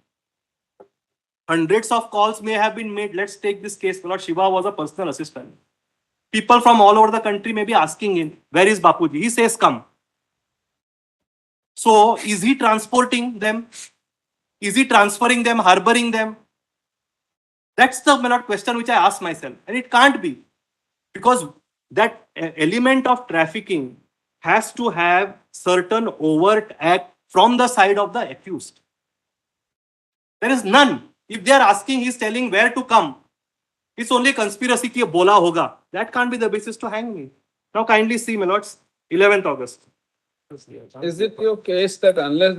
Hundreds of calls may have been made. Let's take this case, Lord Shiva was a personal assistant. People from all over the country may be asking him, where is Bapuji? He says, come. So, is he transporting them? Is he transferring them, harboring them? That's the question which I ask myself. And it can't be. Because that element of trafficking has to have certain overt act from the side of the accused. There is none. If they are asking, he's telling where to come. It's only conspiracy ki bola hoga. That can't be the basis to hang me. Now kindly see, my lords, 11th August. Is it your case that unless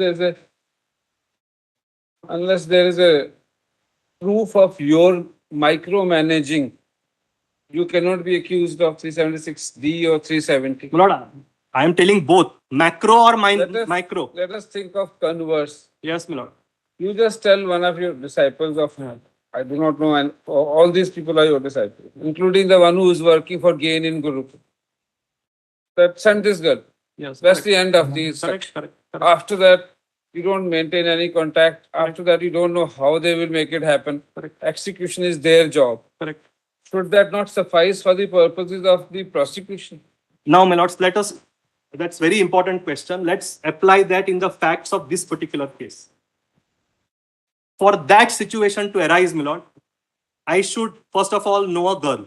there is a proof of your micromanaging, you cannot be accused of 376D or 370? My lord, I am telling both macro or micro. Let us think of converse. Yes, my lord. You just tell one of your disciples of, I do not know, and all these people are your disciples, including the one who is working for gain in Guru, that send this girl. Yes. That's correct. the end of the Correct, correct, correct. After that, you don't maintain any contact. After that, you don't know how they will make it happen. Correct. Execution is their job. Correct. Should that not suffice for the purposes of the prosecution? Now, my lords, let us, that's very important question. Let's apply that in the facts of this particular case. For that situation to arise, my lord, I should first of all know a girl.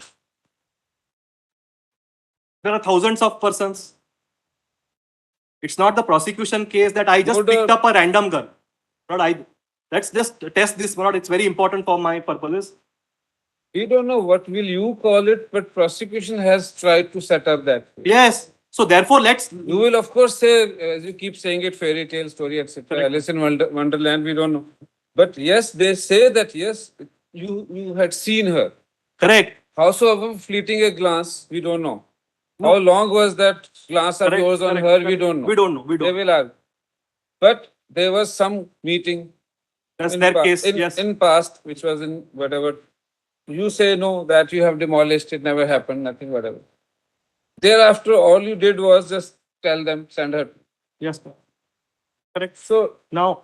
There are thousands of persons. It's not the prosecution case that I just picked up a random girl. Lord, let's just test this, my lord. It's very important for my purposes. We don't know what will you call it, but prosecution has tried to set up that. Yes. So therefore, let's. You will of course say, as you keep saying it, fairy tale story, etc. Correct. Alice in Wonderland, we don't know. But yes, they say that yes, you had seen her. Correct. Howsoever fleeting a glance, we don't know. No. How long was that glance of Correct, yours on correct, her? correct. We don't know. We don't know. We They don't. will argue. But there was some meeting. That's their case. Yes. In past, which was in whatever. You say no, that you have demolished, it never happened, nothing, whatever. Thereafter, all you did was just tell them, send her. Yes. Correct. So Now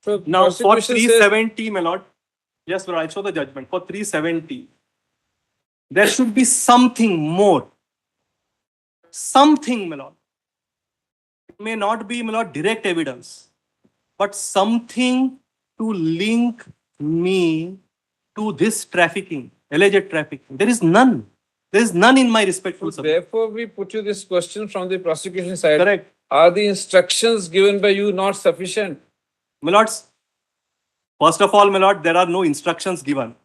for prosecution 370, my lord. Yes, sir, I'll show the judgment. For 370, there should be something more. Something, my lord. It may not be, my lord, direct evidence, but something to link me to this trafficking, alleged trafficking. There is none. There is none in my respectful submission. Therefore, we put you this question from the prosecution side. Correct. Are the instructions given by you not sufficient? My lords, first of all, my lord, there are no instructions given.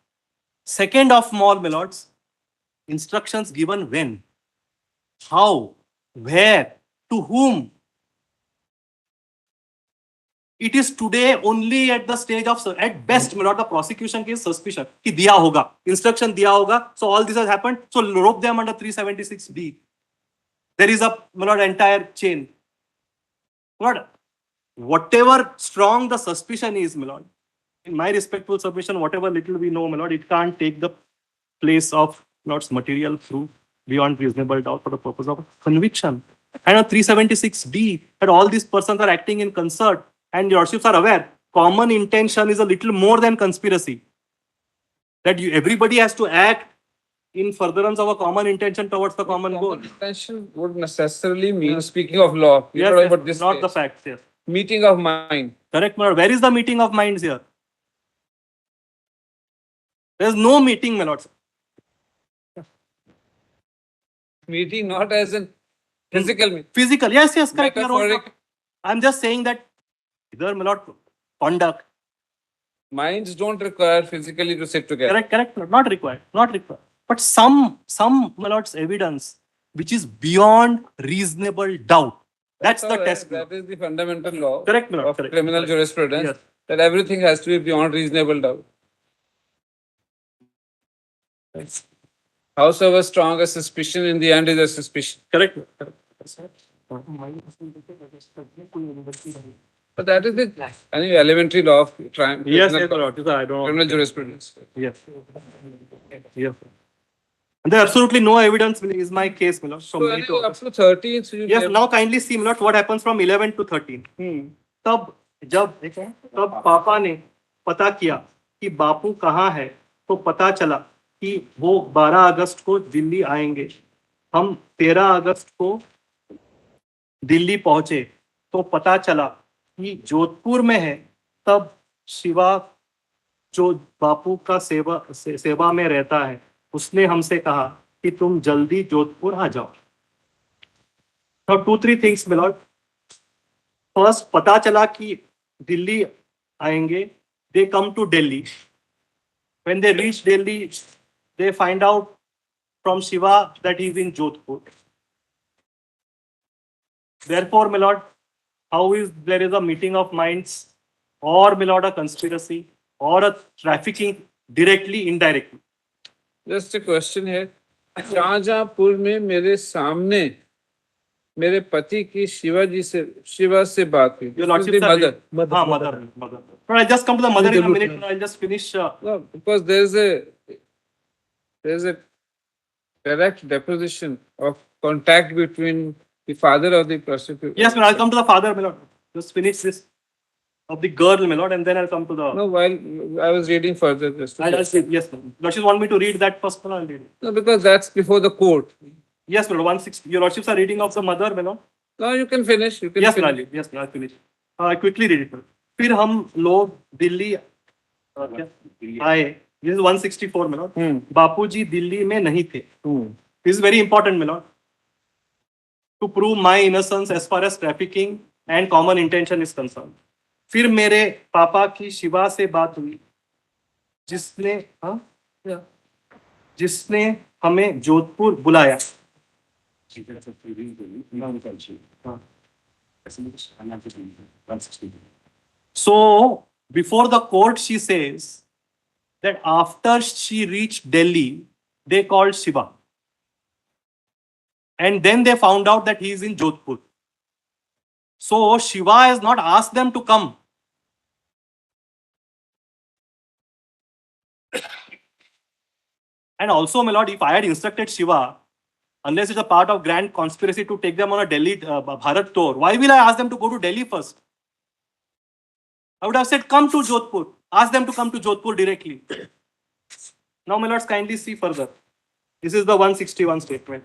Second of all, my lords, instructions given when? How? Where? To whom? It is today only at the stage of, at best, my lord, the prosecution case suspicion. Ki diya hoga. Instruction diya hoga. So all this has happened. So rope them under 376D. There is a, my lord, entire chain. My lord, whatever strong the suspicion is, my lord, in my respectful submission, whatever little we know, my lord, it can't take the place of lord's material proof beyond reasonable doubt for the purpose of conviction. And on 376D, that all these persons are acting in concert, and your lordships are aware, common intention is a little more than conspiracy. That everybody has to act in furtherance of a common intention towards the common goal. Intention would necessarily mean, speaking of law, we Yes, talk yes, about this not case, the facts, yes. meeting of mind. Correct, my lord. Where is the meeting of minds here? There is no meeting, my lord. Meeting not as in Physical means. Physical, yes, correct. You are right. Metaphoric. I'm just saying that either my lord conduct. Minds don't require physically to sit together. Correct. Not required. But some my lord's evidence which is beyond reasonable doubt. That's the all right. test. That is the fundamental law Correct, my lord, of correct. criminal jurisprudence. Yes. That everything has to be beyond reasonable doubt. Howsoever strong a suspicion, in the end is a suspicion. Correct. But that is the elementary law of crime. Yes, criminal my law, lord. I don't criminal know. jurisprudence. Yes. And there absolutely no evidence is my case, my lord. So anyway, up to 13th, you Yes, gave- now kindly see, my lord, what happens from 11 to 13. तब पापा ने पता किया कि बापू कहाँ है, तो पता चला कि वो 12 अगस्त को दिल्ली आएंगे। हम 13 अगस्त को दिल्ली पहुंचे तो पता चला कि जोधपुर में है। तब शिवा जो बापू का सेवा में रहता है, उसने हमसे कहा कि तुम जल्दी जोधपुर आ जाओ। Now 2-3 things, my lord. First, पता चला कि दिल्ली आएंगे. They come to Delhi. When they reach Delhi, they find out from Shiva that he is in Jodhpur. Therefore, my lord, how is there is a meeting of minds, or my lord, a conspiracy, or a trafficking directly, indirectly? Just a question here. Shahjahanpur में मेरे सामने मेरे पति की शिवा से बात हुई. Your lordship, mother. Mother. No, I'll just come to the mother in a minute. I'll just finish. No, because there's a direct deposition of contact between the father of the prostitute. Yes, I'll come to the father, my lord. Just finish this of the girl, my lord, and then I'll come to the. No, while I was reading further. Just to I'll say. say, yes, lordship want me to read that first, I'll read it. No, because that's before the court. Yes, my lord. 160. Your lordships are reading of the mother, my lord. No, you can finish. You can Yes, finish. I'll finish. I quickly read it. फिर हम लोग दिल्ली आए. This is 164, my lord. बापूजी दिल्ली में नहीं थे. This is very important, my lord. To prove my innocence as far as trafficking and common intention is concerned. फिर मेरे पापा की शिवा से बात हुई, जिसने हमें जोधपुर बुलाया. So before the court, she says that after she reached Delhi, they called Shiva. And then they found out that he is in Jodhpur. So Shiva has not asked them to come. And also, my lord, if I had instructed Shiva, unless it's a part of grand conspiracy to take them on a Delhi Bharat tour, why will I ask them to go to Delhi first? I would have said, come to Jodhpur. Ask them to come to Jodhpur directly. Now, my lords, kindly see further. This is the 161 statement.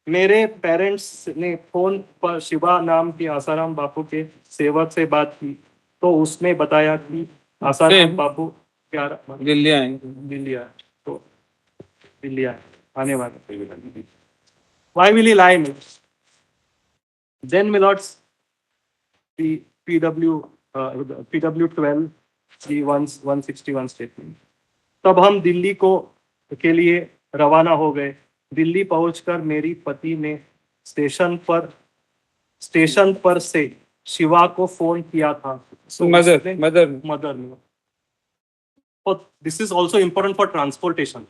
मेरे parents ने phone पर शिवा नाम की आसाराम बापू के सेवक से बात की, तो उसने बताया कि आसाराम बापू दिल्ली आए. तो दिल्ली आने वाले. Why will he lie me? Then, my lords, the PW 12, the 161 statement. तब हम दिल्ली के लिए रवाना हो गए. दिल्ली पहुंचकर मेरी पति ने स्टेशन पर से शिवा को फोन किया था. So mother. But this is also important for transportation.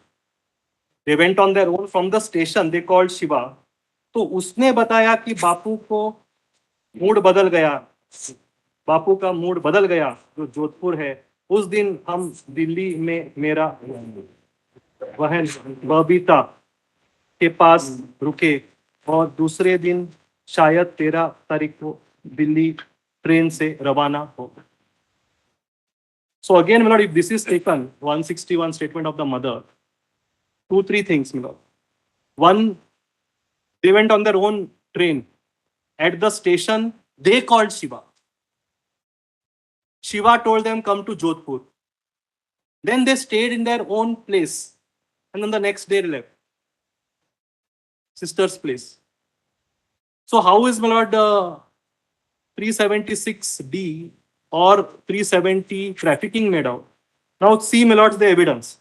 They went on their own from the station. They called Shiva. तो उसने बताया कि बापू का मूड बदल गया जो जोधपुर है. उस दिन हम दिल्ली में मेरा बहन बबीता के पास रुके और दूसरे दिन शायद 13 तारीख को दिल्ली ट्रेन से रवाना हो. So again, my lord, if this is taken, 161 statement of the mother, 2-3 things, my lord. One, they went on their own train. At the station, they called Shiva. Shiva told them, come to Jodhpur. Then they stayed in their own place. And then the next day they left. Sister's place. So how is, my lord, 376D or 370 trafficking made out? Now see, my lord, the evidence.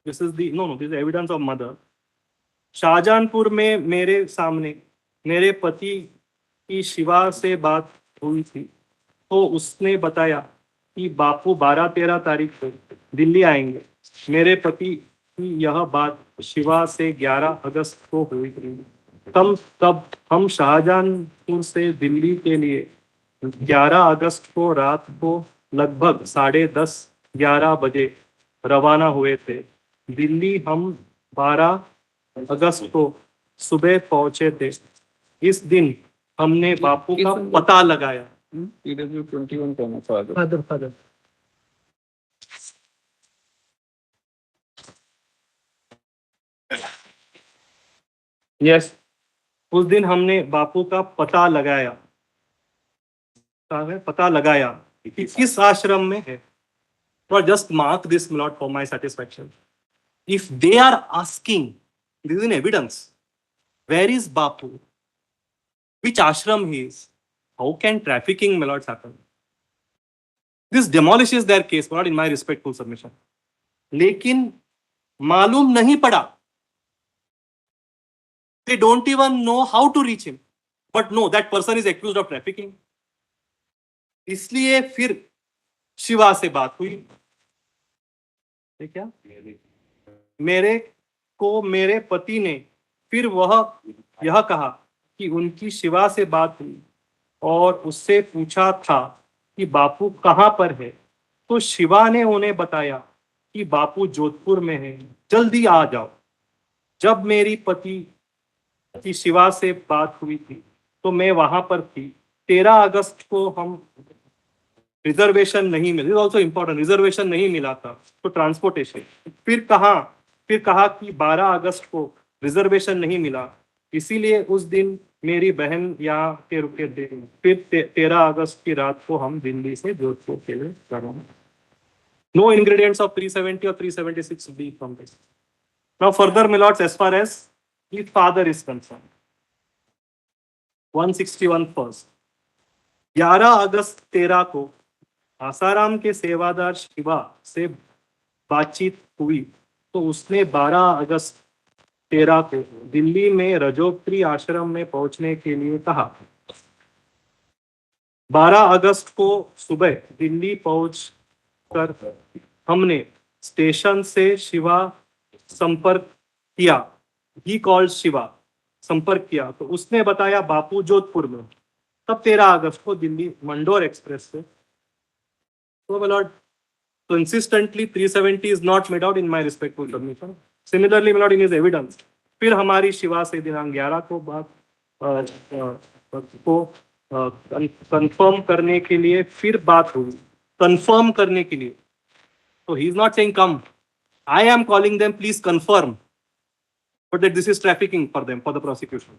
This is the this is the evidence of mother. Shahjahanpur में मेरे सामने मेरे पति की शिवा से बात हुई थी, तो उसने बताया कि बापू 12-13 तारीख को दिल्ली आएंगे। मेरे पति की यह बात शिवा से 11 अगस्त को हुई थी। तब हम शाहजहानपुर से दिल्ली के लिए 11 अगस्त को रात को लगभग 10:30-11 बजे रवाना हुए थे। दिल्ली हम 12 अगस्त को सुबह पहुंचे थे। इस दिन हमने बापू का पता लगाया। PW21 कहना फादर। फादर यस, उस दिन हमने बापू का पता लगाया। पता लगाया कि किस आश्रम में है। Just mark this not for my satisfaction. If they are asking, this is in evidence, where is Bapu, which ashram he is, how can trafficking, my lords, happen? This demolishes their case, my lord, in my respectful submission. लेकिन मालूम नहीं पड़ा, they don't even know how to reach him, but no, that person is accused of trafficking. इसलिए फिर शिवा से बात हुई। क्या मेरे को मेरे पति ने फिर यह कहा कि उनकी शिवा से बात हुई और उससे पूछा था कि बापू कहाँ पर है, तो शिवा ने उन्हें बताया कि बापू जोधपुर में है, जल्दी आ जाओ। जब मेरी पति की शिवा से बात हुई थी तो मैं वहां पर थी। 13 अगस्त को हम रिजर्वेशन नहीं मिला, ऑल्सो इम्पोर्टेंट, रिजर्वेशन नहीं मिला था तो ट्रांसपोर्टेशन। फिर कहा कि 12 अगस्त को रिजर्वेशन नहीं मिला, इसीलिए उस दिन मेरी बहन यहाँ के रुके थे। फिर 13 अगस्त की रात को हम दिल्ली से जोधपुर के लिए रवाना। No ingredients of 370 or 376B from this. Now further, my lords, as far as his father is concerned, 161 first, 11 अगस्त 13 को आसाराम के सेवादार शिवा से बातचीत हुई तो उसने 12 अगस्त 13 को दिल्ली में रजोत्री आश्रम में पहुंचने के लिए कहा। 12 अगस्त को सुबह दिल्ली पहुंचकर हमने स्टेशन से शिवा संपर्क किया। ही कॉल्ड शिवा, संपर्क किया तो उसने बताया बापू जोधपुर में। तब 13 अगस्त को दिल्ली मंडोर एक्सप्रेस से। So, my lord, consistently 370 is not made out in my respectful submission. Similarly, my lord, in his evidence, फिर हमारी शिवा से दिनांक 11 को बात को कंफर्म करने के लिए फिर बात हुई। कंफर्म करने के लिए, so he is not saying come. I am calling them, please confirm, but that this is trafficking for them, for the prosecution.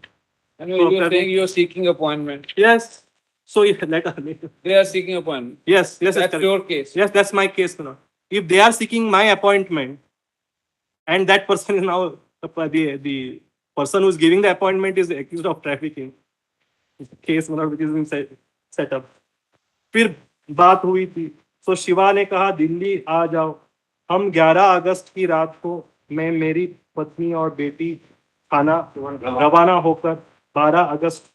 And you are saying you are seeking appointment. Yes. So let They are seeking appointment. yes, That's correct. your case. Yes, that's my case, my lord. If they are seeking my appointment, and that person is now the person who is giving the appointment is accused of trafficking, case, my lord, which is being set up. फिर बात हुई थी, तो शिवा ने कहा दिल्ली आ जाओ। हम 11 अगस्त की रात को मैं, मेरी पत्नी और बेटी खाना रवाना होकर 12 अगस्त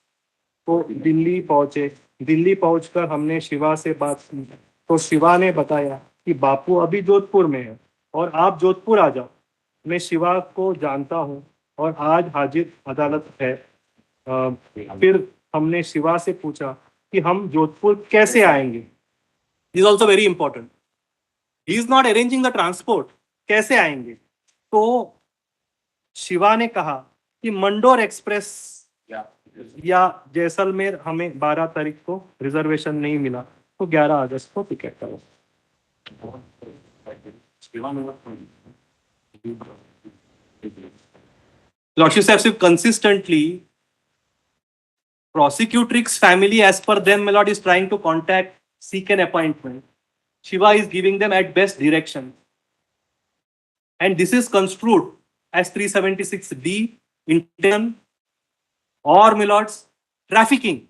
को दिल्ली पहुंचे। दिल्ली पहुंचकर हमने शिवा से बात की तो शिवा ने बताया कि बापू अभी जोधपुर में है और आप जोधपुर आ जाओ। मैं शिवा को जानता हूं और आज हाजिर अदालत है। फिर हमने शिवा से पूछा कि हम जोधपुर कैसे आएंगे। This also very important, he is not arranging the transport, कैसे आएंगे। तो शिवा ने कहा कि मंडोर एक्सप्रेस या जैसलमेर, हमें 12 तारीख को रिजर्वेशन नहीं मिला तो 11 अगस्त को टिकट करो। Lordship have consistently, prosecutrix family, as per them, my lord, is trying to contact, seek an appointment. Shiva is giving them at best direction, and this is construed as 376D, intention or, my lords, trafficking.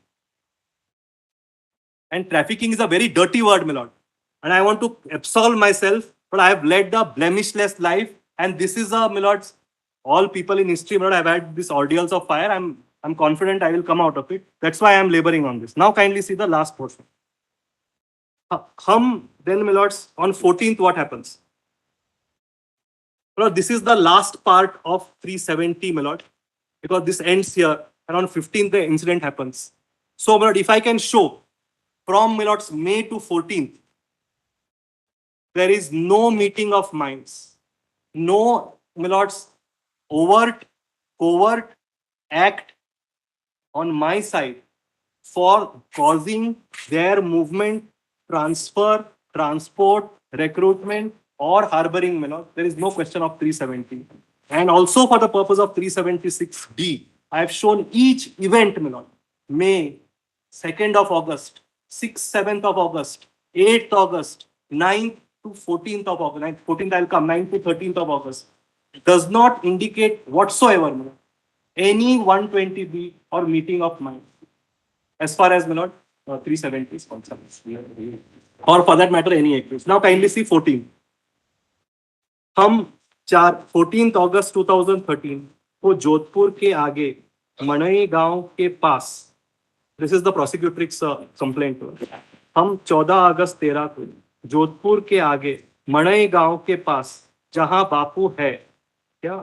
And trafficking is a very dirty word, my lord. And I want to absolve myself, but I have led a blemishless life. And this is a, my lords, all people in history, my lord, have had these ordeals of fire. I'm confident I will come out of it. That's why I am laboring on this. Now kindly see the last portion. Come then, my lords, on 14th, what happens? My lord, this is the last part of 370, my lord, because this ends here. And on 15th, the incident happens. So, my lord, if I can show from, my lords, May to 14th, there is no meeting of minds, no, my lords, overt, covert act on my side for causing their movement, transfer, transport, recruitment, or harboring, my lord. There is no question of 370. And also for the purpose of 376D, I have shown each event, my lord. May, 2nd of August, 6th, 7th of August, 8th August, 9th to 14th of August. 14th I'll come, 9th to 13th of August. Does not indicate whatsoever, my lord, any 120B or meeting of mind. As far as, my lord, 370 is concerned. Or for that matter, any activities. Now kindly see 14. हम 14 अगस्त 2013 को जोधपुर के आगे मणई गांव के पास, this is the प्रोसिक्यूटरिक्स complaint, हम 14 अगस्त 13 को जोधपुर के आगे मणई गांव के पास जहां बापू है क्या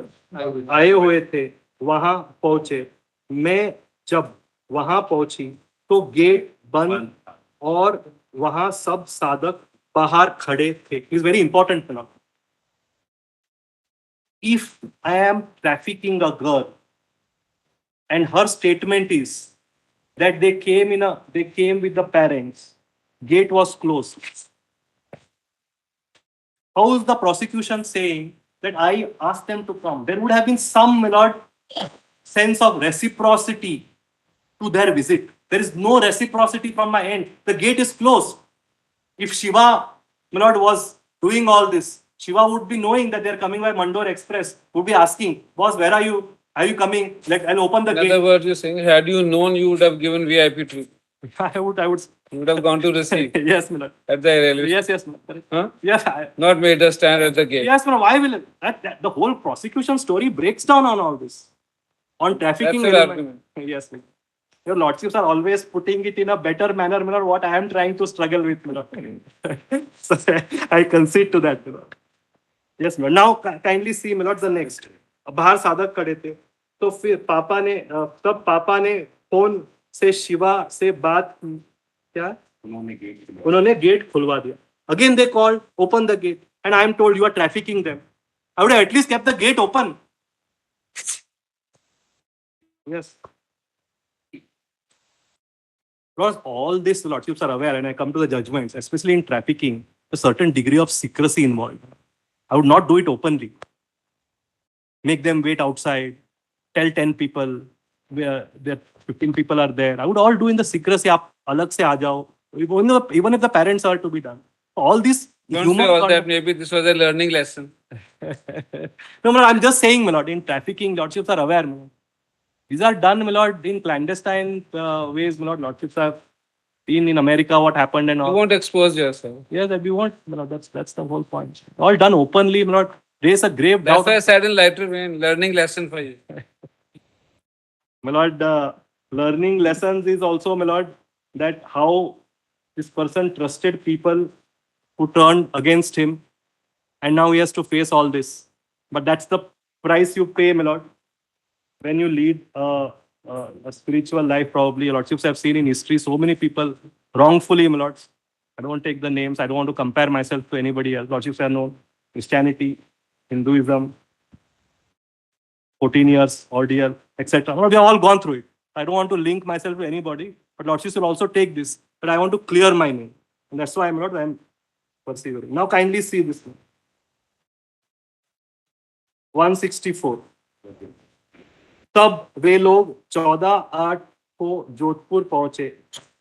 आए हुए थे वहां पहुंचे। मैं जब वहां पहुंची तो गेट बंद और वहां सब साधक बाहर खड़े थे। इज वेरी इंपॉर्टेंट ना। If I am trafficking a girl and her statement is that they came with the parents, gate was closed. How is the prosecution saying that I asked them to come? There would have been some, my lord, sense of reciprocity to their visit. There is no reciprocity from my end. The gate is closed. If Shiva, my lord, was doing all this, Shiva would be knowing that they are coming by Mandor Express, would be asking, boss, where are you? Are you coming? Like, I'll open the In gate. other words, you're saying, had you known, you would have given VIP treatment. I would. You would have gone to receive Yes, my lord. at the railway. Yes, my lord. Huh? Yes, Not made us stand at the gate. yes, my lord. Why will the whole prosecution story breaks down on all this? On trafficking That's your element. Yes, my lord. Your lordships are always putting it in a better manner, my lord, what I am trying to struggle with, my lord. So I concede to that, my lord. Yes, my lord. Now kindly see, my lord, the next. बाहर साधक खड़े थे, तो फिर पापा ने phone से शिवा से बात की क्या? उन्होंने गेट खुलवा दिया. Again they called, open the gate, and I am told you are trafficking them. I would have at least kept the gate open. Yes. Because all this, lordships are aware, and I come to the judgments, especially in trafficking, a certain degree of secrecy involved. I would not do it openly. Make them wait outside, tell 10 people, there 15 people are there. I would all do in the secrecy, aap alag se aa jao. Even if the parents are to be done. All this. Don't say all that, maybe this was a learning lesson. No, I'm just saying, my lord, in trafficking, lordships are aware, my lord. These are done, my lord, in clandestine ways, my lord. Lordships have been in America, what happened and all. You won't expose yourself. Yes, we won't, my lord. That's the whole point. All done openly, my lord. Raise a grave That's doubt. why I said in lighter vein, learning lesson for you. My lord, learning lessons is also, my lord, that how this person trusted people who turned against him, and now he has to face all this. But that's the price you pay, my lord, when you lead a spiritual life. Probably, your lordships have seen in history so many people wrongfully, my lords. I don't want to take the names. I don't want to compare myself to anybody else. Lordships have known Christianity, Hinduism, 14 years ordeal, etc. We have all gone through it. I don't want to link myself to anybody, but lordships will also take this. But I want to clear my name, and that's why I'm persevering. Now kindly see this one. 164. तब वे लोग 14/8 को जोधपुर पहुंचे,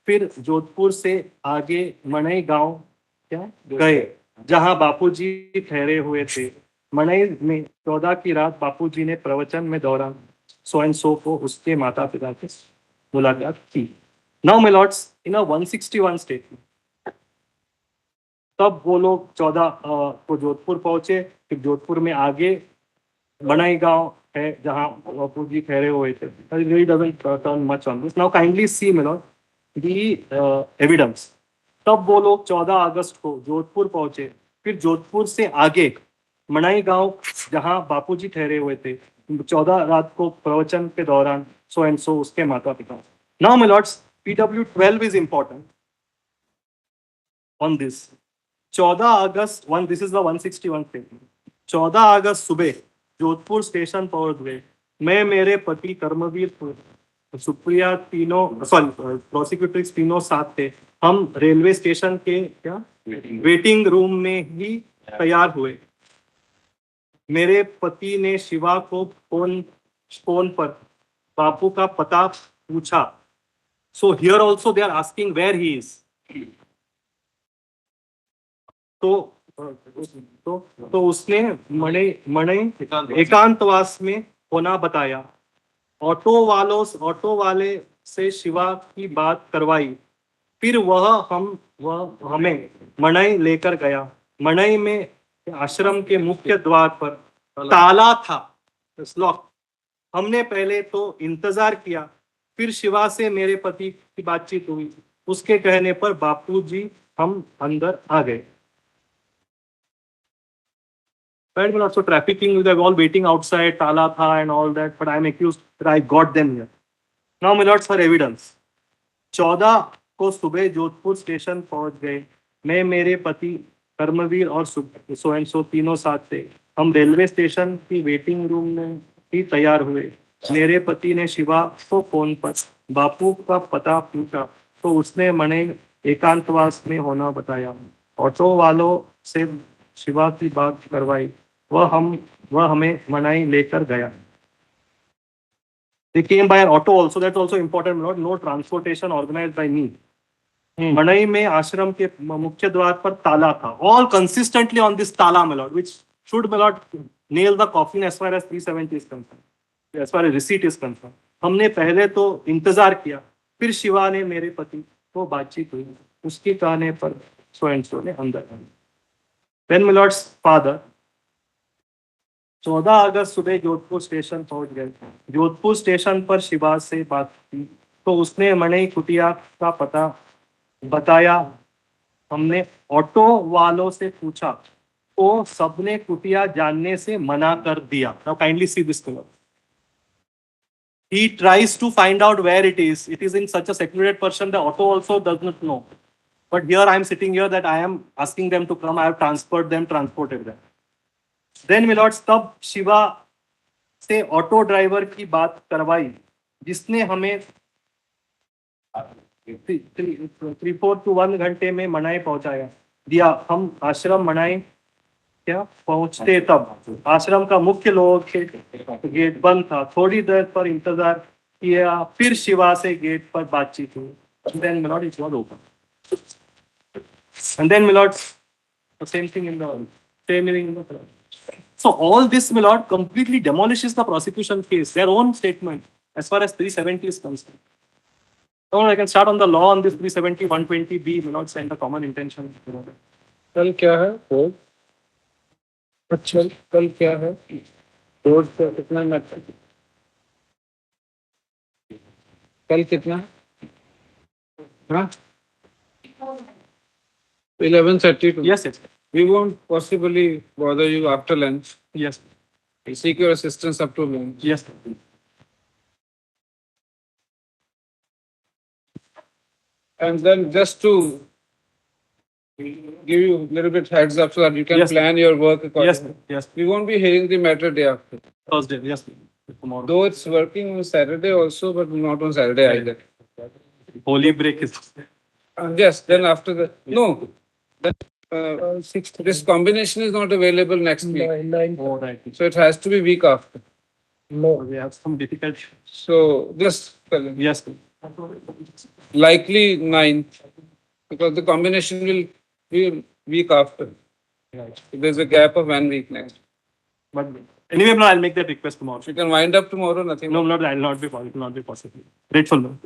फिर जोधपुर से आगे मणई गांव क्या गए जहां बापूजी ठहरे हुए थे। मणई में 14 की रात बापूजी ने प्रवचन में दोहराया, सो एंड सो को उसके माता पिता के मुलाकात की. Now my Lord's, in a 161 statement, तब वो लोग 14 को जोधपुर पहुंचे. फिर जोधपुर में आगे बनाई गांव है जहां बापू जी ठहरे हुए थे. really doesn't turn much on this. Now kindly see my lord the evidence. तब वो लोग 14 अगस्त को जोधपुर पहुंचे. फिर जोधपुर से आगे मनाई गांव जहां बापूजी ठहरे हुए थे 14 रात को प्रवचन के दौरान सो एंड सो उसके माता पिता. Now my Lord's, PW 12 is important on this. 14 August 1, this is the 161 statement. 14 अगस्त सुबह जोधपुर स्टेशन पहुंच गए. मैं, मेरे पति कर्मवीर, सुप्रिया, तीनों प्रोसिक्यूटर्स तीनों साथ थे. हम रेलवे स्टेशन के वेटिंग रूम में ही तैयार हुए. मेरे पति ने शिवा को फोन पर बापू का पता पूछा. So here also they are asking where he is. तो उसने मणि एकांतवास में होना बताया. ऑटो वाले से शिवा की बात करवाई. फिर वह हमें मणि लेकर गया. मणि में आश्रम के मुख्य द्वार पर ताला था, लॉक. हमने पहले तो इंतजार किया. फिर शिवा से मेरे पति की बातचीत हुई. उसके कहने पर बापूजी हम अंदर आ गए. Right, but also trafficking, they were all waiting outside, tala tha and all that, but I am accused that I got them here. Now, my lords, for evidence. 14 को सुबह जोधपुर स्टेशन पहुंच गए. मैं, मेरे पति कर्मवीर और सो एंड सो तीनों साथ थे. हम रेलवे स्टेशन की वेटिंग रूम में ही तैयार हुए. मेरे पति ने शिवा को फोन पर बापू का पता पूछा तो उसने मने एकांतवास में होना बताया. ऑटो वालों से शिवा की बात करवाई. वह हमें मनाई लेकर गया. They came by an auto also. That's also important. No transportation organized by me. मनाई में आश्रम के मुख्य द्वार पर ताला था. All consistently on this tala, my lord, which should, my lord, nail the coffin as far as 370 is concerned, as far as receipt is concerned. हमने पहले तो इंतजार किया. फिर शिवा ने मेरे पति को बातचीत हुई. उसके कहने पर सो एंड सो ने अंदर. Then my lord's father 14 अगस्त सुबह जोधपुर स्टेशन पहुंच गए. जोधपुर स्टेशन पर शिवा से बात की तो उसने मणि कुटिया का पता बताया. हमने ऑटो वालों से पूछा तो सबने कुटिया जानने से मना कर दिया. Now kindly see this fellow. He tries to find out where it is. It is in such a secluded portion. The auto also does not know. But here I am sitting here that I am asking them to come. I have transported them. Then my lords, तब शिवा से auto driver की बात करवाई जिसने हमें 3-4 to 1 घंटे में मनाई पहुंचाया दिया. हम आश्रम मनाई पहुंचते तब आश्रम का मुख्य लोगों के गेट बंद था. थोड़ी देर पर इंतजार किया. फिर शिवा से गेट पर बातचीत हुई. Then my lord, it was open. And then my lord, the same thing in the So all this, my lord, completely demolishes the prosecution case, their own statement, as far as 370 is concerned. So I can start on the law on this 370, 120B, my lord, send a common intention. कल क्या है? Court. अच्छा, कल क्या है? Court का कितना matter? कल कितना? हाँ? 11:32. Yes, yes, We won't possibly bother you after lunch. yes, We'll seek your assistance up to lunch. yes. And then just to give you a little bit heads up so that you can Yes. plan your work Yes, accordingly. yes, We won't be hearing the matter day after. Thursday, yes, tomorrow. Though it's working on Saturday also, but not on Saturday either. Holy break is. Yes, then after the, no, that, this combination is not available next week. Nine. Oh, right. So it has to be week after. No. We have some difficulty. So just tell him. Yes, Likely 9th, because the combination will be week after. right. There's a gap of 1 week next. But anyway, no, I'll make that request tomorrow. You can wind up tomorrow, nothing. No, not, I'll not be possible. Not be possible. Grateful. No.